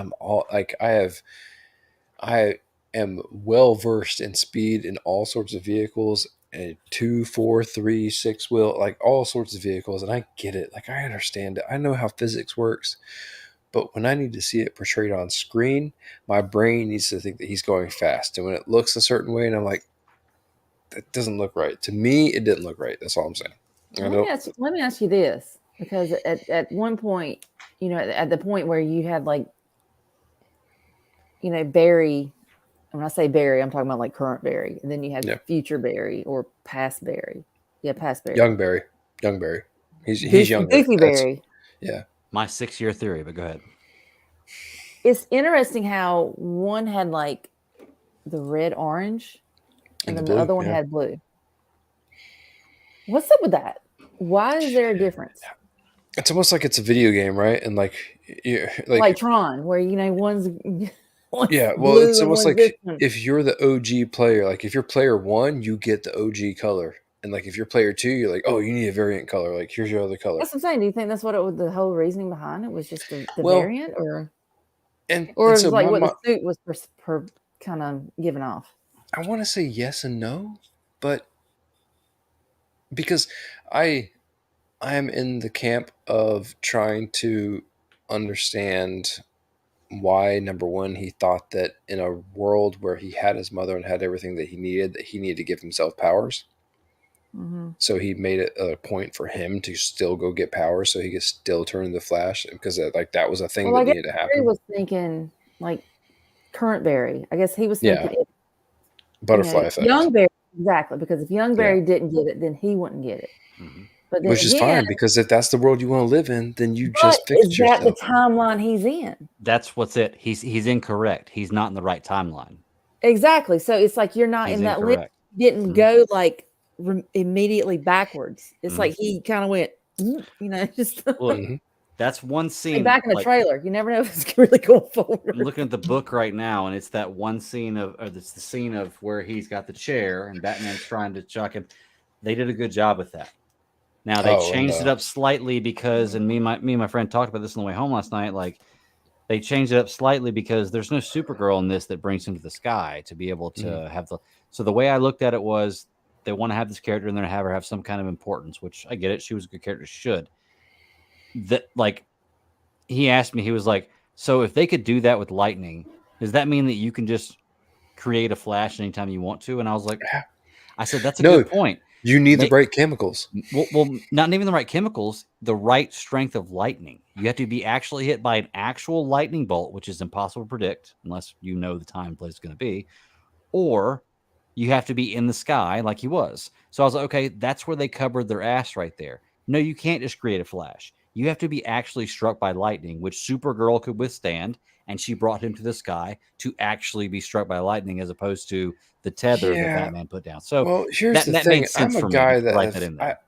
I am well versed in speed in all sorts of vehicles, and 2, 4, 3, 6 wheel, like all sorts of vehicles, and I get it. Like I understand it. I know how physics works. But when I need to see it portrayed on screen, my brain needs to think that he's going fast. And when it looks a certain way, and I'm like, that doesn't look right. To me, it didn't look right. That's all I'm saying. Let me ask you this. Because at one point, you know, at the point where you had like, you know, Barry, when I say Barry, I'm talking about like current Barry. And then you had future Barry or past Barry. Yeah, past Barry. Young Barry. He's younger. Goofy Barry. Yeah. My 6-year theory, but go ahead. It's interesting how one had like the red orange and then the other one had blue. What's up with that? Why is there a difference? It's almost like it's a video game, right? And like Tron, where one's yeah. Well, it's almost like different. If you're the OG player, like if you're player 1, you get the OG color. And like if you're player 2, you're like, oh, you need a variant color. Like here's your other color. That's what I'm saying. Do you think that's what the whole reasoning behind it was, just the variant, or is so like what the suit was per kind of giving off? I want to say yes and no, but because I am in the camp of trying to understand why, number one, he thought that in a world where he had his mother and had everything that he needed to give himself powers. Mm-hmm. So he made it a point for him to still go get power, so he could still turn into the Flash, because that was a thing that needed to happen. Barry was thinking like current Barry. I guess he was thinking butterfly effect. Young Barry, exactly, because if young Barry didn't get it, then he wouldn't get it. Mm-hmm. But then which is fine, because if that's the world you want to live in, then you just fix yourself. Is that the timeline he's in? That's what's it. He's incorrect. He's not in the right timeline. Exactly. So it's like you're not in that link. Didn't go like immediately backwards. It's like he kind of went, just. That's one scene. Back in the trailer, you never know if it's really going forward. I'm looking at the book right now, and it's that one scene it's the scene of where he's got the chair and Batman's trying to chuck him. They did a good job with that. Now they changed it up slightly because, and me and my friend talked about this on the way home last night. Like, they changed it up slightly because there's no Supergirl in this that brings him to the sky to be able to have the. So the way I looked at it was, they want to have this character and then have her have some kind of importance, which I get it. She was a good character. She should. That, like, he asked me, he was like, so if they could do that with lightning, does that mean that you can just create a Flash anytime you want to? And I was like, I said, that's a good point. You need the right chemicals. Well, not even the right chemicals, the right strength of lightning. You have to be actually hit by an actual lightning bolt, which is impossible to predict unless you know the time and place it's going to be, or you have to be in the sky like he was. So I was like, okay, that's where they covered their ass right there. No, you can't just create a Flash. You have to be actually struck by lightning, which Supergirl could withstand, and she brought him to the sky to actually be struck by lightning, as opposed to the tether that Batman put down. So here's the thing. I'm a guy that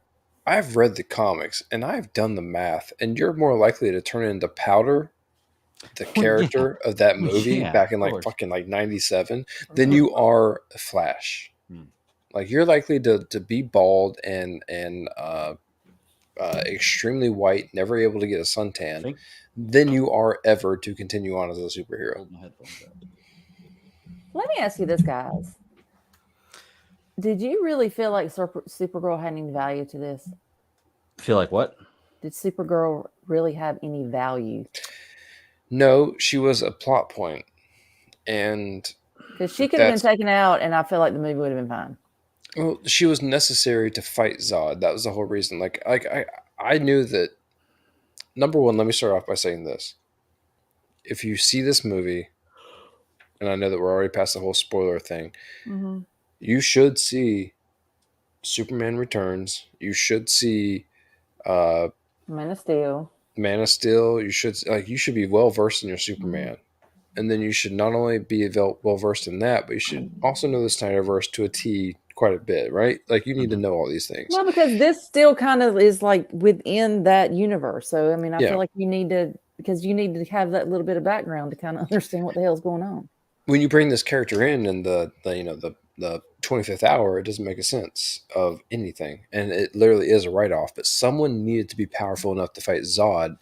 I've read the comics, and I've done the math, and you're more likely to turn into Powder, the character of that movie back in fucking 97, than you are a Flash. Like, you're likely to be bald and extremely white, never able to get a suntan, than you are ever to continue on as a superhero. Let me ask you this, guys. Did you really feel like Supergirl had any value to this? Feel like what? Did Supergirl really have any value? No, she was a plot point. And because she could have been taken out, and I feel like the movie would have been fine. Well, she was necessary to fight Zod. That was the whole reason. Like I knew that. Number one, let me start off by saying this. If you see this movie, and I know that we're already past the whole spoiler thing, you should see Superman Returns. You should see Man of Steel. Man of Steel. You should be well versed in your Superman. And then you should not only be well versed in that, but you should also know the Snyderverse to a T quite a bit, right? Like, you need to know all these things. Well, because this still kind of is like within that universe. So, I mean, I feel like you need to have that little bit of background to kind of understand what the hell's going on. When you bring this character in the 25th hour, it doesn't make a sense of anything. And it literally is a write-off. But someone needed to be powerful enough to fight Zod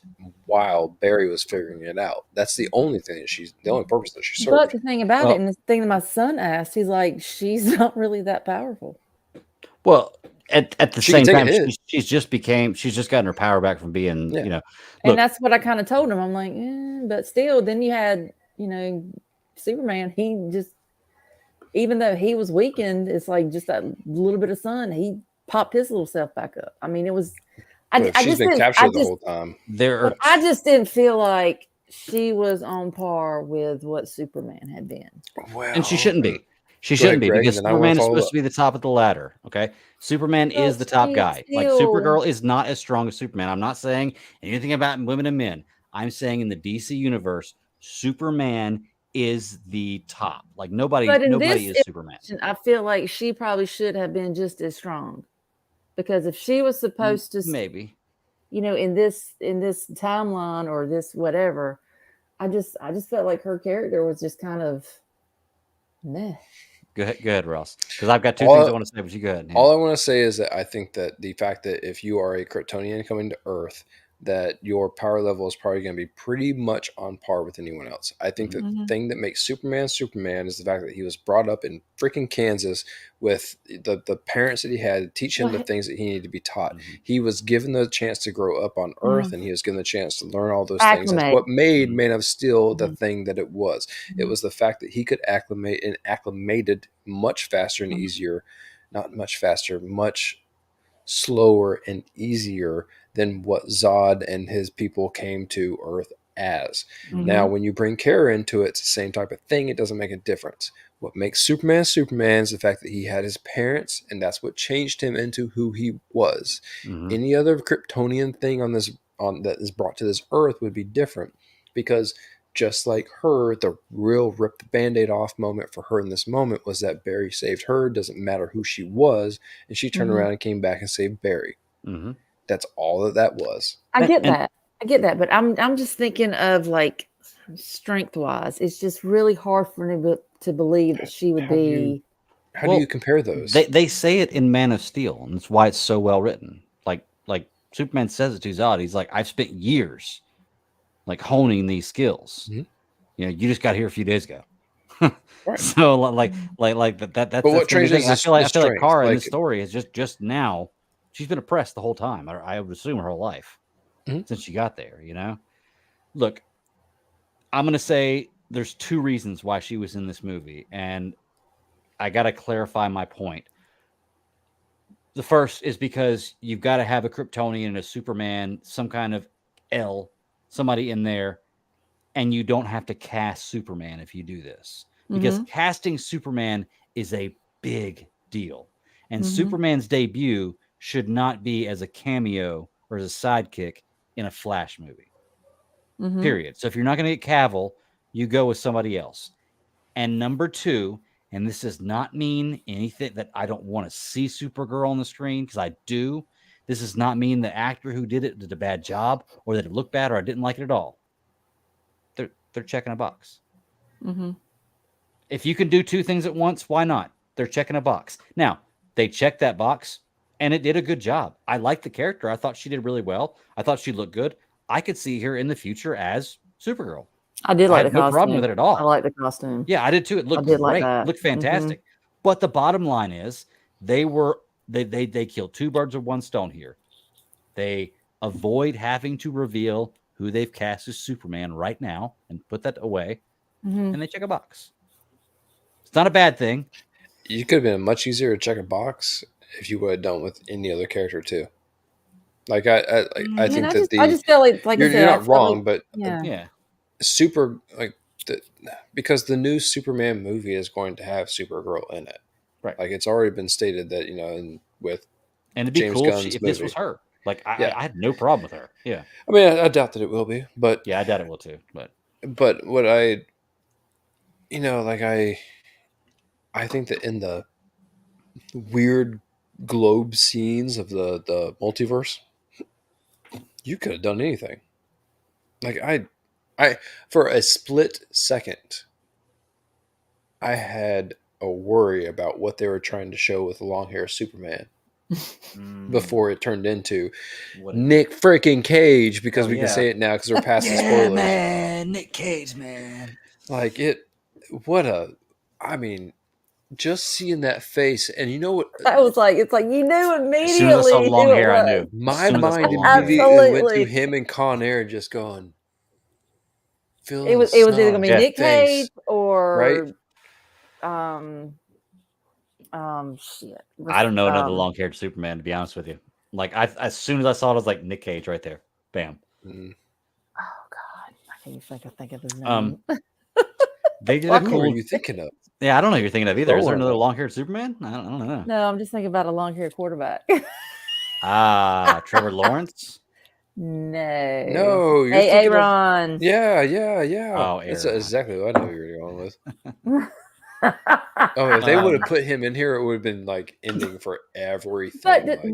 while Barry was figuring it out. That's the only thing the only purpose that she served. But the thing about it, and the thing that my son asked, he's like, she's not really that powerful. Well, at the same time, she's just gotten her power back from being, and that's what I kind of told him. I'm like, but still, then you had, Superman, he just, even though he was weakened, it's like just that little bit of sun, he popped his little self back up. I mean, it was, she's been captured the whole time. I just didn't feel like she was on par with what Superman had been. Well, and she shouldn't be. She shouldn't be, because Superman is supposed to be the top of the ladder. Okay. Superman is the top guy. Like, Supergirl is not as strong as Superman. I'm not saying anything about women and men. I'm saying in the DC universe, Superman is the top. Like, nobody is Superman. I feel like she probably should have been just as strong, because if she was supposed to maybe, in this timeline or this whatever, I just felt like her character was just kind of meh. Go ahead, Ross. Because I've got two things I want to say, but you go ahead. All I want to say is that I think that the fact that if you are a Kryptonian coming to Earth, that your power level is probably going to be pretty much on par with anyone else. I think that the thing that makes Superman is the fact that he was brought up in freaking Kansas with the parents that he had to teach him the things that he needed to be taught. He was given the chance to grow up on Earth, and he was given the chance to learn all those things. That's what made Man of Steel the thing that it was. It was the fact that he could acclimate and acclimated much faster and easier, not much faster, much slower and easier than what Zod and his people came to Earth as. Now, when you bring Kara into it, it's the same type of thing. It doesn't make a difference. What makes Superman Superman is the fact that he had his parents, and that's what changed him into who he was. Any other Kryptonian thing that is brought to this Earth would be different, because just like her, the real rip the Band-Aid off moment for her in this moment was that Barry saved her. Doesn't matter who she was, and she turned around and came back and saved Barry. That's all that was. I get that, but I'm just thinking of like strength wise. It's just really hard for me to believe that she would be. How do you compare those? They say it in Man of Steel, and that's why it's so well written. Like Superman says it to Zod. He's like, I've spent years like honing these skills. You know, you just got here a few days ago. Right. So like that's. But what changes? I feel like Kara in the story is just now. She's been oppressed the whole time. I would assume her whole life since she got there. You know, look, I'm gonna say there's two reasons why she was in this movie, and I gotta clarify my point. The first is because you've got to have a Kryptonian and a Superman, some kind of somebody in there, and you don't have to cast Superman if you do this. Because casting Superman is a big deal. And Superman's debut should not be as a cameo or as a sidekick in a Flash movie. Period. So if you're not going to get Cavill, you go with somebody else. And number two, and this does not mean anything that I don't want to see Supergirl on the screen, because I do. This does not mean the actor who did it did a bad job, or that it looked bad, or I didn't like it at all. They're checking a box. If you can do two things at once, why not? They're checking a box. Now, they checked that box, and it did a good job. I liked the character. I thought she did really well. I thought she looked good. I could see her in the future as Supergirl. I did like the costume. No problem with it at all. I like the costume. Yeah, I did too. It looked great. Like that. Looked fantastic. But the bottom line is they killed two birds with one stone here. They avoid having to reveal who they've cast as Superman right now and put that away, and they check a box. It's not a bad thing. You could have been much easier to check a box if you would have done with any other character too. Like I think that I just feel like you're not wrong, but yeah. Because the new Superman movie is going to have Supergirl in it, right? Like it's already been stated that and it'd be cool if this was her. Like I had no problem with her. Yeah, I mean I doubt that it will be, but yeah, I doubt it will too. But what I think that in the weird globe scenes of the multiverse, you could have done anything. Like I for a split second, I had a worry about what they were trying to show with the long hair Superman before it turned into Nick freaking Cage, because we can say it now because we're past the spoilers. Man, Nick Cage, man. Like just seeing that face, and you know what? That was like, it's like you knew immediately. As soon as I saw long hair, I knew. My mind immediately went to him and Con Air, just going. It was either going to be Nick Cage or, shit. I don't know another long-haired Superman, to be honest with you. Like as soon as I saw it, I was like Nick Cage right there. Bam. Oh God, I can't even think of his name. They did what are you thinking of? Yeah, I don't know who you're thinking of either. Is there another long-haired Superman? I don't know. No, I'm just thinking about a long-haired quarterback. Trevor Lawrence? No. Hey, Aaron. Yeah. Oh, that's exactly what I know you're going with. If they would have put him in here, it would have been like ending for everything.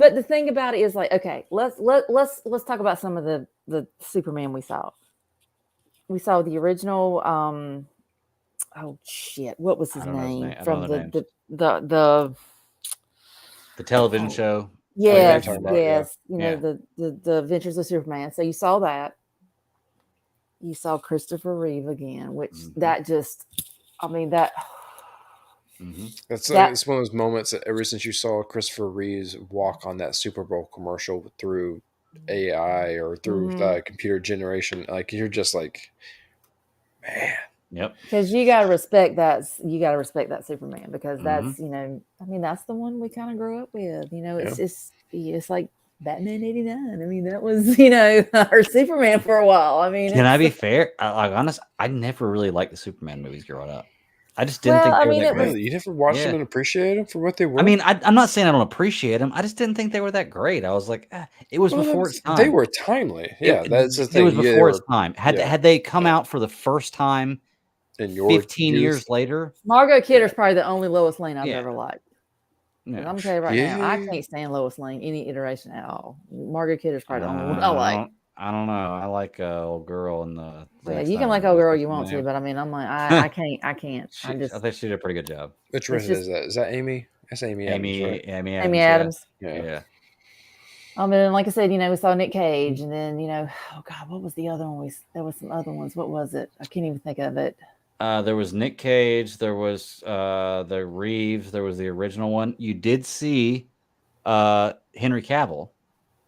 But the thing about it is, like, okay, let's talk about some of the Superman we saw. We saw the original. Oh shit! What was his name from the television show? Yes. You know, the Adventures of Superman. So you saw that. You saw Christopher Reeve again, which that just, I mean that. It's one of those moments that ever since you saw Christopher Reeves walk on that Super Bowl commercial through AI or through computer generation, like you're just like, man. Yep. Because you gotta respect that. You gotta respect that Superman, because that's I mean that's the one we kind of grew up with. You know, it's it's like Batman 89. I mean, that was, you know, or Superman for a while. I mean, can I be fair? I never really liked the Superman movies growing up. I just didn't think they were that great. You never watched them and appreciated them for what they were? I mean, I'm not saying I don't appreciate them. I just didn't think they were that great. I was like, it was before its time. They were timely. Yeah, that's the thing. It was before its time. Had they come out for the first time in 15 years later? Margot Kidder's probably the only Lois Lane I've ever liked. I'm gonna tell you right now, I can't stand Lois Lane any iteration at all. Margot Kidder's probably the only one I like. I don't know. I like old girl and the. Yeah, you can like old girl you want to, but I mean, I'm like, I can't. I think she did a pretty good job. Which version is that? Is that Amy? That's Amy Adams. Right? Amy Adams. Yeah. I mean, like I said, you know, we saw Nick Cage, and then, you know, oh God, what was the other one? There was some other ones. What was it? I can't even think of it. There was Nick Cage. There was the Reeves. There was the original one. You did see Henry Cavill,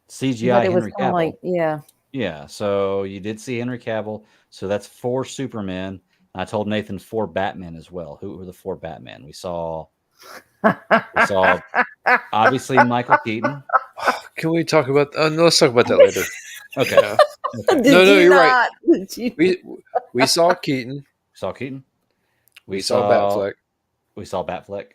CGI Henry Cavill. Yeah. So you did see Henry Cavill. So that's 4 Supermen. I told Nathan 4 Batmen as well. Who were the 4 Batmen? We saw obviously Michael Keaton. Can we talk about? No, let's talk about that later. Okay. No, you're right. We saw Keaton. We saw Batfleck. We saw Batfleck.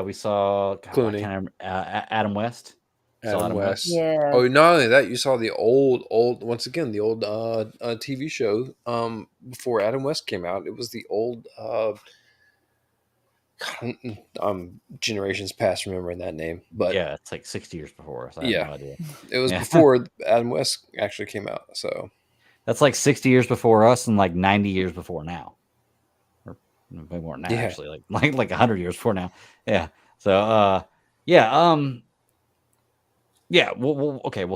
We saw Clooney. Adam West. Adam West. Yeah. Oh, not only that, you saw the old once again the old TV show before Adam West came out. It was the old generations past remembering that name, but yeah, it's like 60 years before. So I have no idea. It was before Adam West actually came out. So that's like 60 years before us and like 90 years before now. Maybe more than that, actually, like 100 years before now. Yeah. So, we'll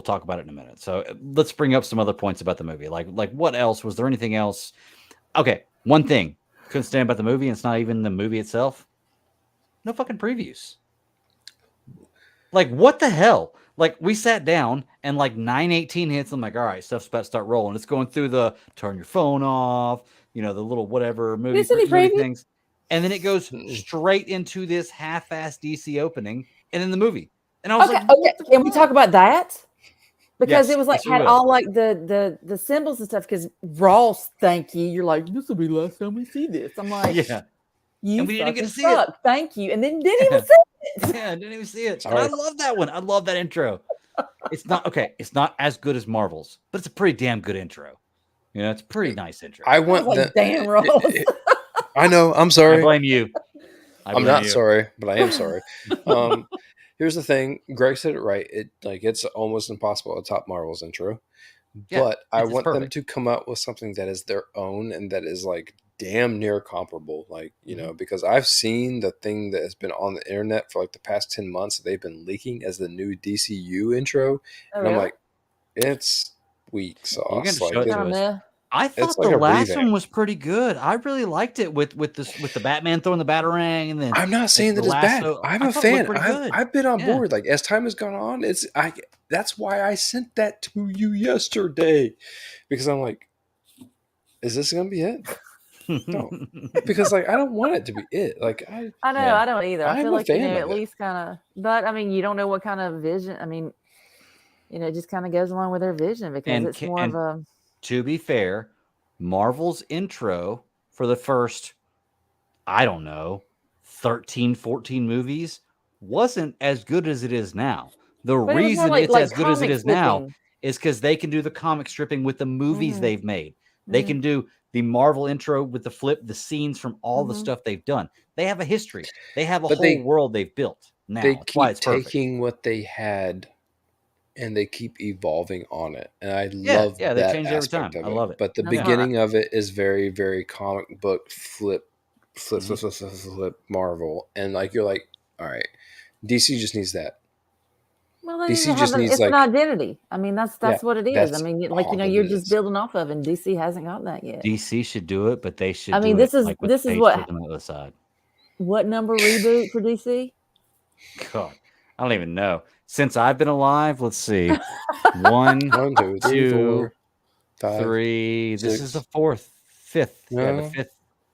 talk about it in a minute. So let's bring up some other points about the movie. Like what else? Was there anything else? Okay. One thing couldn't stand about the movie, and it's not even the movie itself. No fucking previews. Like, what the hell? Like, we sat down and like 9:18 hits. I'm like, all right, stuff's about to start rolling. It's going through the turn your phone off, you know, the little whatever movie things. And then it goes straight into this half-assed DC opening and in the movie. And I was like, can we talk about that? Because it was like had all like the symbols and stuff. Because Ross, thank you. You're like, this will be the last time we see this. I'm like, and we didn't get to see it. Thank you. And then didn't even see it. Yeah, didn't even see it. And I love that one. I love that intro. It's not It's not as good as Marvel's, but it's a pretty damn good intro. You know, it's a pretty nice intro. I want like, damn Ross. I know. I'm sorry. I blame you. I'm not sorry, but I am sorry. Here's the thing. Greg said it right. It's almost impossible to top Marvel's intro. But I want them to come out with something that is their own and that is like damn near comparable. Like, you know, because I've seen the thing that has been on the internet for like the past 10 months that they've been leaking as the new DCU intro. And I'm like, it's weak sauce. I thought the last one was pretty good. I really liked it with the Batman throwing the Batarang, and then I'm not saying that it's bad. I'm a fan. I've been on board. Like as time has gone on, that's why I sent that to you yesterday, because I'm like, is this gonna be it? No, because like I don't want it to be it. Like I know I don't either. I feel like, you know, at least kind of, but I mean, you don't know what kind of vision. I mean, you know, it just kind of goes along with their vision because it's more of a. To be fair, Marvel's intro for the first, I don't know, 13, 14 movies wasn't as good as it is now. The reason it's as good as it is now is because they can do the comic stripping with the movies they've made. They can do the Marvel intro with the scenes from all the stuff they've done. They have a history. They have a whole world they've built now. They keep taking what they had and they keep evolving on it. And I love that. They change every time. I love it. But the beginning of it is very, very comic book flip Marvel. And like, you're like, all right, DC just needs that. Well, DC just needs an identity. I mean, that's what it is. I mean, like, you know, you're just building off of, and DC hasn't got that yet. DC should do it, but they should. I mean, this is what on the other side. What number reboot for DC? God, I don't even know. Since I've been alive, let's see. 1, 2, 3. This is the 4th, 5th. Yeah, the 5th.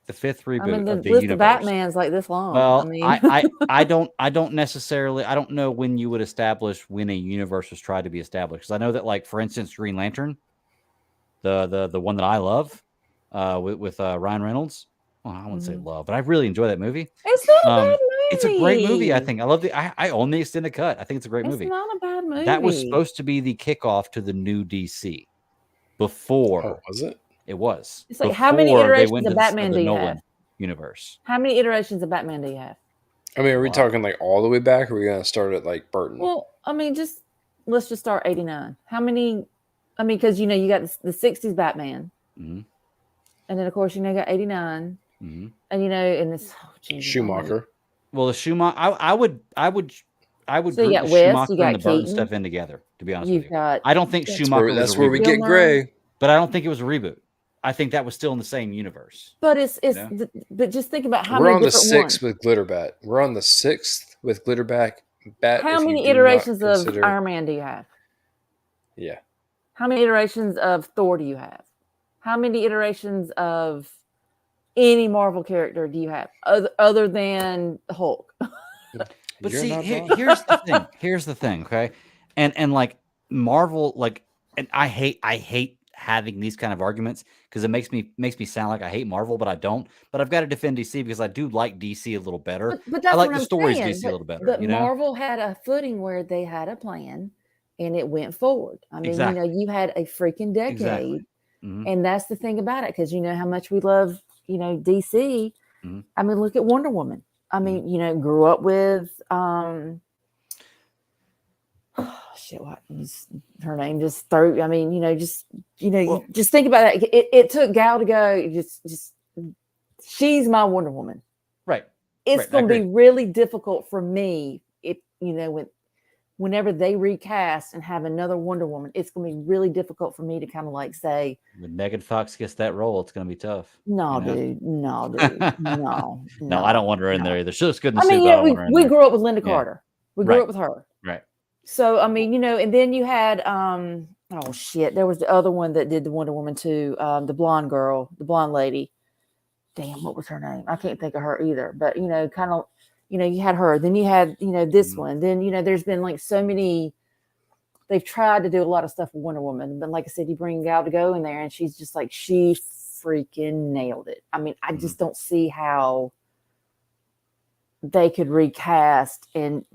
the fifth reboot I mean, the of the list universe. of Batman's like this long. Well, I mean, I don't necessarily, I don't know when you would establish when a universe was tried to be established. Because I know that, like, for instance, Green Lantern, the one that I love, with Ryan Reynolds. Well, I wouldn't say love, but I really enjoy that movie. it's not a bad movie. It's a great movie. I think I love I own the extended cut. I think it's a great movie. It's not a bad movie. That was supposed to be the kickoff to the new DC. Before, oh, was it? It was. It's like, how many iterations of Batman do you Nolan have? Universe. How many iterations of Batman do you have? I mean, are we talking like all the way back, or are we gonna start at like Burton? Well, I mean, let's just start 89. How many? I mean, because you got the 60s Batman, and then of course you got 89, and and it's Schumacher. Well, the Schumacher, I would so group the West, Schumacher and the Burton stuff in together. To be honest with you, I don't think Schumacher. That's where we get Gray. But I don't think it was a reboot. I think that was still in the same universe. But but just think about how We're many on the different 6th with Glitterbat. We're on the 6th with Glitterbat. How many iterations of Iron Man do you have? Yeah. How many iterations of Thor do you have? How many iterations of any Marvel character do you have other than Hulk? But see, here's the thing. Here's the thing, okay? And like Marvel, like, and I hate having these kind of arguments because it makes me sound like I hate Marvel, but I don't. But I've got to defend DC because I do like DC a little better. But that's I like what the I'm stories saying. DC a little better. But Marvel had a footing where they had a plan, and it went forward. I mean, you had a freaking decade, and that's the thing about it, because how much we love, DC. I mean, look at Wonder Woman. I mean, grew up with what her name just threw. I mean, just think about that. It took Gal to go. Just she's my Wonder Woman. Right. It's going to be really difficult for me if whenever they recast and have another Wonder Woman, it's going to be really difficult for me to kind of like say, when Megan Fox gets that role, it's going to be tough. No, dude, no. No, I don't want her in there either. She looks good in the suit. I mean, we grew up with Linda Carter. We grew up with her. Right. So, I mean, and then you had, oh shit, there was the other one that did the Wonder Woman too, the blonde girl, the blonde lady. Damn, what was her name? I can't think of her either. But, kind of, you had her. Then you had, this one. Then, there's been like so many, they've tried to do a lot of stuff with Wonder Woman. But like I said, you bring Gal to go in there and she's just like, she freaking nailed it. I mean, I just don't see how they could recast, and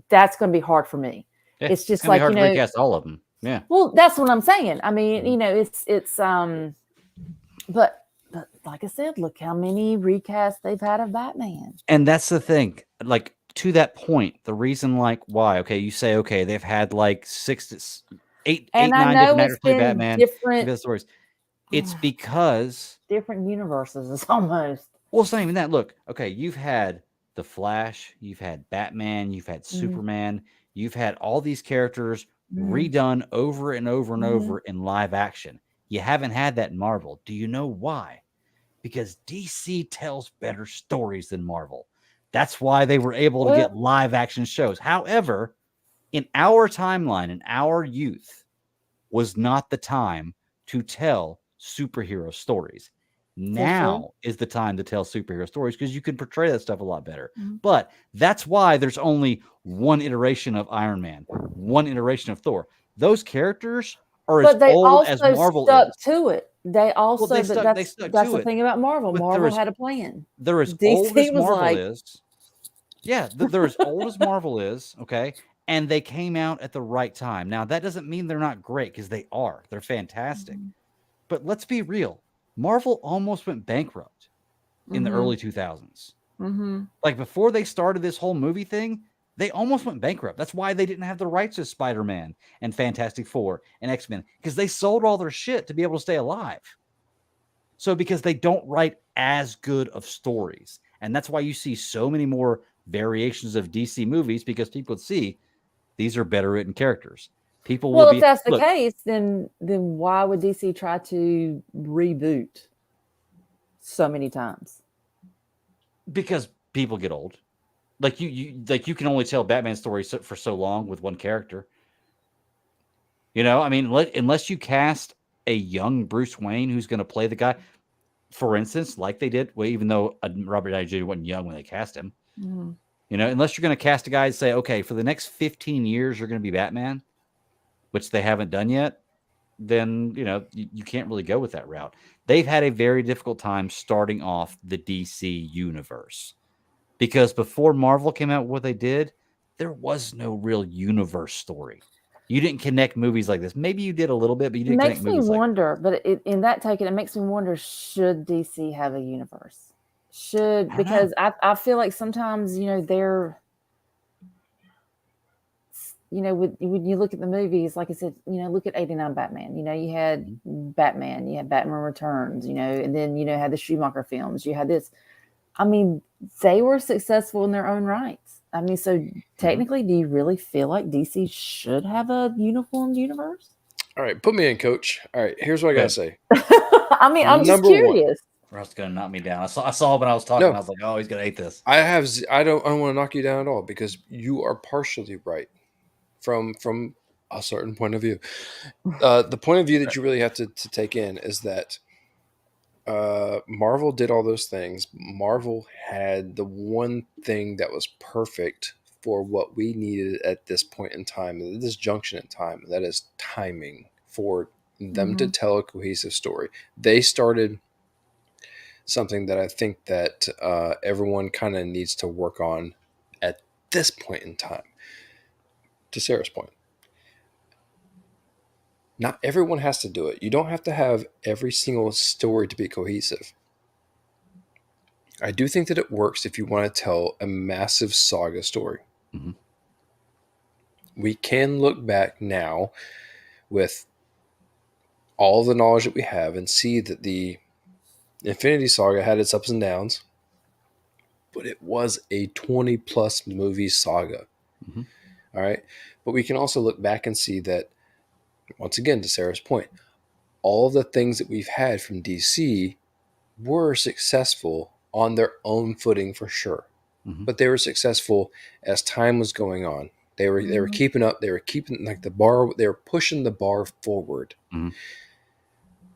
that's going to be hard for me. Yeah, it's just like, hard to recast all of them. Yeah. Well, that's what I'm saying. I mean, but like I said, look how many recasts they've had of Batman. And that's the thing. Like, to that point, the reason, like, why? Okay, you say, okay, they've had like 9 different actors play Batman, different stories. It's because different universes is almost. Well, it's not even that. Look, okay, you've had the Flash, you've had Batman, you've had Superman. You've had all these characters redone over and over and over in live action. You haven't had that in Marvel. Do you know why? Because DC tells better stories than Marvel. That's why they were able to get live action shows. However, in our timeline, in our youth, was not the time to tell superhero stories. Now is the time to tell superhero stories because you can portray that stuff a lot better. But that's why there's only one iteration of Iron Man, one iteration of Thor. Those characters are as old as Marvel stuck is. To it. They also they stuck that's the thing about Marvel. Marvel had a plan. They're as old as Marvel is. Yeah, they're as old as Marvel is. Okay, and they came out at the right time. Now that doesn't mean they're not great because they are. They're fantastic. But let's be real. Marvel almost went bankrupt in the early 2000s. Like before they started this whole movie thing, they almost went bankrupt. That's why they didn't have the rights to Spider-Man and Fantastic Four and X-Men, because they sold all their shit to be able to stay alive. So because they don't write as good of stories. And that's why you see so many more variations of DC movies, because people see these are better written characters. People will if that's the case, then why would DC try to reboot so many times? Because people get old. Like you can only tell Batman stories for so long with one character. I mean, unless you cast a young Bruce Wayne who's going to play the guy. for instance, like they did, well, even though Robert Downey Jr. wasn't young when they cast him, unless you're going to cast a guy and say, okay, for the next 15 years, you're going to be Batman, which they haven't done yet, then, you can't really go with that route. They've had a very difficult time starting off the DC universe because before Marvel came out with what they did, there was no real universe story. You didn't connect movies like this. Maybe you did a little bit, but you didn't connect movies like that. But in that taking, it makes me wonder, should DC have a universe? Because I feel like sometimes, they're, when you look at the movies, like I said, look at 89 Batman, you had Batman, you had Batman Returns, and then, had the Schumacher films, you had this. I mean, they were successful in their own rights. I mean, so technically, do you really feel like DC should have a uniformed universe? All right, put me in, Coach. All right, here's what I gotta say. I mean, I'm just curious. Russ gonna knock me down. I saw when I was talking. I was like, oh, he's gonna hate this. I don't want to knock you down at all because you are partially right from a certain point of view. The point of view that you really have to take in is that Marvel did all those things. Marvel had the one thing that was perfect for what we needed at this point in time, at this junction in time, that is timing for them to tell a cohesive story. They started something that I think that everyone kind of needs to work on at this point in time. To Sarah's point, not everyone has to do it. You don't have to have every single story to be cohesive. I do think that it works if you want to tell a massive saga story. We can look back now with all the knowledge that we have and see that the Infinity Saga had its ups and downs, but it was a 20-plus movie saga. All right? But we can also look back and see that, once again, to Sarah's point, all the things that we've had from DC were successful on their own footing for sure. But they were successful as time was going on. They were keeping up. They were keeping like the bar. They were pushing the bar forward.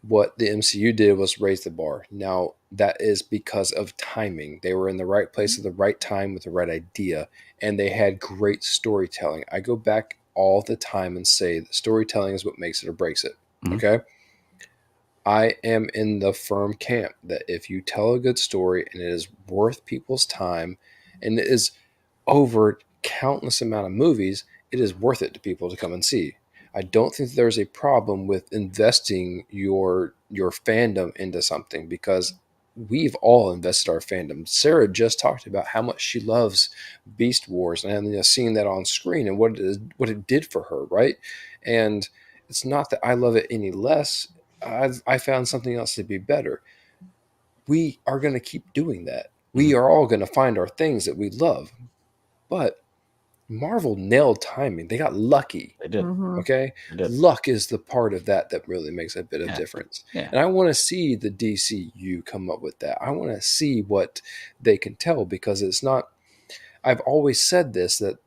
What the MCU did was raise the bar. Now that is because of timing. They were in the right place at the right time with the right idea, and they had great storytelling. I go back all the time and say that storytelling is what makes it or breaks it. Okay. I am in the firm camp that if you tell a good story and it is worth people's time and it is over countless amount of movies, it is worth it to people to come and see. I don't think there's a problem with investing your fandom into something because we've all invested our fandom. Sarah just talked about how much she loves Beast Wars and seeing that on screen and what it did for her, right? And it's not that I love it any less. I found something else to be better. We are going to keep doing that. We are all going to find our things that we love. But Marvel nailed timing. They got lucky. They did. Okay? They did. Luck is the part of that really makes a bit of difference. And I want to see the DCU come up with that. I want to see what they can tell because it's not... I've always said this, that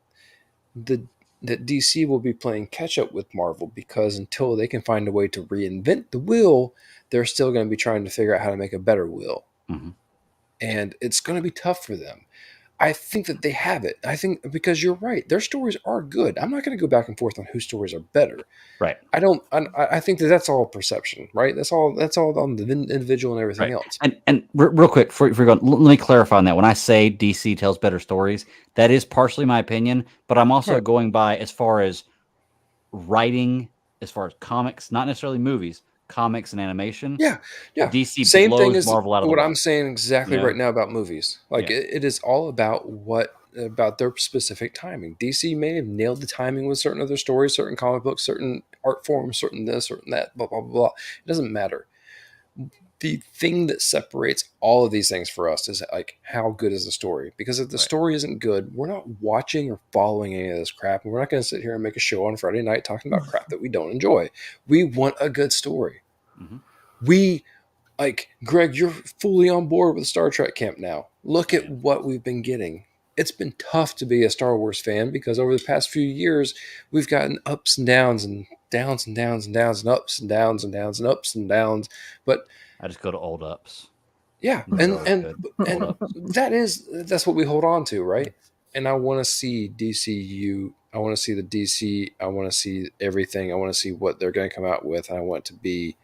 DC will be playing catch up with Marvel because until they can find a way to reinvent the wheel, they're still going to be trying to figure out how to make a better wheel. And it's going to be tough for them. I think that they have it. I think because you're right, their stories are good. I'm not going to go back and forth on whose stories are better. Right. I think that's all perception, right? That's all on the individual and everything else. And real quick, before you go, let me clarify on that. When I say DC tells better stories, that is partially my opinion, but I'm also going by as far as writing, as far as comics, not necessarily movies, comics and animation. Yeah. DC same blows thing as Marvel out of what the water. I'm saying exactly right now about movies. Like it is all about about their specific timing. DC may have nailed the timing with certain other stories, certain comic books, certain art forms, certain this, certain that, blah, blah, blah. It doesn't matter. The thing that separates all of these things for us is like how good is the story? Because if the story isn't good, we're not watching or following any of this crap. And we're not going to sit here and make a show on Friday night talking about crap that we don't enjoy. We want a good story. We, like, Greg, you're fully on board with Star Trek camp now. Look at what we've been getting. It's been tough to be a Star Wars fan because over the past few years, we've gotten ups and downs and downs and downs and downs and ups and downs and downs and ups and downs. But I just go to old ups. Yeah, and that's what we hold on to, right? And I want to see DCU. I want to see the DC. I want to see everything. I want to see what they're going to come out with. And I want it to be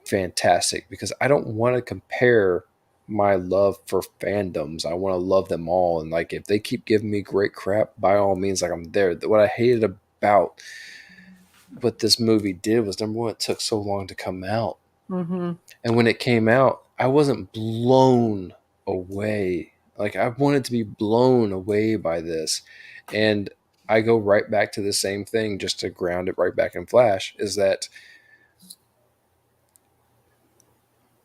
fantastic because I don't want to compare my love for fandoms. I want to love them all. And like, if they keep giving me great crap, by all means, like I'm there. What I hated about what this movie did was, number one, it took so long to come out. Mm-hmm. And when it came out, I wasn't blown away. Like, I wanted to be blown away by this. And I go right back to the same thing, just to ground it right back in Flash, is that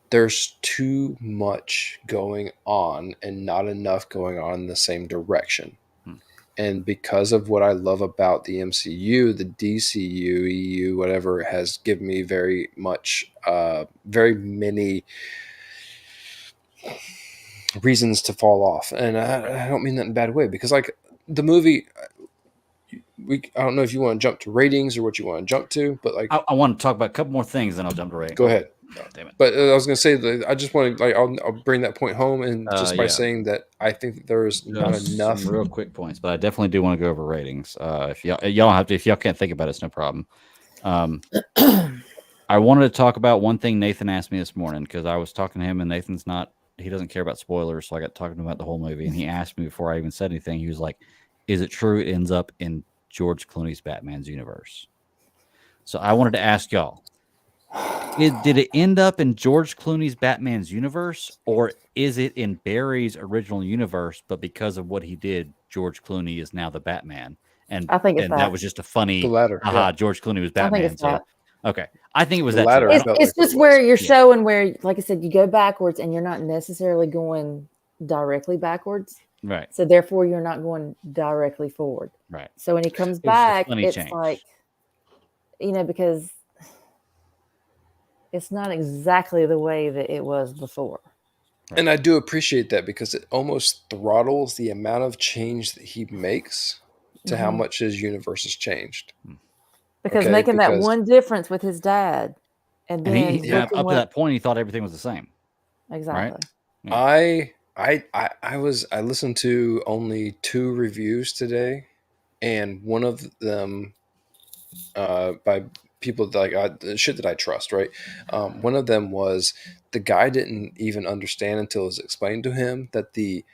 there's too much going on and not enough going on in the same direction. And because of what I love about the MCU, the DCU, EU, whatever, has given me very many reasons to fall off. And I don't mean that in a bad way, because like the movie, I don't know if you want to jump to ratings or what you want to jump to, but like I want to talk about a couple more things, then I'll jump to ratings. Go ahead. Oh, damn it. But I was going to say that I just want to, like, I'll bring that point home, and just by saying that I think that there is not enough. Some real quick points, but I definitely do want to go over ratings. If y'all have to, if y'all can't think about it, it's no problem. I wanted to talk about one thing Nathan asked me this morning, because I was talking to him, and he doesn't care about spoilers, so I got talking to him about the whole movie, and he asked me before I even said anything. He was like, "Is it true it ends up in George Clooney's Batman's universe?" So I wanted to ask y'all. Did it end up in George Clooney's Batman's universe, or is it in Barry's original universe, but because of what he did, George Clooney is now the Batman? And I think that was just a funny, the latter. George Clooney was Batman. Okay. I think it was the that latter. It's just where you're showing where, like I said, you go backwards and you're not necessarily going directly backwards. Right. So therefore you're not going directly forward. Right. So when he comes back, it's like, because it's not exactly the way that it was before. Right. And I do appreciate that, because it almost throttles the amount of change that he makes to how much his universe has changed. Because making that one difference with his dad, and then up to that point, he thought everything was the same. Exactly. Right? Yeah. I listened to only 2 reviews today, and one of them by people that shit that I trust, right? One of them was the guy didn't even understand until it was explained to him that the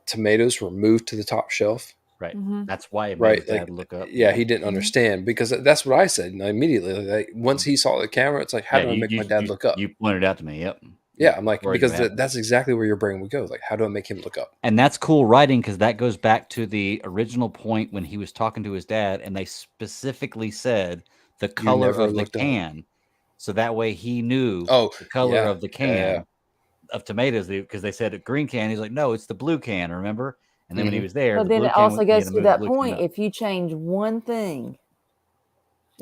tomatoes were moved to the top shelf. Right. That's why it made his dad look up. Yeah, he didn't understand, because that's what I said. And immediately, like, once he saw the camera, it's like, how do I make my dad look up? You pointed out to me. Yep. Yeah, I'm like, because that's exactly where your brain would go. Like, how do I make him look up? And that's cool writing, because that goes back to the original point when he was talking to his dad, and they specifically said the color of the can. So that way he knew the color of the can of tomatoes, because they said a green can. He's like, no, it's the blue can, remember? And then when he was there, but then it also goes to that point. If you change one thing,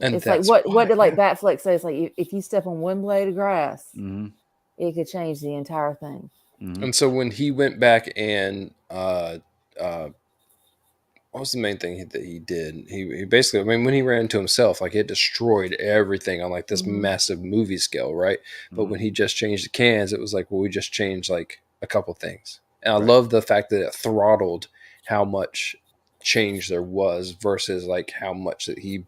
and it's like what did like Batfleck say? It's like if you step on one blade of grass, it could change the entire thing. And so when he went back and what was the main thing that he did? He basically, when he ran into himself, like, it destroyed everything on like this massive movie scale, right? But when he just changed the cans, it was like, well, we just changed like a couple things. And I love the fact that it throttled how much change there was versus like how much that he,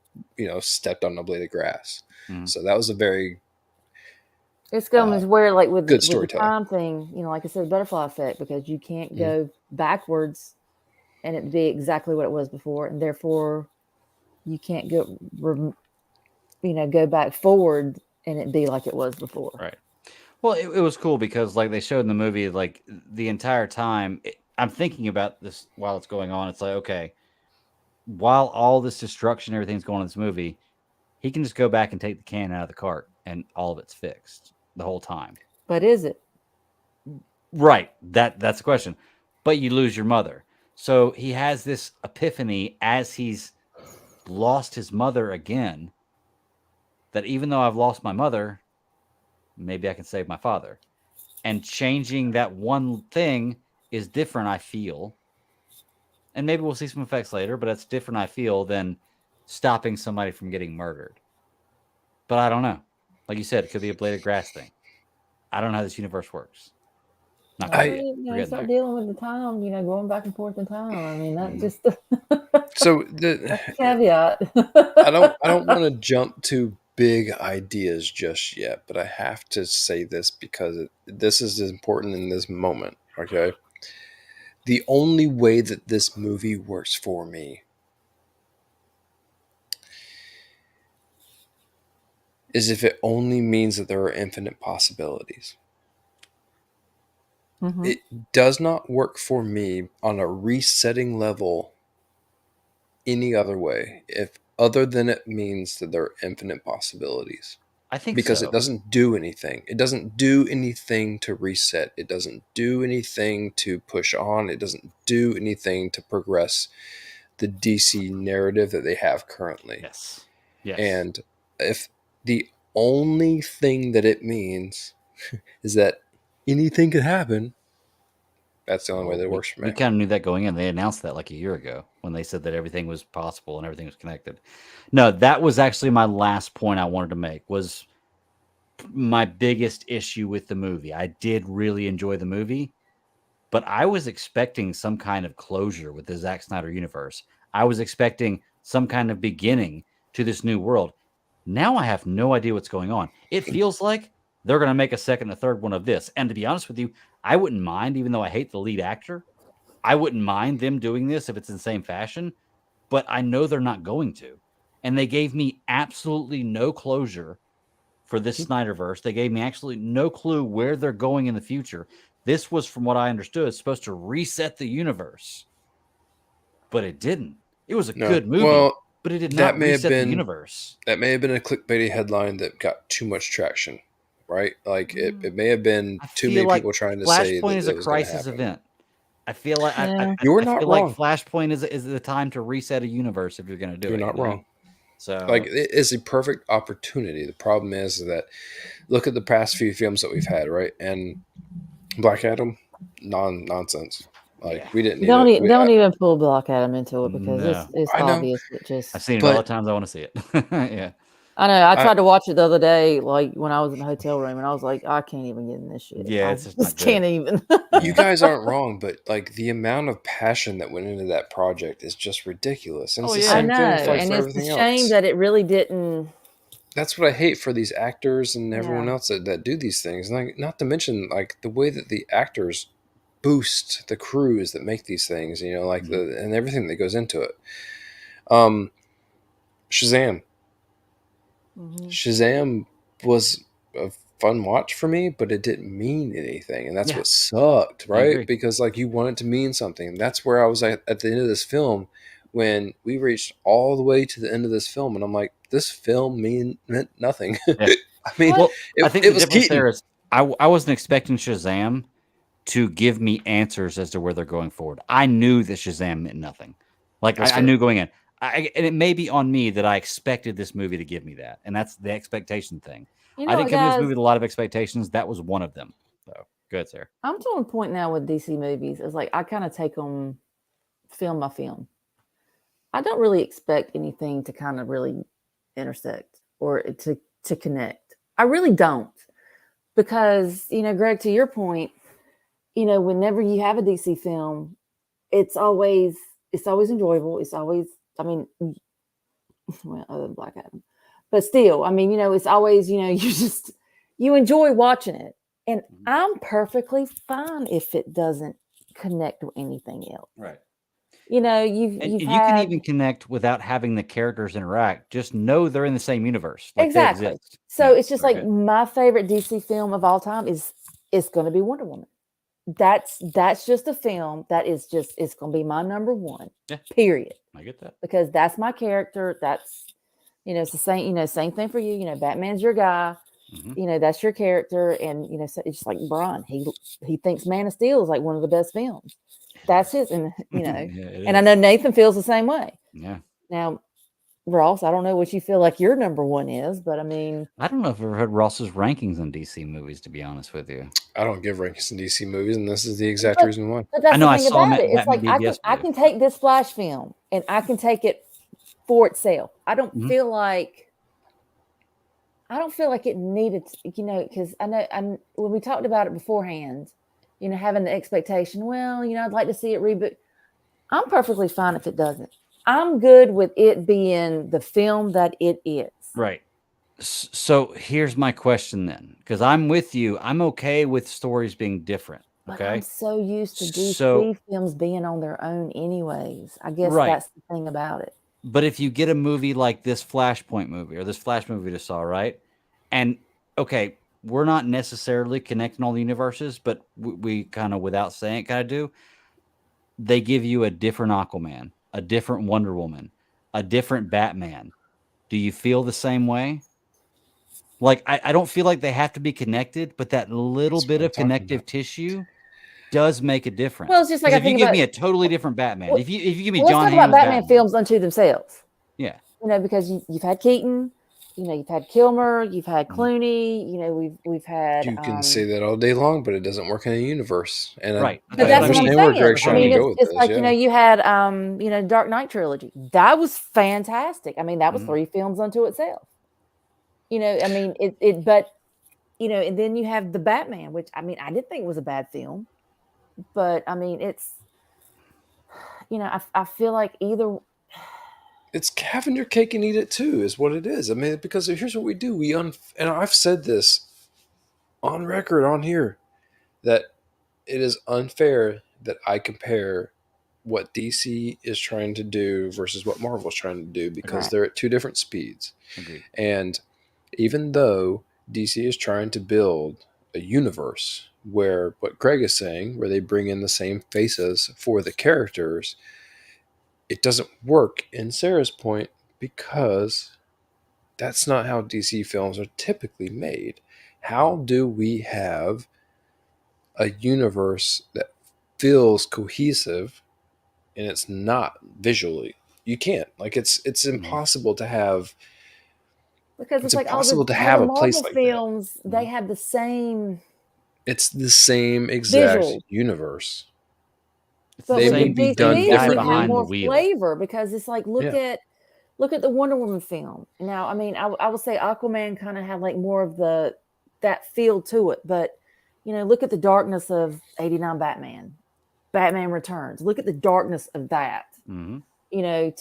stepped on a blade of grass. So that was a very it's going where, like, with the time thing, like I said, butterfly effect, because you can't go backwards and it be exactly what it was before, and therefore you can't go back forward and it be like it was before. Right. Well, it was cool because, like, they showed in the movie, like, the entire time, I'm thinking about this while it's going on. It's like, okay, while all this destruction, everything's going on in this movie, he can just go back and take the can out of the cart and all of it's fixed the whole time. But is it? Right. That's the question. But you lose your mother. So he has this epiphany as he's lost his mother again, that even though I've lost my mother, maybe I can save my father. And changing that one thing is different, I feel. And maybe we'll see some effects later, but it's different, I feel, than stopping somebody from getting murdered. But I don't know. Like you said, it could be a blade of grass thing. I don't know how this universe works. Not start dealing with the time, going back and forth in time. I mean, that just so that's a caveat. I don't want to jump to big ideas just yet, but I have to say this because this is important in this moment. Okay, the only way that this movie works for me is if it only means that there are infinite possibilities. Mm-hmm. It does not work for me on a resetting level any other way, if other than it means that there are infinite possibilities. I think because it doesn't do anything. It doesn't do anything to reset. It doesn't do anything to push on. It doesn't do anything to progress the DC narrative that they have currently. Yes. And if the only thing that it means is that anything could happen, that's the only way that it works for me. We kind of knew that going in. They announced that like a year ago when they said that everything was possible and everything was connected. No, that was actually my last point I wanted to make, was my biggest issue with the movie. I did really enjoy the movie, but I was expecting some kind of closure with the Zack Snyder universe. I was expecting some kind of beginning to this new world. Now I have no idea what's going on. It feels like they're going to make a second and a third one of this. And to be honest with you, I wouldn't mind, even though I hate the lead actor, I wouldn't mind them doing this if it's in the same fashion, but I know they're not going to. And they gave me absolutely no closure for this Snyderverse. They gave me absolutely no clue where they're going in the future. This was, from what I understood, supposed to reset the universe, but it didn't. It was a good movie, but it did not reset the universe. That may have been a clickbaity headline that got too much traction, right? Like it may have been too many people trying to say Flashpoint is a crisis event. I feel like you're not wrong. Like Flashpoint is the time to reset a universe if you're going to do it. You're not wrong. So, like, it is a perfect opportunity. The problem is that look at the past few films that we've had, right? And Black Adam, nonsense. Like we didn't. Don't even pull Black Adam into it because it's obvious. I've seen it all the times I want to see it. Yeah. I know. I tried to watch it the other day, like when I was in the hotel room, and I was like, I can't even get in this shit. Yeah, it's just can't even. You guys aren't wrong, but like the amount of passion that went into that project is just ridiculous. And it's the same thing and it's a shame that it really didn't. That's what I hate for these actors and everyone else that do these things. Like, not to mention like the way that the actors boost the crews that make these things, like and everything that goes into it. Shazam. Shazam was a fun watch for me, but it didn't mean anything, and that's what sucked, right? Because like you want it to mean something. That's where I was at the end of this film when we reached all the way to the end of this film, and I'm like, this film meant nothing. I mean, I think it was Keaton. There is, I wasn't expecting Shazam to give me answers as to where they're going forward. I knew that Shazam meant nothing. Like I knew going in. And it may be on me that I expected this movie to give me that, and that's the expectation thing. I didn't come to this movie with a lot of expectations. That was one of them. So good, Sarah. I'm to a point now with DC movies. It's like I kind of take them film by film. I don't really expect anything to kind of really intersect or to connect. I really don't, because Greg, to your point, whenever you have a DC film, it's always enjoyable. It's always, I mean, well, other than Black Adam, but still, I mean, it's always, you enjoy watching it, and I'm perfectly fine if it doesn't connect with anything else. Right. You can even connect without having the characters interact. Just know they're in the same universe. Like exactly. So it's just like my favorite DC film of all time is going to be Wonder Woman. That's just a film that is just, it's going to be my number one. Yeah. Period. I get that, because that's my character. That's it's the same. Same thing for you. Batman's your guy. Mm-hmm. That's your character, and so it's just like Brian. He thinks Man of Steel is like one of the best films. That's his, and and I know Nathan feels the same way. Yeah. Now, Ross, I don't know what you feel like your number one is, but I mean, I don't know if I've ever heard Ross's rankings on DC movies, to be honest with you. I don't give rankings in DC movies, and this is the exact reason why. But that's the thing about it. It's like I can take this Flash film and I can take it for itself. I don't feel like I don't feel like it needed to, because I know when we talked about it beforehand, having the expectation, well, I'd like to see it reboot. I'm perfectly fine if it doesn't. I'm good with it being the film that it is. Right. So here's my question then, because I'm with you. I'm okay with stories being different. Okay. But I'm so used to DC films being on their own anyways. I guess that's the thing about it. But if you get a movie like this Flashpoint movie or this Flash movie we just saw, right? And okay, we're not necessarily connecting all the universes, but we kind of, without saying it, kind of do. They give you a different Aquaman, a different Wonder Woman, a different Batman. Do you feel the same way? Like, I don't feel like they have to be connected, but that little bit of connective tissue does make a difference. Well, it's just like if you give me a totally different Batman, if you give me John Hamm's about Batman films unto themselves. Yeah, because you've had Keaton, you've had Kilmer, you've had Clooney, we've had. You can say that all day long, but it doesn't work in a universe. And right, but that's what I'm saying. It's like you had Dark Knight trilogy. That was fantastic. I mean, that was 3 films unto itself. I mean, but and then you have the Batman, which I didn't think was a bad film, but I mean, it's I feel like either. It's having your cake and eat it too, is what it is. I mean, because here's what we do. And I've said this on record on here, that it is unfair that I compare what DC is trying to do versus what Marvel's trying to do, because they're at 2 different speeds. Agreed. And even though DC is trying to build a universe where, what Greg is saying, where they bring in the same faces for the characters, it doesn't work in Sarah's point, because that's not how DC films are typically made. How do we have a universe that feels cohesive and it's not visually? You can't. Like, it's impossible to have. Because it's like all the Marvel films, they have the same. It's the same exact universe. But they may be done differently. You have more flavor, because it's like look at the Wonder Woman film. Now, I mean, I would say Aquaman kind of had like more of that feel to it, but look at the darkness of '89 Batman Returns. Look at the darkness of that. To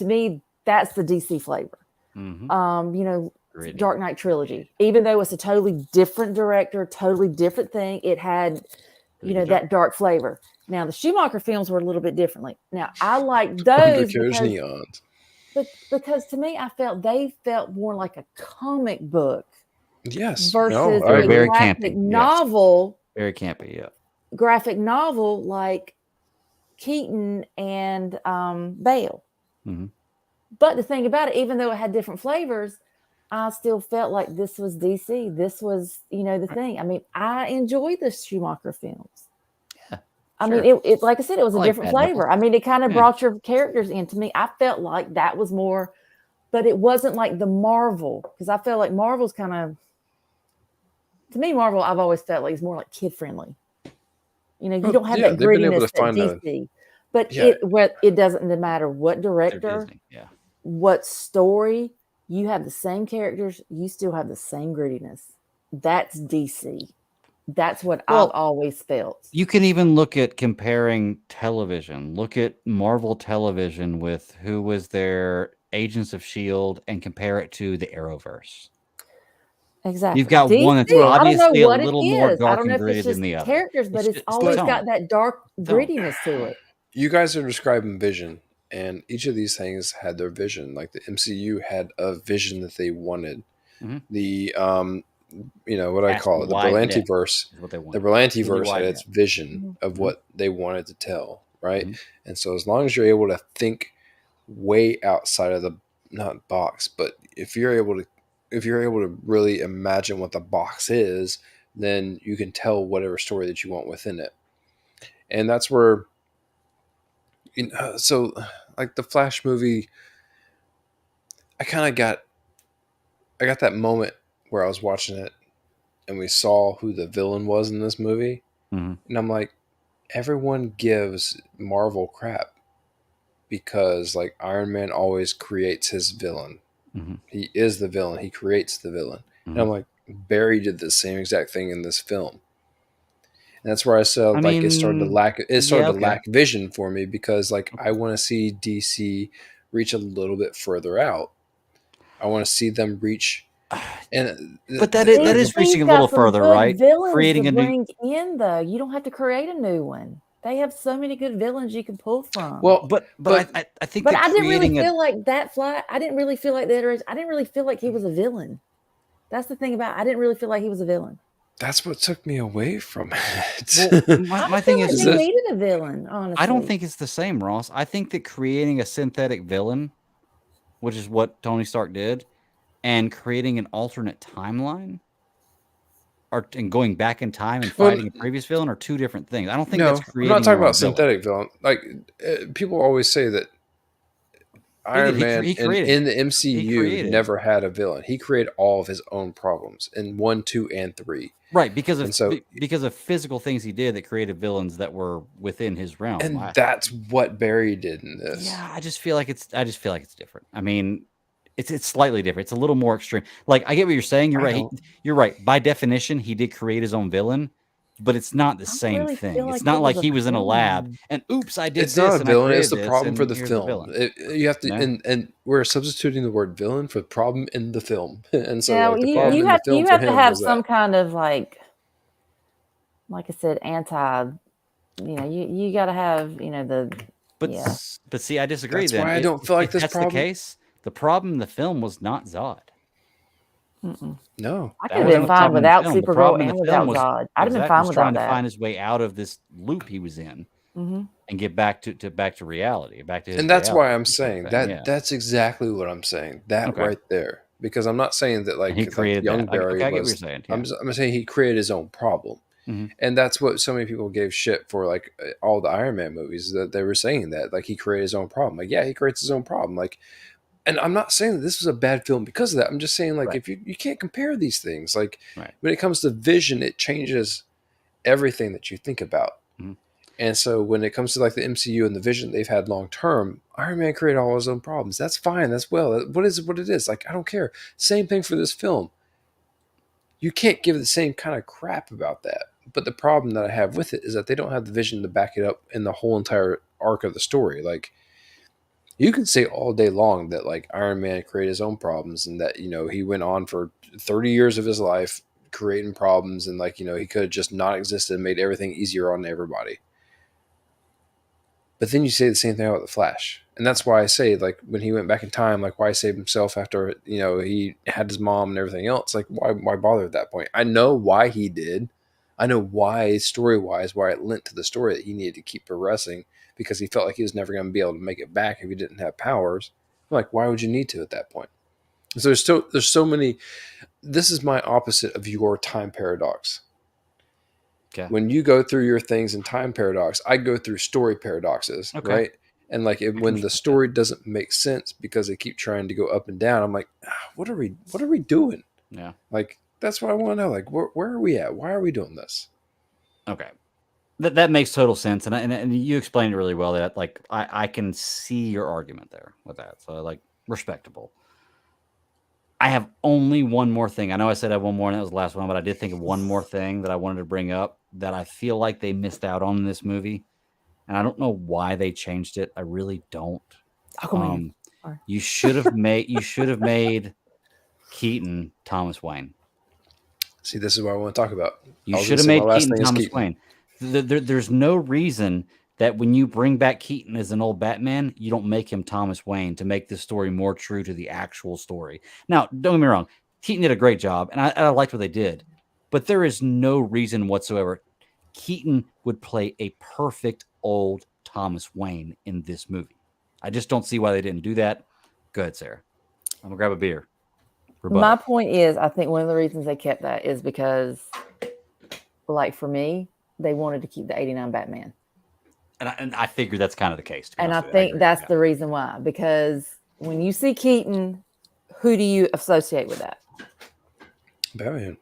me, that's the DC flavor. Dark Knight trilogy, even though it's a totally different director, totally different thing, it had that dark flavor. Now, the Schumacher films were a little bit differently. Now, I like those because to me, I felt they felt more like a comic book. Yes. Versus a very graphic campy. novel. Yes. Very campy, yeah. Graphic novel like Keaton and Bale. But the thing about it, even though it had different flavors, I still felt like this was DC. This was, the thing. I mean, I enjoyed the Schumacher films. I mean, it like I said, it was a different flavor. I mean, it kind of brought your characters in. To me, I felt like that was more, but it wasn't like the Marvel, because I felt like Marvel's kind of, to me, Marvel, I've always felt like it's more like kid friendly. You don't have that grittiness that DC. But it doesn't matter what director, what story, you have the same characters, you still have the same grittiness. That's DC. That's what I've always felt. You can even look at comparing television. Look at Marvel television with who was their Agents of S.H.I.E.L.D. and compare it to the Arrowverse. Exactly. You've got DC, one that's obviously a little more dark I don't know and if it's gritty just than the other. Characters, but it's always got that dark grittiness to it. You guys are describing vision, and each of these things had their vision. Like the MCU had a vision that they wanted. The what I call it, the Berlantiverse. The Berlantiverse had its vision of what they wanted to tell, right? And so as long as you're able to think way outside of the not box, but if you're able to really imagine what the box is, then you can tell whatever story that you want within it. And that's where so like the Flash movie, I got that moment where I was watching it and we saw who the villain was in this movie. And I'm like, everyone gives Marvel crap because like Iron Man always creates his villain. He is the villain. He creates the villain. And I'm like, Barry did the same exact thing in this film. And that's where I said, it started to lack. It started to lack vision for me because, I want to see DC reach a little bit further out. I want to see them reach, but that is reaching a little further, right? Creating a new in though. You don't have to create a new one. They have so many good villains you can pull from. Well, but I think. But I didn't really feel like that Fly. I didn't really feel like that. I didn't really feel like he was a villain. That's the thing about. I didn't really feel like he was a villain. That's what took me away from it. Well, my thing is, he needed a villain. Honestly, I don't think it's the same, Ross. I think that creating a synthetic villain, which is what Tony Stark did, and creating an alternate timeline, and going back in time and fighting a previous villain, are two different things. I don't think that's creating. I'm not talking about synthetic villain. People always say that Iron Man in the MCU never had a villain. He created all of his own problems in 1, 2, and 3. Right, because of physical things he did that created villains that were within his realm. And that's what Barry did in this. Yeah, I just feel like it's different. I mean, it's slightly different. It's a little more extreme. I get what you're saying. You're right. You're right. By definition, he did create his own villain, but it's not the same thing. It's not like he was in a lab and oops, I did this. It's not a villain. It's the problem for the film. You have to, and we're substituting the word villain for problem in the film. And so, the problem in the film you have to have some kind of like I said, anti. You got to have the. But see, I disagree. That's why I don't feel like this that's problem. The case. The problem in the film was not Zod. No, I could have been fine without Supergirl and without Zod. I'd have been fine without trying that. To find his way out of this loop he was in, and get back to reality, back to his. And that's why I'm saying that. That's exactly what I'm saying. That right there, because I'm not saying that he created young Barry. I get what you're saying. Yeah. I'm saying he created his own problem. And that's what so many people gave shit for, all the Iron Man movies, that they were saying that he created his own problem. He creates his own problem. And I'm not saying that this was a bad film because of that. I'm just saying if you can't compare these things. When it comes to vision, it changes everything that you think about. And so when it comes to the MCU and the vision they've had long term, Iron Man created all his own problems. That's fine. That's what it is. I don't care. Same thing for this film. You can't give the same kind of crap about that. But the problem that I have with it is that they don't have the vision to back it up in the whole entire arc of the story. You can say all day long that Iron Man created his own problems and that, he went on for 30 years of his life creating problems and he could have just not existed and made everything easier on everybody. But then you say the same thing about the Flash. And that's why I say, when he went back in time, why he saved himself after, he had his mom and everything else. Why bother at that point? I know why he did. I know why, story-wise, why it lent to the story that he needed to keep progressing, because he felt like he was never going to be able to make it back if he didn't have powers. Why would you need to at that point? So there's so many. This is my opposite of your time paradox. Okay. When you go through your things in time paradox, I go through story paradoxes, right? And when the story doesn't make sense because they keep trying to go up and down, I'm like, what are we doing? Yeah. That's what I want to know. Where are we at? Why are we doing this? Okay. That makes total sense. And you explained it really well that I can see your argument there with that. So respectable. I have only one more thing. I know I said I had one more and that was the last one, but I did think of one more thing that I wanted to bring up that I feel like they missed out on in this movie. And I don't know why they changed it. I really don't. You should have made Keaton Thomas Wayne. See, this is what I want to talk about. You should have made Keaton Thomas Wayne. There's no reason that when you bring back Keaton as an old Batman, you don't make him Thomas Wayne to make this story more true to the actual story. Now, don't get me wrong. Keaton did a great job, and I liked what they did. But there is no reason whatsoever. Keaton would play a perfect old Thomas Wayne in this movie. I just don't see why they didn't do that. Go ahead, Sarah. I'm going to grab a beer. My point is, I think one of the reasons they kept that is because, for me, they wanted to keep the 89 Batman. And I figured that's kind of the case. And I think that's the reason why. Because when you see Keaton, who do you associate with that? Batman.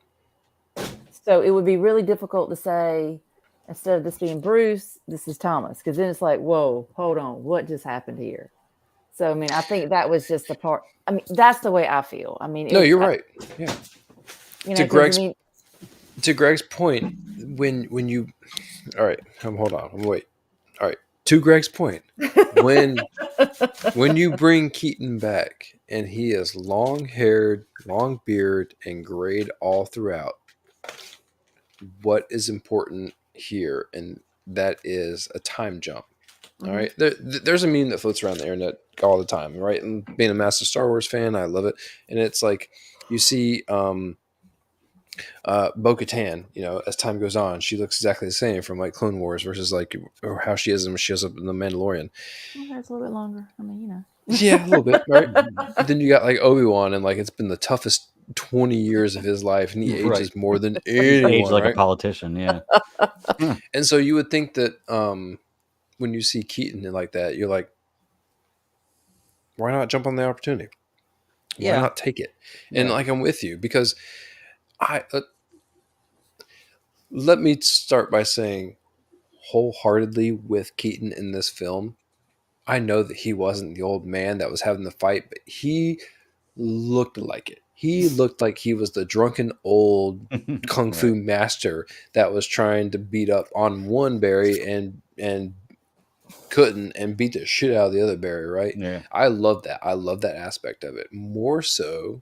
So it would be really difficult to say, instead of this being Bruce, this is Thomas. Because then it's whoa, hold on. What just happened here? So, I think that was just the part. That's the way I feel. No, you're right. Yeah. To Greg's point, when you, all right, hold on, wait, all right. To Greg's point, when you bring Keaton back and he is long-haired, long beard, and grayed all throughout, what is important here, and that is a time jump. All right, there's a meme that floats around the internet all the time, right? And being a massive Star Wars fan, I love it. And it's like you see Bo-Katan, as time goes on, she looks exactly the same from like Clone Wars versus like or how she is when she shows up in The Mandalorian. Well, it's a little bit longer. I mean, Yeah, a little bit, right? Then you got like Obi-Wan, and like it's been the toughest 20 years of his life, and he ages more than anyone. He ages like right? a politician, yeah. And so you would think that when you see Keaton like that, you're like, why not jump on the opportunity? Why not take it? And like I'm with you, because let me start by saying wholeheartedly with Keaton in this film, I know that he wasn't the old man that was having the fight, but he looked like it. He looked like he was the drunken old kung fu master that was trying to beat up on one Barry and couldn't, and beat the shit out of the other Barry, right? Yeah. I love that. I love that aspect of it. More so,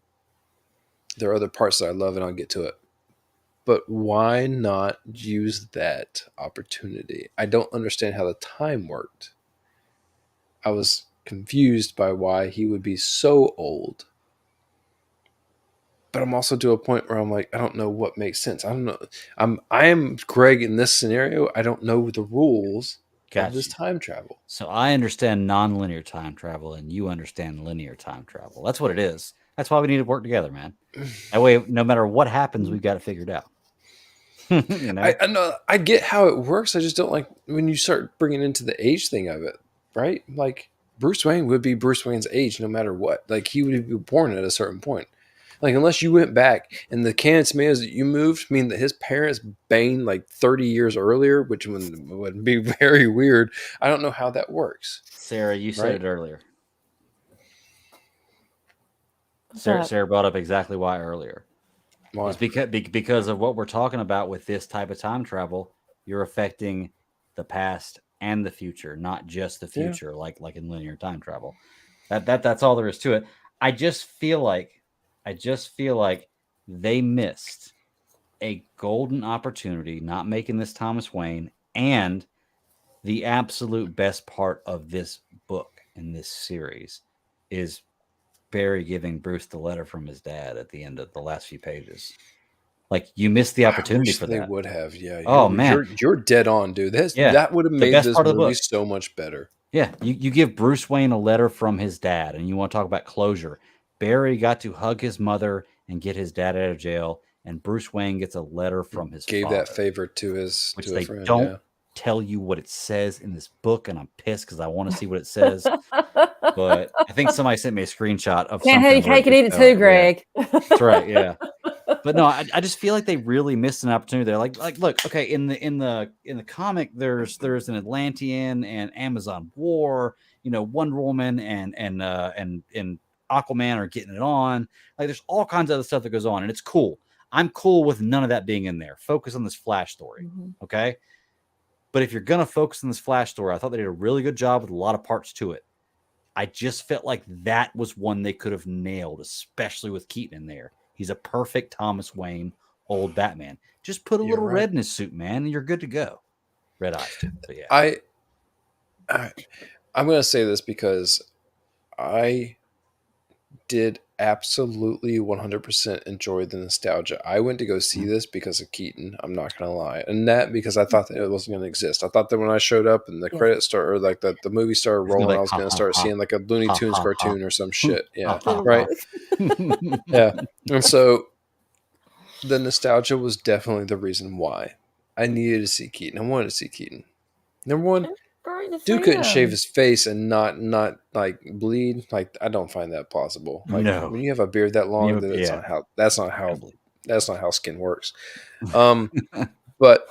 there are other parts that I love, and I'll get to it. But why not use that opportunity? I don't understand how the time worked. I was confused by why he would be so old. But I'm also to a point where I'm like, I don't know what makes sense. I don't know. I am Greg in this scenario. I don't know the rules of this time travel. So I understand non-linear time travel, and you understand linear time travel. That's what it is. That's why we need to work together, man. That way, no matter what happens, we've got it figured out. I know. I get how it works. I just don't like when you start bringing into the age thing of it, right? Like Bruce Wayne would be Bruce Wayne's age no matter what. Like he would be born at a certain point. Like unless you went back and the canon tomatoes that you moved mean that his parents banged like 30 years earlier, which would be very weird. I don't know how that works. Sarah, you said it earlier. Sarah brought up exactly why earlier. Why? It's because of what we're talking about with this type of time travel. You're affecting the past and the future, not just the future, like in linear time travel. That's all there is to it. I just feel like they missed a golden opportunity not making this Thomas Wayne, and the absolute best part of this book in this series is Barry giving Bruce the letter from his dad at the end of the last few pages. Like you missed the opportunity for that. They would have, yeah. Man, you're dead on, dude. That would have made this movie so much better. Yeah, you give Bruce Wayne a letter from his dad, and you want to talk about closure. Barry got to hug his mother and get his dad out of jail, and Bruce Wayne gets a letter from his father. Gave that favor to his which they friend, don't tell you what it says in this book, and I'm pissed because I want to see what it says. But I think somebody sent me a screenshot of can't have you cake and eat it too, Greg. Yeah. That's right, yeah. But no, I just feel like they really missed an opportunity there. Like look, okay, in the comic, there's an Atlantean and Amazon war. Wonder Woman and Aquaman are getting it on. Like there's all kinds of other stuff that goes on, and it's cool. I'm cool with none of that being in there. Focus on this Flash story, okay? But if you're gonna focus on this Flash story, I thought they did a really good job with a lot of parts to it. I just felt like that was one they could have nailed, especially with Keaton in there. He's a perfect Thomas Wayne, old Batman. Just put a little red in his suit, man, and you're good to go. Red eyes, too. But yeah. I'm going to say this because I did absolutely 100% enjoy the nostalgia. I went to go see this because of Keaton. I'm not going to lie. And that because I thought that it wasn't going to exist. I thought that when I showed up and the credits started, or like the movie started rolling, I was going to start seeing like a Looney Tunes cartoon or some shit. Yeah. Right. Yeah. And so the nostalgia was definitely the reason why I needed to see Keaton. I wanted to see Keaton. Number one, dude couldn't shave his face and not like bleed. Like I don't find that plausible. Like when you have a beard that long, that's not how skin works. But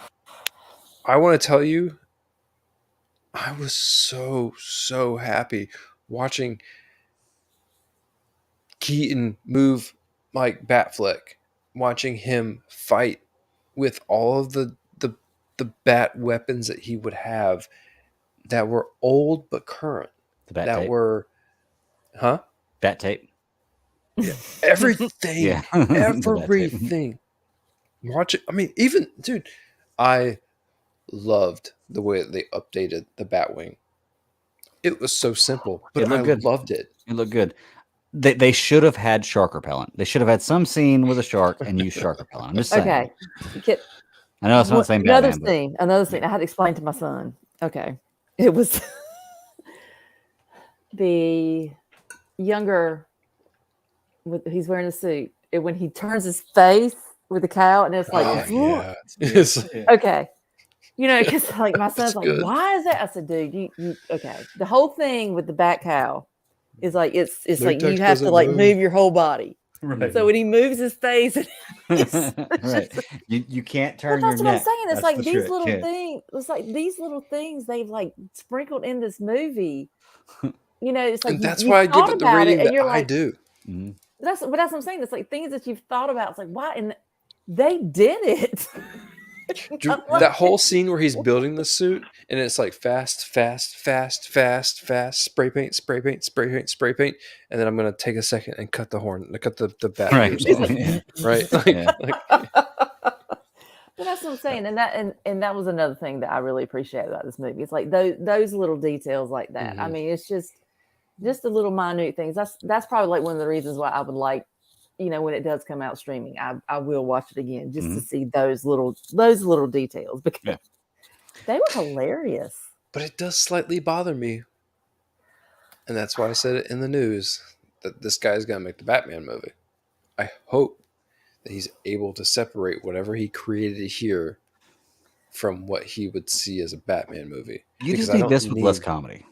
I want to tell you, I was so happy watching Keaton move like Batfleck watching him fight with all of the bat weapons that he would have that were old but current. The bat that tape. were, Bat tape. Yeah, everything. Yeah. Everything. Watch it. I mean, even dude, I loved the way that they updated the Batwing. It was so simple, but I loved it. It looked good. They should have had shark repellent. They should have had some scene with a shark and used shark repellent. I'm just saying. Okay. I know it's not the same Batman. Another scene. I had to explain to my son. Okay. It was the younger, he's wearing a suit. When he turns his face with the cow, and it's like, okay. You know, because like my son's like, why is that? I said, dude, you okay. The whole thing with the bat cow is like it's like you have to like move your whole body. Right. So when he moves his face, right, you can't turn your neck. That's what I'm saying. It's like these little things. It's like these little things they've like sprinkled in this movie. You know, it's like that's why I give it the rating that I do. Mm-hmm. That's what I'm saying. It's like things that you've thought about. It's like why, and they did it. That whole scene where he's building the suit and it's like fast, spray paint, and then I'm gonna take a second and cut the horn, cut the bat, right? But that's what I'm saying, and that was another thing that I really appreciate about this movie. It's like those little details like that. Mm-hmm. I mean, it's just the little minute things. That's probably like one of the reasons why I would like, you know, when it does come out streaming, I will watch it again just to see those little details because they were hilarious. But it does slightly bother me, and that's why I said it in the news that this guy's gonna make the Batman movie. I hope that he's able to separate whatever he created here from what he would see as a Batman movie. You just need this with less comedy.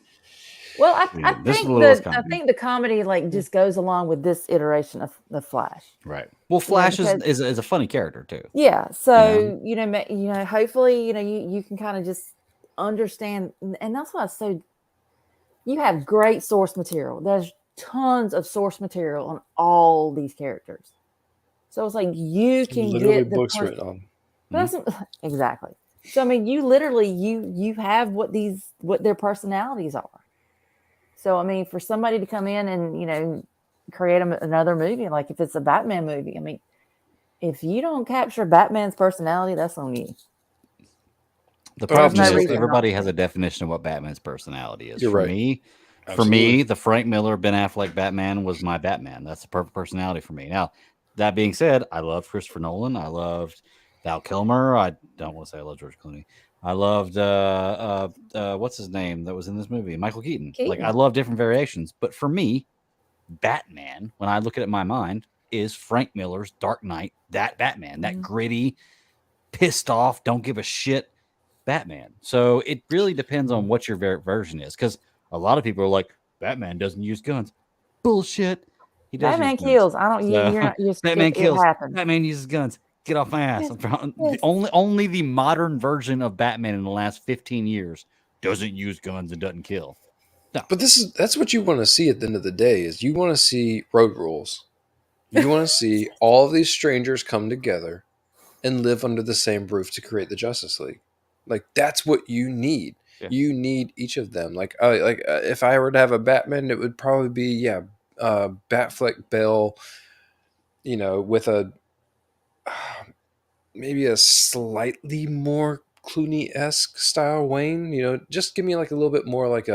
Well, I think the comedy like just goes along with this iteration of the Flash. Right. Well, Flash is a funny character too. Yeah. So you know, hopefully, you know, you can kind of just understand, and that's why it's so. You have great source material. There's tons of source material on all these characters. So it's like you can get the books written on. Exactly. So I mean, you literally you have what their personalities are. So, I mean, for somebody to come in and, you know, create another movie, like if it's a Batman movie, I mean, if you don't capture Batman's personality, that's on you. The problem is everybody has a definition of what Batman's personality is. You're right. For me, the Frank Miller, Ben Affleck Batman was my Batman. That's the perfect personality for me. Now, that being said, I love Christopher Nolan. I loved Val Kilmer. I don't want to say I love George Clooney. I loved what's his name that was in this movie? Michael Keaton. Like I love different variations, but for me, Batman, when I look at it in my mind, is Frank Miller's Dark Knight. That Batman, that gritty, pissed off, don't give a shit Batman. So it really depends on what your version is, because a lot of people are like, Batman doesn't use guns. Bullshit. He does. Batman kills. I don't. You're Batman kills. Batman uses guns. Get off my ass. Yes. Only the modern version of Batman in the last 15 years doesn't use guns and doesn't kill. No. But that's what you want to see at the end of the day is you want to see road rules. You want to see all of these strangers come together and live under the same roof to create the Justice League. Like that's what you need. Yeah. You need each of them. Like if I were to have a Batman, it would probably be Batfleck Bale, you know, with a maybe a slightly more Clooney-esque style Wayne, you know, just give me like a little bit more like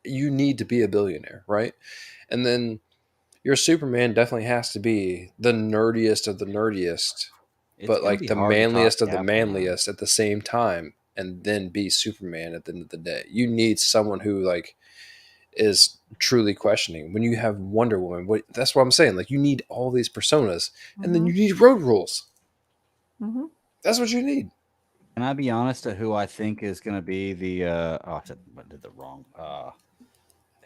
you need to be a billionaire, right? And then your Superman definitely has to be the nerdiest of the nerdiest, but like the manliest of the manliest at the same time, and then be Superman at the end of the day. You need someone who like is truly questioning. When you have Wonder Woman, that's what I'm saying. Like you need all these personas, and then you need road rules. Mm-hmm. That's what you need. Can I be honest at who I think is going to be the? I did the wrong.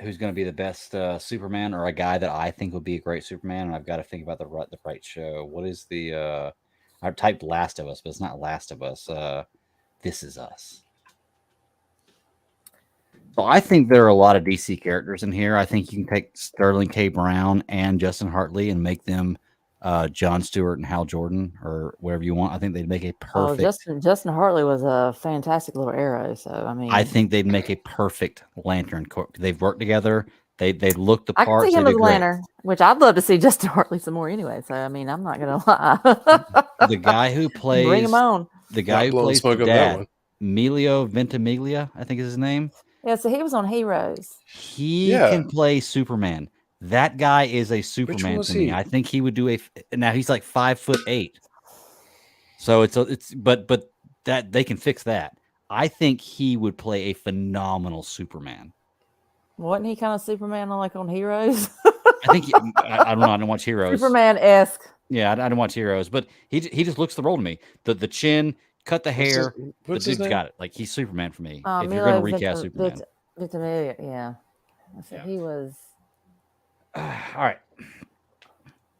Who's going to be the best Superman, or a guy that I think would be a great Superman? And I've got to think about the right show. What is the? I typed Last of Us, but it's not Last of Us. This Is Us. So I think there are a lot of DC characters in here. I think you can take Sterling K. Brown and Justin Hartley and make them Jon Stewart and Hal Jordan or whatever you want. I think they'd make a perfect. Justin Hartley was a fantastic little arrow. So I mean, I think they'd make a perfect Lantern Corps. They've worked together. They look the part. I can see him as Lantern, which I'd love to see Justin Hartley some more anyway. So I mean, I'm not gonna lie. The guy who plays bring him on. The guy who plays the dad, Emilio Ventimiglia, I think is his name. Yeah, so he was on Heroes. He can play Superman. That guy is a Superman to me. I think he would do now he's like 5'8". So but that they can fix that. I think he would play a phenomenal Superman. Wasn't he kind of Superman on Heroes? I think I don't know. I don't watch Heroes. Superman-esque. Yeah, I don't watch Heroes, but he just looks the role to me. The chin, cut the hair. The dude's got it. Like he's Superman for me. If you're gonna recast Superman, yeah. So he was. All right.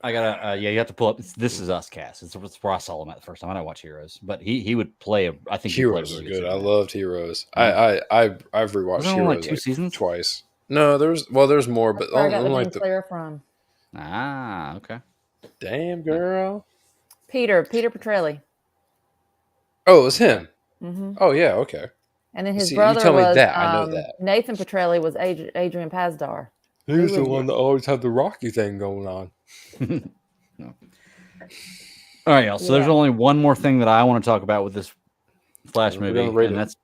I gotta. You have to pull up. This Is Us cast. It's where I saw him at the first time. I don't watch Heroes, but he would play. I think Heroes are good. I loved Heroes. I've rewatched Heroes like 2 seasons twice. No, there's more, but I got the player from. Okay. Damn girl. Peter Petrelli. Oh, it was him. Mm-hmm. Oh yeah, okay. And then his brother you tell was me that. I know that. Nathan Petrelli was Adrian Pasdar. He was the one that always had the Rocky thing going on. No. All right, y'all. So there's only one more thing that I want to talk about with this Flash movie, and that's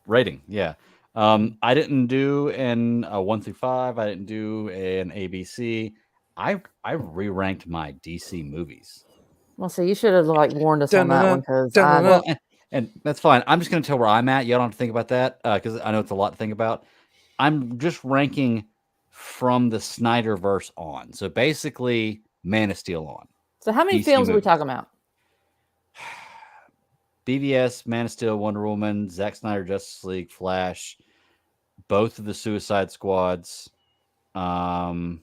rating. Yeah. I didn't do an 1 through 5. I didn't do an ABC. I re-ranked my DC movies. Well, so you should have warned us on that one because and that's fine. I'm just going to tell where I'm at. You don't have to think about that because I know it's a lot to think about. I'm just ranking from the Snyderverse on. So basically, Man of Steel on. So how many films are we talking about? BVS, Man of Steel, Wonder Woman, Zack Snyder, Justice League, Flash, both of the Suicide Squads, Black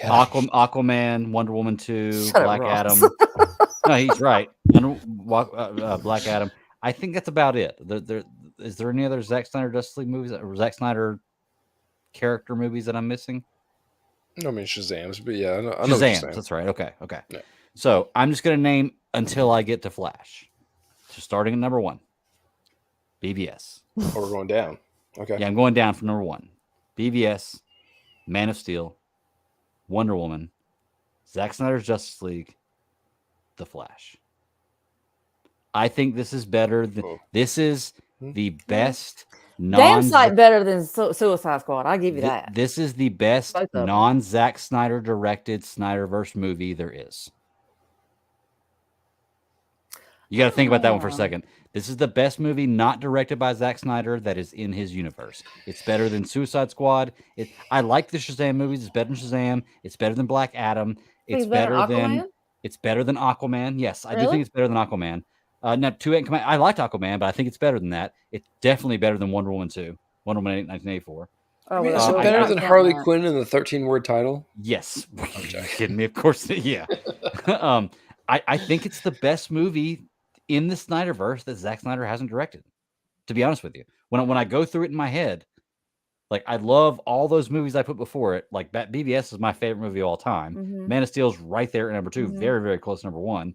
Adam. Aquaman, Wonder Woman 2, Black Adam. No, he's right. Black Adam. I think that's about it. Is there any other Zack Snyder Justice League movies or Zack Snyder character movies that I'm missing? I mean Shazam's, but yeah, I know Shazam's. That's right. Okay. Yeah. So I'm just going to name until I get to Flash. So starting at number 1, BVS. Oh, we're going down. Okay. Yeah, I'm going down from number 1. BVS, Man of Steel, Wonder Woman, Zack Snyder's Justice League, The Flash. I think this is better than this is the best damn sight better than Suicide Squad. I'll give you that. This is the best non-Zack Snyder directed Snyderverse movie there is. You got to think about that one for a second. This is the best movie not directed by Zack Snyder that is in his universe. It's better than Suicide Squad. I like the Shazam movies. It's better than Shazam. It's better than Black Adam. It's better than Aquaman. Yes, I do think it's better than Aquaman. Now, I liked Aquaman, but I think it's better than that. It's definitely better than Wonder Woman 2. Wonder Woman 1984. Oh, is it better than Harley Quinn in the 13-word title? Yes. Are you kidding me? Of course. Yeah. I think it's the best movie in the Snyderverse that Zack Snyder hasn't directed. To be honest with you, when I go through it in my head, like I love all those movies I put before it. Like BVS is my favorite movie of all time. Mm-hmm. Man of Steel's right there at number 2, very very close to number 1.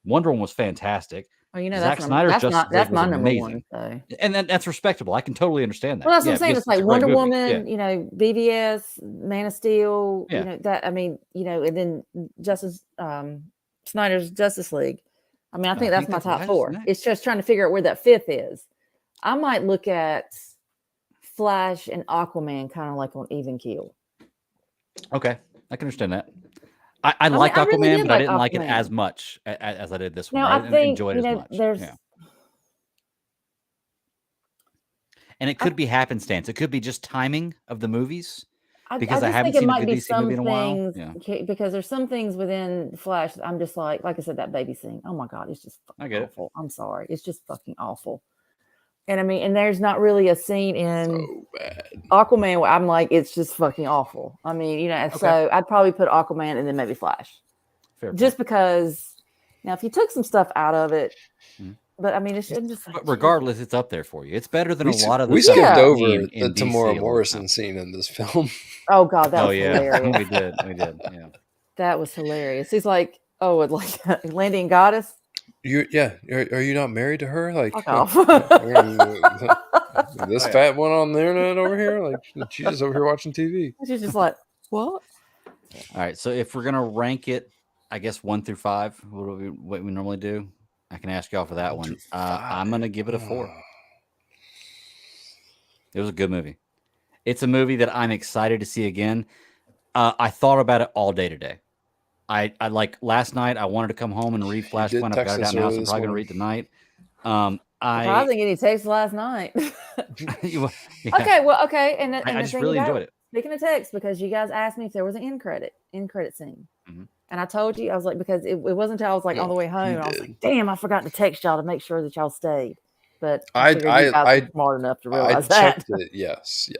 Wonder Woman was fantastic. Oh, you know, Zack Snyder's that's my number amazing. 1. So. And that's respectable. I can totally understand that. Well, that's what I'm saying. It's like Wonder Woman, you know, BVS, Man of Steel, you know, that, I mean, you know, and then Snyder's Justice League. I mean, I think that's my top 4. It's just trying to figure out where that 5th is. I might look at Flash and Aquaman kind of like on even keel. Okay. I can understand that. I like Aquaman, really but I didn't like it as much as I did this one. No, I think enjoyed it as much. There's... Yeah. And it could be happenstance. It could be just timing of the movies. Because I haven't seen a good DC movie in a while. Yeah. Because there's some things within Flash that I'm just like I said, that baby scene. Oh my God, it's just fucking awful. I'm sorry. It's just fucking awful. And I mean, and there's not really a scene in Aquaman where I'm like, it's just fucking awful. I mean, you know, so I'd probably put Aquaman and then maybe Flash. Fair just point. Because now if you took some stuff out of it, but I mean, it's just. But regardless, it's up there for you. It's better than a lot of the. We skipped over the Tamora Morrison scene in this film. Oh God, that was hilarious. we did. Yeah. That was hilarious. He's like, oh, like Atlantean goddess. Are you not married to her? Like, fuck off. This fat one on the internet over here, like she's just over here watching TV. She's just like, what? All right, so if we're gonna rank it, I guess 1 through 5, what we normally do, I can ask y'all for that one. I'm gonna give it a 4. It was a good movie. It's a movie that I'm excited to see again. I thought about it all day today. I like last night. I wanted to come home and read Flashpoint. I've got it down now, so I'm probably gonna read tonight. I think any text last night. Yeah. Okay. And I just really enjoyed it. Speaking of text, because you guys asked me if there was an end credit scene, and I told you, I was like, because it wasn't until I was like on the way home, I was like, damn, I forgot to text y'all to make sure that y'all stayed. But I smart enough to realize that. It. Yes.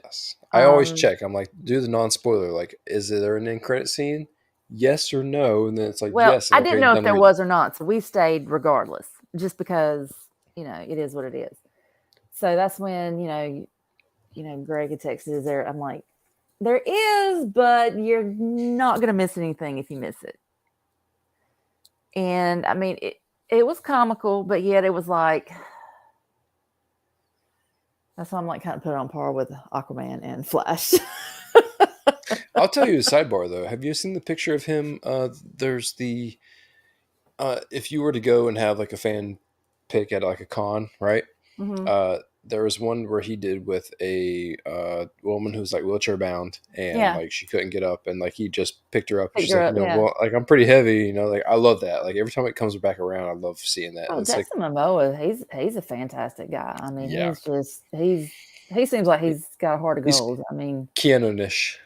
I always check. I'm like, do the non-spoiler. Like, is there an end credit scene? Yes or no? And then it's like, well, yes. I didn't know if there was or not, so we stayed regardless, just because it is what it is. So that's when Greg had texted, "Is there?" I'm like, there is, but you're not going to miss anything if you miss it. And I mean, it was comical, but yet it was like, that's why I'm like kind of put it on par with Aquaman and Flash. I'll tell you a sidebar though. Have you seen the picture of him? There's the, if you were to go and have like a fan pick at like a con, right? Mm-hmm. There was one where he did with a woman who's like wheelchair bound and like she couldn't get up, and like he just picked her up. She's like, well, like I'm pretty heavy, like I love that. Like every time it comes back around, I love seeing that. Oh, Jason Momoa, he's a fantastic guy. I mean, he seems like he's got a heart of gold. I mean, Keanu-ish.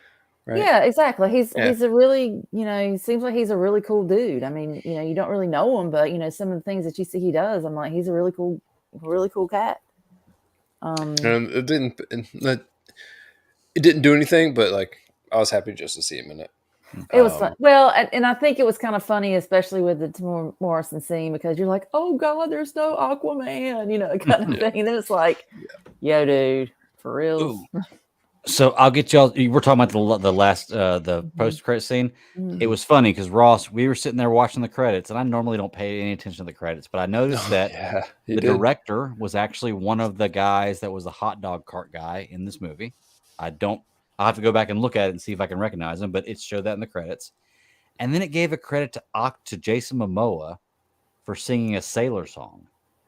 Right? Yeah, exactly. He's a really, he seems like he's a really cool dude. I mean, you don't really know him, but some of the things that you see he does, I'm like, he's a really cool cat. And it didn't do anything, but like I was happy just to see him in it. It was fun. Well, and I think it was kind of funny, especially with the Tim Morrison scene, because you're like, oh God, there's no Aquaman, kind of thing. And then it's like, yo, dude, for real. So I'll get y'all. We're talking about the last the post credit scene. Mm-hmm. It was funny because Ross, we were sitting there watching the credits, and I normally don't pay any attention to the credits, but I noticed that the director was actually one of the guys that was the hot dog cart guy in this movie. I'll have to go back and look at it and see if I can recognize him, but it showed that in the credits. And then it gave a credit to Jason Momoa for singing a sailor song.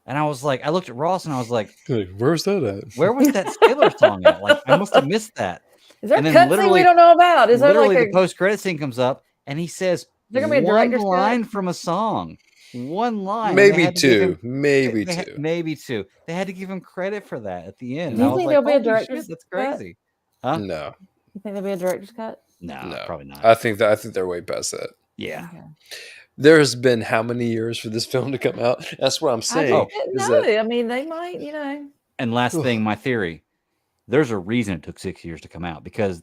And I was like, I looked at Ross and I was like, where's that at? Where was that sailor song at? Like, I must have missed that. Is there a cut scene we don't know about? Is there literally the post-credit scene comes up and he says one line from a song. One line. Maybe two. Maybe two. They had to give him credit for that at the end. Do you think there'll be a director's cut? That's crazy. Huh? No. You think there'll be a director's cut? No, probably not. I think they're way past that. Yeah. Okay. There's been how many years for this film to come out? That's what I'm saying. I mean, they might, And last thing, my theory, there's a reason it took 6 years to come out, because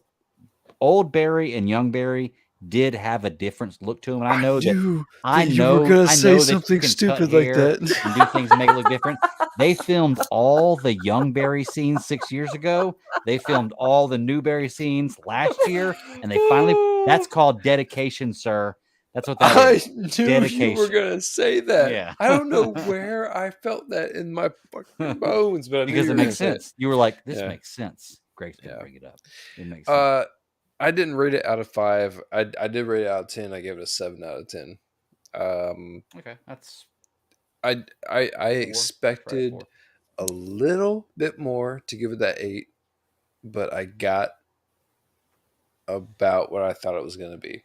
old Barry and young Barry did have a different look to them. And I know you were going to say something stupid like that and do things to make it look different. They filmed all the young Barry scenes 6 years ago. They filmed all the new Barry scenes last year, and they finally, that's called dedication, sir. That's what that is. I knew dedication. You were going to say that. Yeah. I don't know where I felt that in my fucking bones, but because it makes sense. You were like, this makes sense. Greg's going to bring it up. It makes sense. I didn't rate it out of 5. I did rate it out of 10. I gave it a 7 out of 10. Okay, that's. I expected a little bit more to give it that 8, but I got about what I thought it was going to be.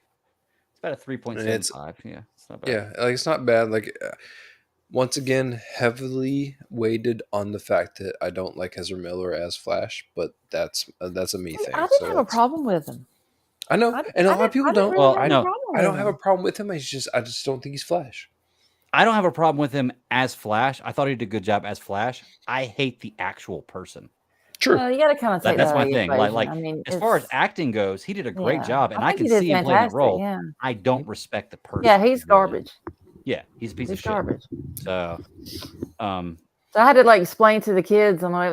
It's about a 3.75. Yeah, it's not bad. Yeah, like it's not bad. Like once again, heavily weighted on the fact that I don't like Ezra Miller as Flash, but that's a me thing. I didn't have a problem with him. I know, and a lot of people don't. Really I don't have a problem with him. I just don't think he's Flash. I don't have a problem with him as Flash. I thought he did a good job as Flash. I hate the actual person. True. You got to kind of take that's that my thing. Equation. Like I mean, as far as acting goes, he did a great job, and I can see him playing the role. Yeah. I don't respect the person. Yeah, he's garbage. Yeah, he's a piece of shit. Garbage. So, so I had to explain to the kids on the way,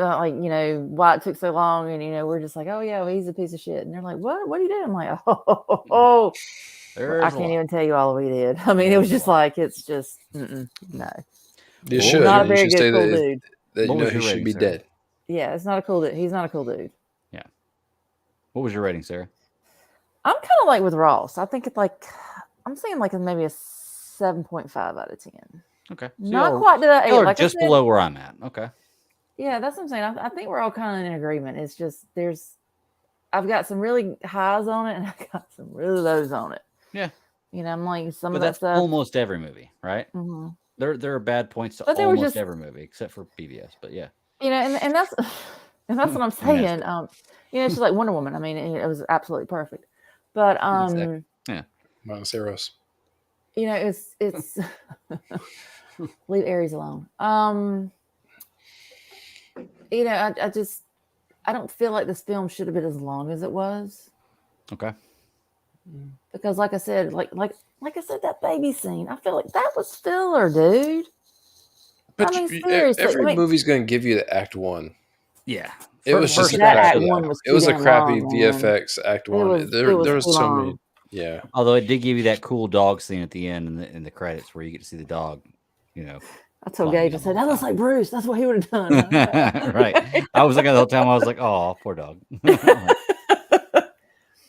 why it took so long, and we're just like, oh yeah, well, he's a piece of shit, and they're like, what? What do you do? I'm like, oh. I can't even tell you all we did. I mean, it was just like, it's just, no. You should. Not a very good cool dude. That you know he should be dead. Yeah, it's not a cool dude. He's not a cool dude. Yeah. What was your rating, Sarah? I'm kind of like with Ross. I think it's like, I'm saying like maybe a 7.5 out of 10. Okay. So not quite to that 8. Like just below where I'm at. Okay. Yeah, that's what I'm saying. I think we're all kind of in agreement. It's just I've got some really highs on it and I've got some really lows on it. Yeah. You know, I'm like some but of that that's stuff. Almost every movie, right? Mm-hmm. There are bad points to almost every movie except for BVS, but yeah. You know, and that's what I'm saying. You know, it's just like Wonder Woman. I mean, it was absolutely perfect. But exactly. Yeah. Minus Eros. You know, it's leave Aries alone. You know, I don't feel like this film should have been as long as it was. Okay. Because like I said, like I said, that baby scene, I feel like that was filler, dude. But I mean, seriously, every movie's going to give you the Act 1. Yeah. It was just a crappy. It was a crappy VFX Act 1. There was so many. Yeah. Although it did give you that cool dog scene at the end in the credits where you get to see the dog, you know. I told Gage, I said, that looks like Bruce. That's what he would have done. Right. I was looking the whole time. I was like, oh, poor dog.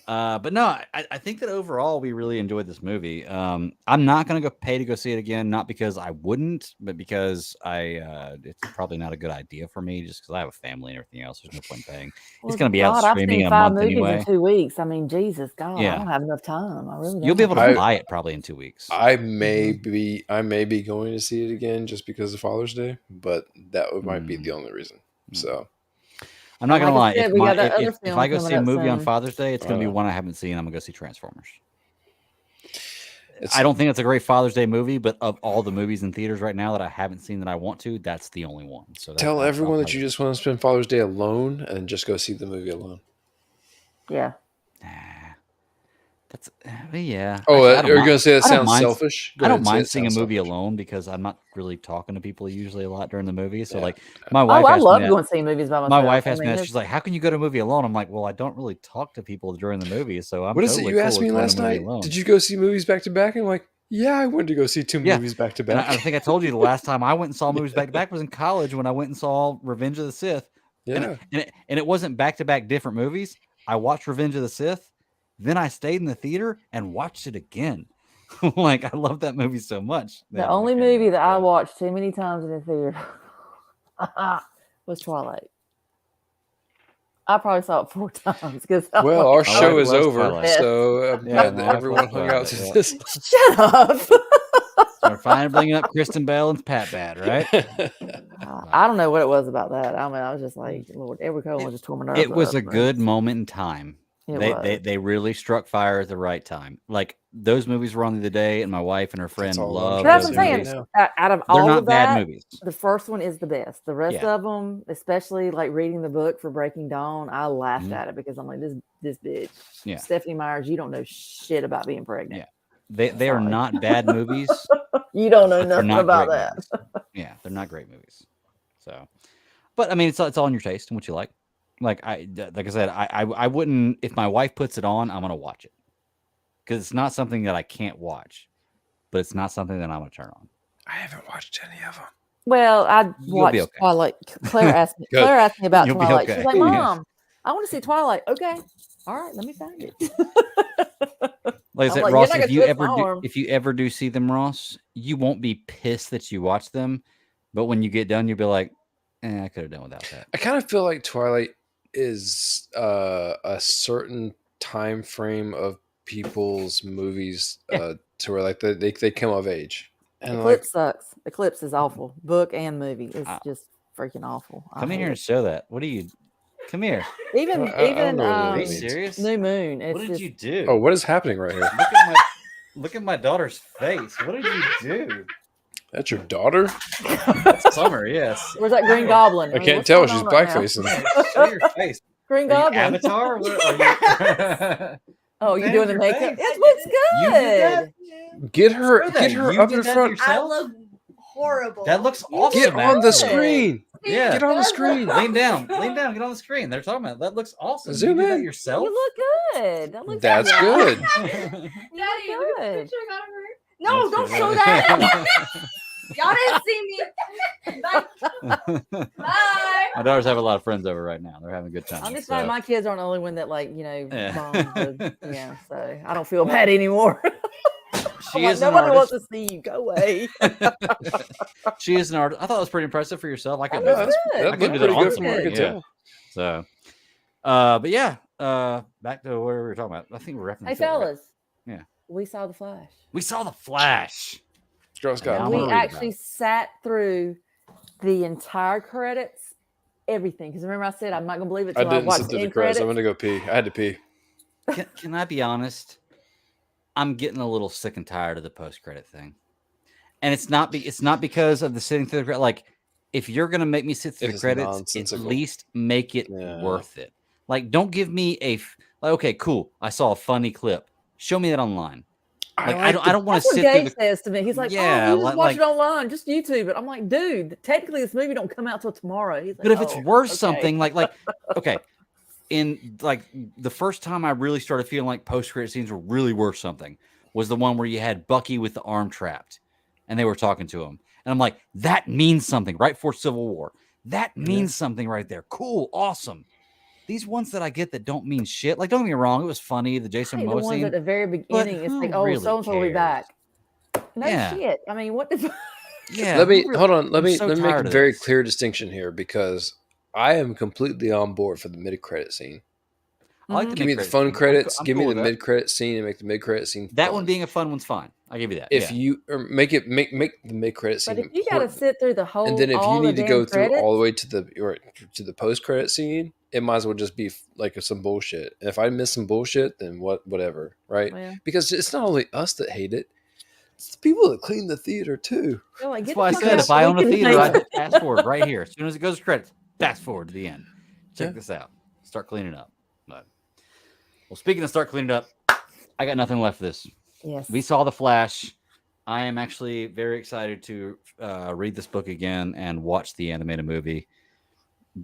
But no, I think that overall we really enjoyed this movie. I'm not going to pay to go see it again, not because I wouldn't, but because it's probably not a good idea for me, just because I have a family and everything else. There's no point in paying. It's going to be out streaming in a month anyway. In 2 weeks. I mean, Jesus God, I don't have enough time. I really don't. You'll be able to buy it probably in 2 weeks. I may be going to see it again just because of Father's Day, but that might be the only reason. So. I'm not going to lie. If I go see a movie on Father's Day, it's going to be one I haven't seen. I'm going to go see Transformers. I don't think it's a great Father's Day movie, but of all the movies in theaters right now that I haven't seen that I want to, that's the only one. So tell everyone that you just want to spend Father's Day alone and just go see the movie alone. Yeah. That's yeah. Oh, are you going to say that sounds selfish? I don't mind seeing a movie alone because I'm not really talking to people usually a lot during the movie. So like my wife, I love going to see movies by myself. My wife asked me that. She's like, "How can you go to a movie alone?" I'm like, "Well, I don't really talk to people during the movie, so I'm." What is it you asked me last night? Did you go see movies back to back? And I'm like, yeah, I went to go see two movies back to back. I think I told you the last time I went and saw movies back to back was in college when I went and saw Revenge of the Sith. Yeah, and it wasn't back to back different movies. I watched Revenge of the Sith. Then I stayed in the theater and watched it again. Like, I love that movie so much. The only movie that I watched too many times in the theater was Twilight. I probably saw it 4 times. Well, our show is over, so I'm glad that everyone hung out to this. Shut up. So we're finally bringing up Kristen Bell and Pat Bad, right? I don't know what it was about that. I mean, I was just like, Lord, Edward Cullen just tore my nerves. It was a good moment in time. They really struck fire at the right time. Like, those movies were on the other day, and my wife and her friend loved That's those what I'm movies. saying. Out of all of that, bad movies. The first one is the best. The rest of them, especially like reading the book for Breaking Dawn, I laughed at it because I'm like, this bitch. Yeah. Stephanie Myers, you don't know shit about being pregnant. Yeah. They are not bad movies. You don't know nothing about that. Yeah, they're not great movies. So, but I mean, it's all in your taste and what you like. Like I said, I wouldn't, if my wife puts it on, I'm gonna watch it because it's not something that I can't watch, but it's not something that I'm gonna turn on. I haven't watched any of them. Well, I watched Twilight. Claire asked me about Twilight. She's like, Mom, I want to see Twilight. Okay, all right, let me find it. Like I said, Ross, if you ever do see them, Ross, you won't be pissed that you watched them, but when you get done, you'll be like, I could have done without that. I kind of feel like Twilight is a certain time frame of people's movies to where like they come of age. And Eclipse sucks. Eclipse is awful. Book and movie. It's just freaking awful. Come in here and show that. What do you? Come here. Even are you serious? New Moon. What did you do? Oh, what is happening right here? Look at my daughter's face. What did you do? That's your daughter? That's Summer, yes. Where's that Green Goblin? I can't tell. She's blackfacing. Show your face. Green Goblin. Avatar? What are you? Oh, you're doing the makeup? It looks good. Get her up in front. I look horrible. That looks awesome. Get on the screen. Yeah. Get on the screen. Lean down. Get on the screen. They're talking about that. Looks awesome. Zoom you do that in. yourself. You look good. That's good. Daddy, look at the picture I got of her. No, don't show that. Y'all didn't see me. Bye. Bye. My daughters have a lot of friends over right now. They're having a good time. I'm just glad my kids aren't the only one that Yeah. yeah. So I don't feel bad anymore. She like, is an nobody wants artist. to see you. Go away. She is an artist. I thought it was pretty impressive for yourself. I couldn't That do was that. good. I couldn't do pretty that on good some from what I work. could tell. So, but yeah, back to where we were talking about. I think we're referencing. Hey, fellas. Yeah. We saw The Flash. We saw The Flash. Girl Scout. I'm We gonna read actually sat through the entire credits, everything. Because remember I said I'm not going to believe it I till I didn't watched sit through the the end credits. credits. I'm going to go pee. I had to pee. Can I be honest? I'm getting a little sick and tired of the post-credit thing. And it's not because of the sitting through the credits. Like, if you're gonna make me sit through the credits, at least make it worth it. Like, don't give me okay, cool. I saw a funny clip. Show me that online. Like, I don't want to sit Gabe through says to me. He's like, Yeah, you just watch it online, just YouTube it. I'm like, dude, technically this movie don't come out till tomorrow. He's like, but if it's worth something, like okay. In like the first time I really started feeling like post-credit scenes were really worth something was the one where you had Bucky with the arm trapped and they were talking to him. And I'm like, that means something right before Civil War. That means something right there. Cool. Awesome. These ones that I get that don't mean shit. Like, don't get me wrong. It was funny. The Jason Momoa the ones scene. at the very beginning. It's like, oh, so-and-so will be back. No shit. I mean, what the Yeah. Let me make a very clear distinction here because I am completely on board for the mid-credit scene. I like give me the fun credits. Give me the mid-credit scene and make the mid-credit scene. That one being a fun one's fine. I'll give you that. If you make the mid-credit scene, but if you got to sit through the whole, and then if you need to go through all the way to the post-credit scene, it might as well just be like some bullshit. And if I miss some bullshit, then whatever, right? Well, because it's not only us that hate it. It's the people that clean the theater too. Like, that's why I said if I own a theater, I just fast forward right here. As soon as it goes to credits, fast forward to the end. Check this out. Start cleaning up. But, well, speaking of start cleaning up, I got nothing left for this. Yes. We saw The Flash. I am actually very excited to read this book again and watch the animated movie.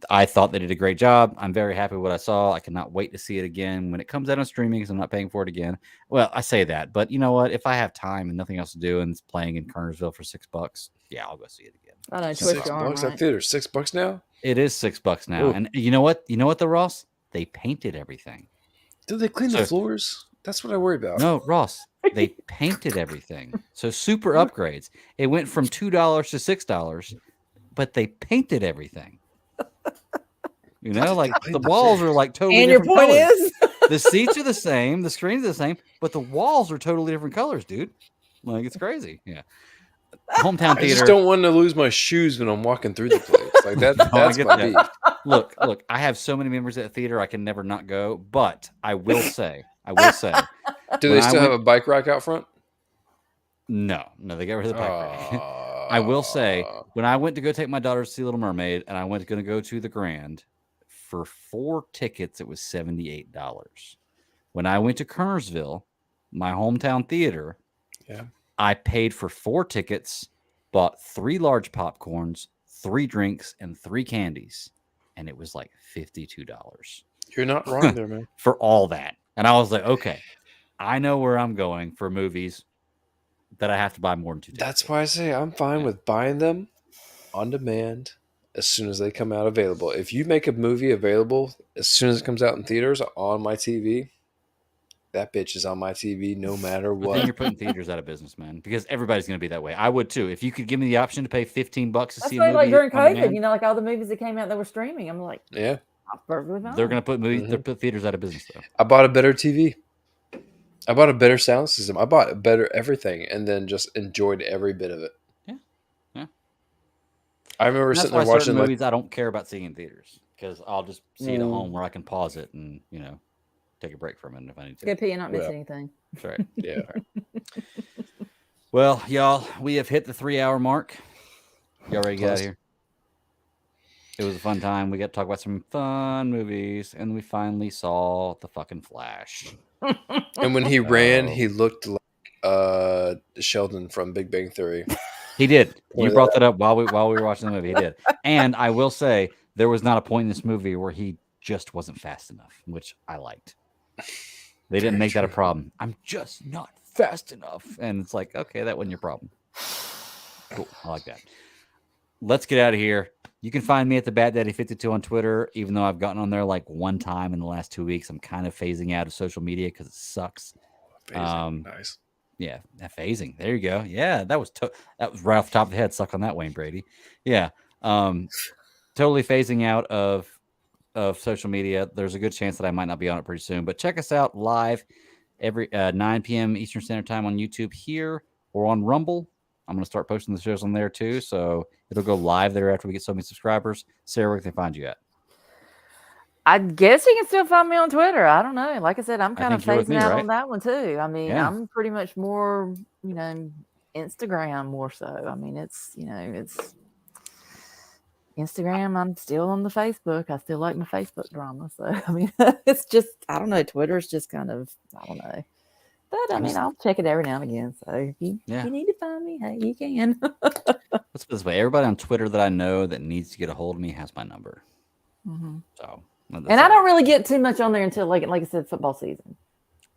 I thought they did a great job. I'm very happy with what I saw. I cannot wait to see it again when it comes out on streaming because I'm not paying for it again. Well, I say that, but you know what? If I have time and nothing else to do and it's playing in Kernersville for $6, yeah, I'll go see it again. I know, $6 at theater. $6 now? It is $6 now. Ooh. And you know what? You know what, though, Ross? They painted everything. Do they clean the floors? That's what I worry about. No, Ross, they painted everything. So super upgrades. It went from $2 to $6, but they painted everything. You know, like the walls are like totally and different your point colors. Is the seats are the same, the screens are the same, but the walls are totally different colors, dude. Like, it's crazy. Yeah. Hometown theater. I just don't want to lose my shoes when I'm walking through the place. Like that's my beef. Look, I have so many members at the theater I can never not go, but I will say. Do they still have a bike rack out front? No, they got rid of the bike rack. I will say, when I went to go take my daughter to see Little Mermaid and I went to go to the Grand, for 4 tickets, it was $78. When I went to Kernersville, my hometown theater, I paid for 4 tickets, bought 3 large popcorns, 3 drinks, and 3 candies, and it was like $52. You're not wrong there, man. For all that. And I was like, okay, I know where I'm going for movies that I have to buy more than 2 tickets. That's why I say I'm fine with buying them on demand as soon as they come out available. If you make a movie available as soon as it comes out in theaters on my TV, that bitch is on my TV no matter what. Then you're putting theaters out of business, man, because everybody's going to be that way. I would too. If you could give me the option to pay $15 to see a movie, like during COVID, you know, like all the movies that came out that were streaming. I'm like, yeah, I'm perfectly fine. They're going to put movies, they're put theaters out of business though. I bought a better TV. I bought a better sound system. I bought a better everything, and then just enjoyed every bit of it. Yeah. I remember sitting there watching movies I don't care about seeing in theaters because I'll just see it at home where I can pause it and take a break from it if I need to. Good pee and not miss anything. That's right. Yeah. Well, y'all, we have hit the 3-hour mark. Y'all ready to get out of here? It was a fun time. We got to talk about some fun movies, and we finally saw the fucking Flash. And when he ran, he looked like Sheldon from Big Bang Theory. He did. You brought that up while we were watching the movie. He did. And I will say there was not a point in this movie where he just wasn't fast enough, which I liked. They didn't make that a problem. I'm just not fast enough. And it's like, okay, that wasn't your problem. Cool. I like that. Let's get out of here. You can find me at the Bat Daddy 52 on Twitter, even though I've gotten on there like one time in the last 2 weeks. I'm kind of phasing out of social media because it sucks. Nice. Yeah, phasing. There you go. Yeah, that was right off the top of the head. Suck on that, Wayne Brady. Yeah, totally phasing out of social media. There's a good chance that I might not be on it pretty soon. But check us out live every 9 p.m. Eastern Standard Time on YouTube here or on Rumble. I'm going to start posting the shows on there too. So it'll go live there after we get so many subscribers. Sarah, where can they find you at? I guess you can still find me on Twitter. I don't know. Like I said, I'm kind of phasing out on that one too. I mean, I'm pretty much more, Instagram more so. I mean, it's Instagram. I'm still on the Facebook. I still like my Facebook drama. So, I mean, it's just, I don't know. Twitter's just kind of, I don't know. But I mean, I'll check it every now and again. So if you need to find me, hey, you can. Let's put it this way. Everybody on Twitter that I know that needs to get a hold of me has my number. Mm-hmm. So, and I don't really get too much on there until like I said, football season.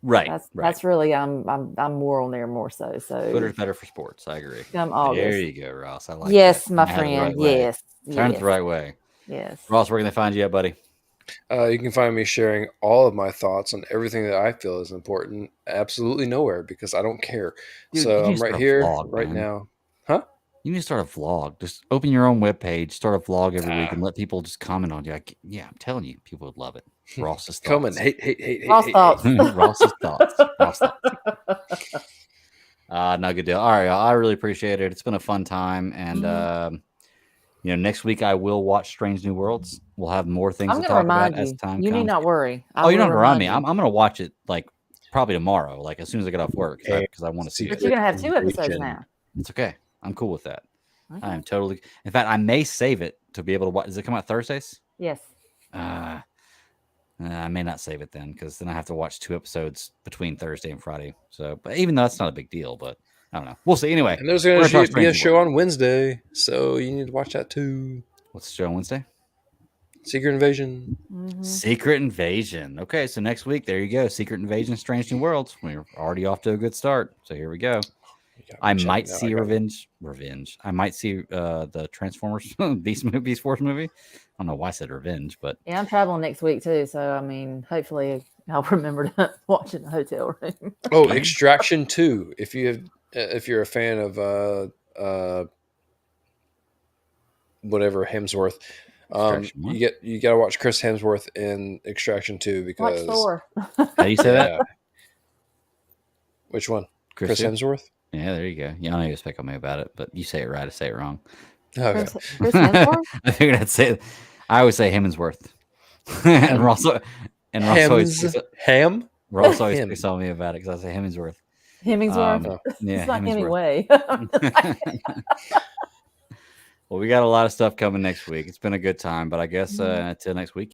Right. That's really I'm more on there more so. So Twitter's better for sports. I agree. Come August. There you go, Ross. I like yes, that. My friend. Yes. Turn it the right way. Yes. Ross, where can they find you at, buddy? You can find me sharing all of my thoughts on everything that I feel is important absolutely nowhere because I don't care. Dude, so I'm right here, right now. Huh? You need to start a vlog. Just open your own webpage, start a vlog every week, and let people just comment on you. Like, yeah, I'm telling you, people would love it. Ross's thoughts. Comment, hate. Ross's thoughts. Ross's thoughts. No, good deal. All right, I really appreciate it. It's been a fun time, and next week I will watch Strange New Worlds. We'll have more things to talk about as time comes. You need not worry. You don't remind me. I'm going to watch it like probably tomorrow, like as soon as I get off work, because I want to see it. But you're going to have 2 episodes now. It's okay. I'm cool with that. Okay. I am totally. In fact, I may save it to be able to watch. Does it come out Thursdays? Yes. I may not save it then because then I have to watch 2 episodes between Thursday and Friday. So, but even though that's not a big deal, but I don't know. We'll see. Anyway, and there's going to be a show on Wednesday, so you need to watch that too. What's the show on Wednesday? Secret Invasion. Mm-hmm. Secret Invasion. Okay, so next week, there you go. Secret Invasion, Strange New Worlds. We're already off to a good start. So here we go. I might see Revenge. I might see the Transformers Beast Force movie. I don't know why I said Revenge, but yeah, I'm traveling next week too. So I mean, hopefully I'll remember to watch it in the hotel room. Oh, Extraction 2. If you're a fan of whatever Hemsworth, you got to watch Chris Hemsworth in Extraction 2 because watch Thor. How do you say that? Which one? Chris Hemsworth. Yeah, there you go. Yeah, I know you speak on me about it, but you say it right, I say it wrong. Okay. Chris Hemsworth? I figured I'd say it. I always say Hemsworth. and Ross always picks on me about it because I say Hemsworth. Hemsworth? Yeah, it's not Hemsworth. Hemingway. Well, we got a lot of stuff coming next week. It's been a good time, but I guess until next week.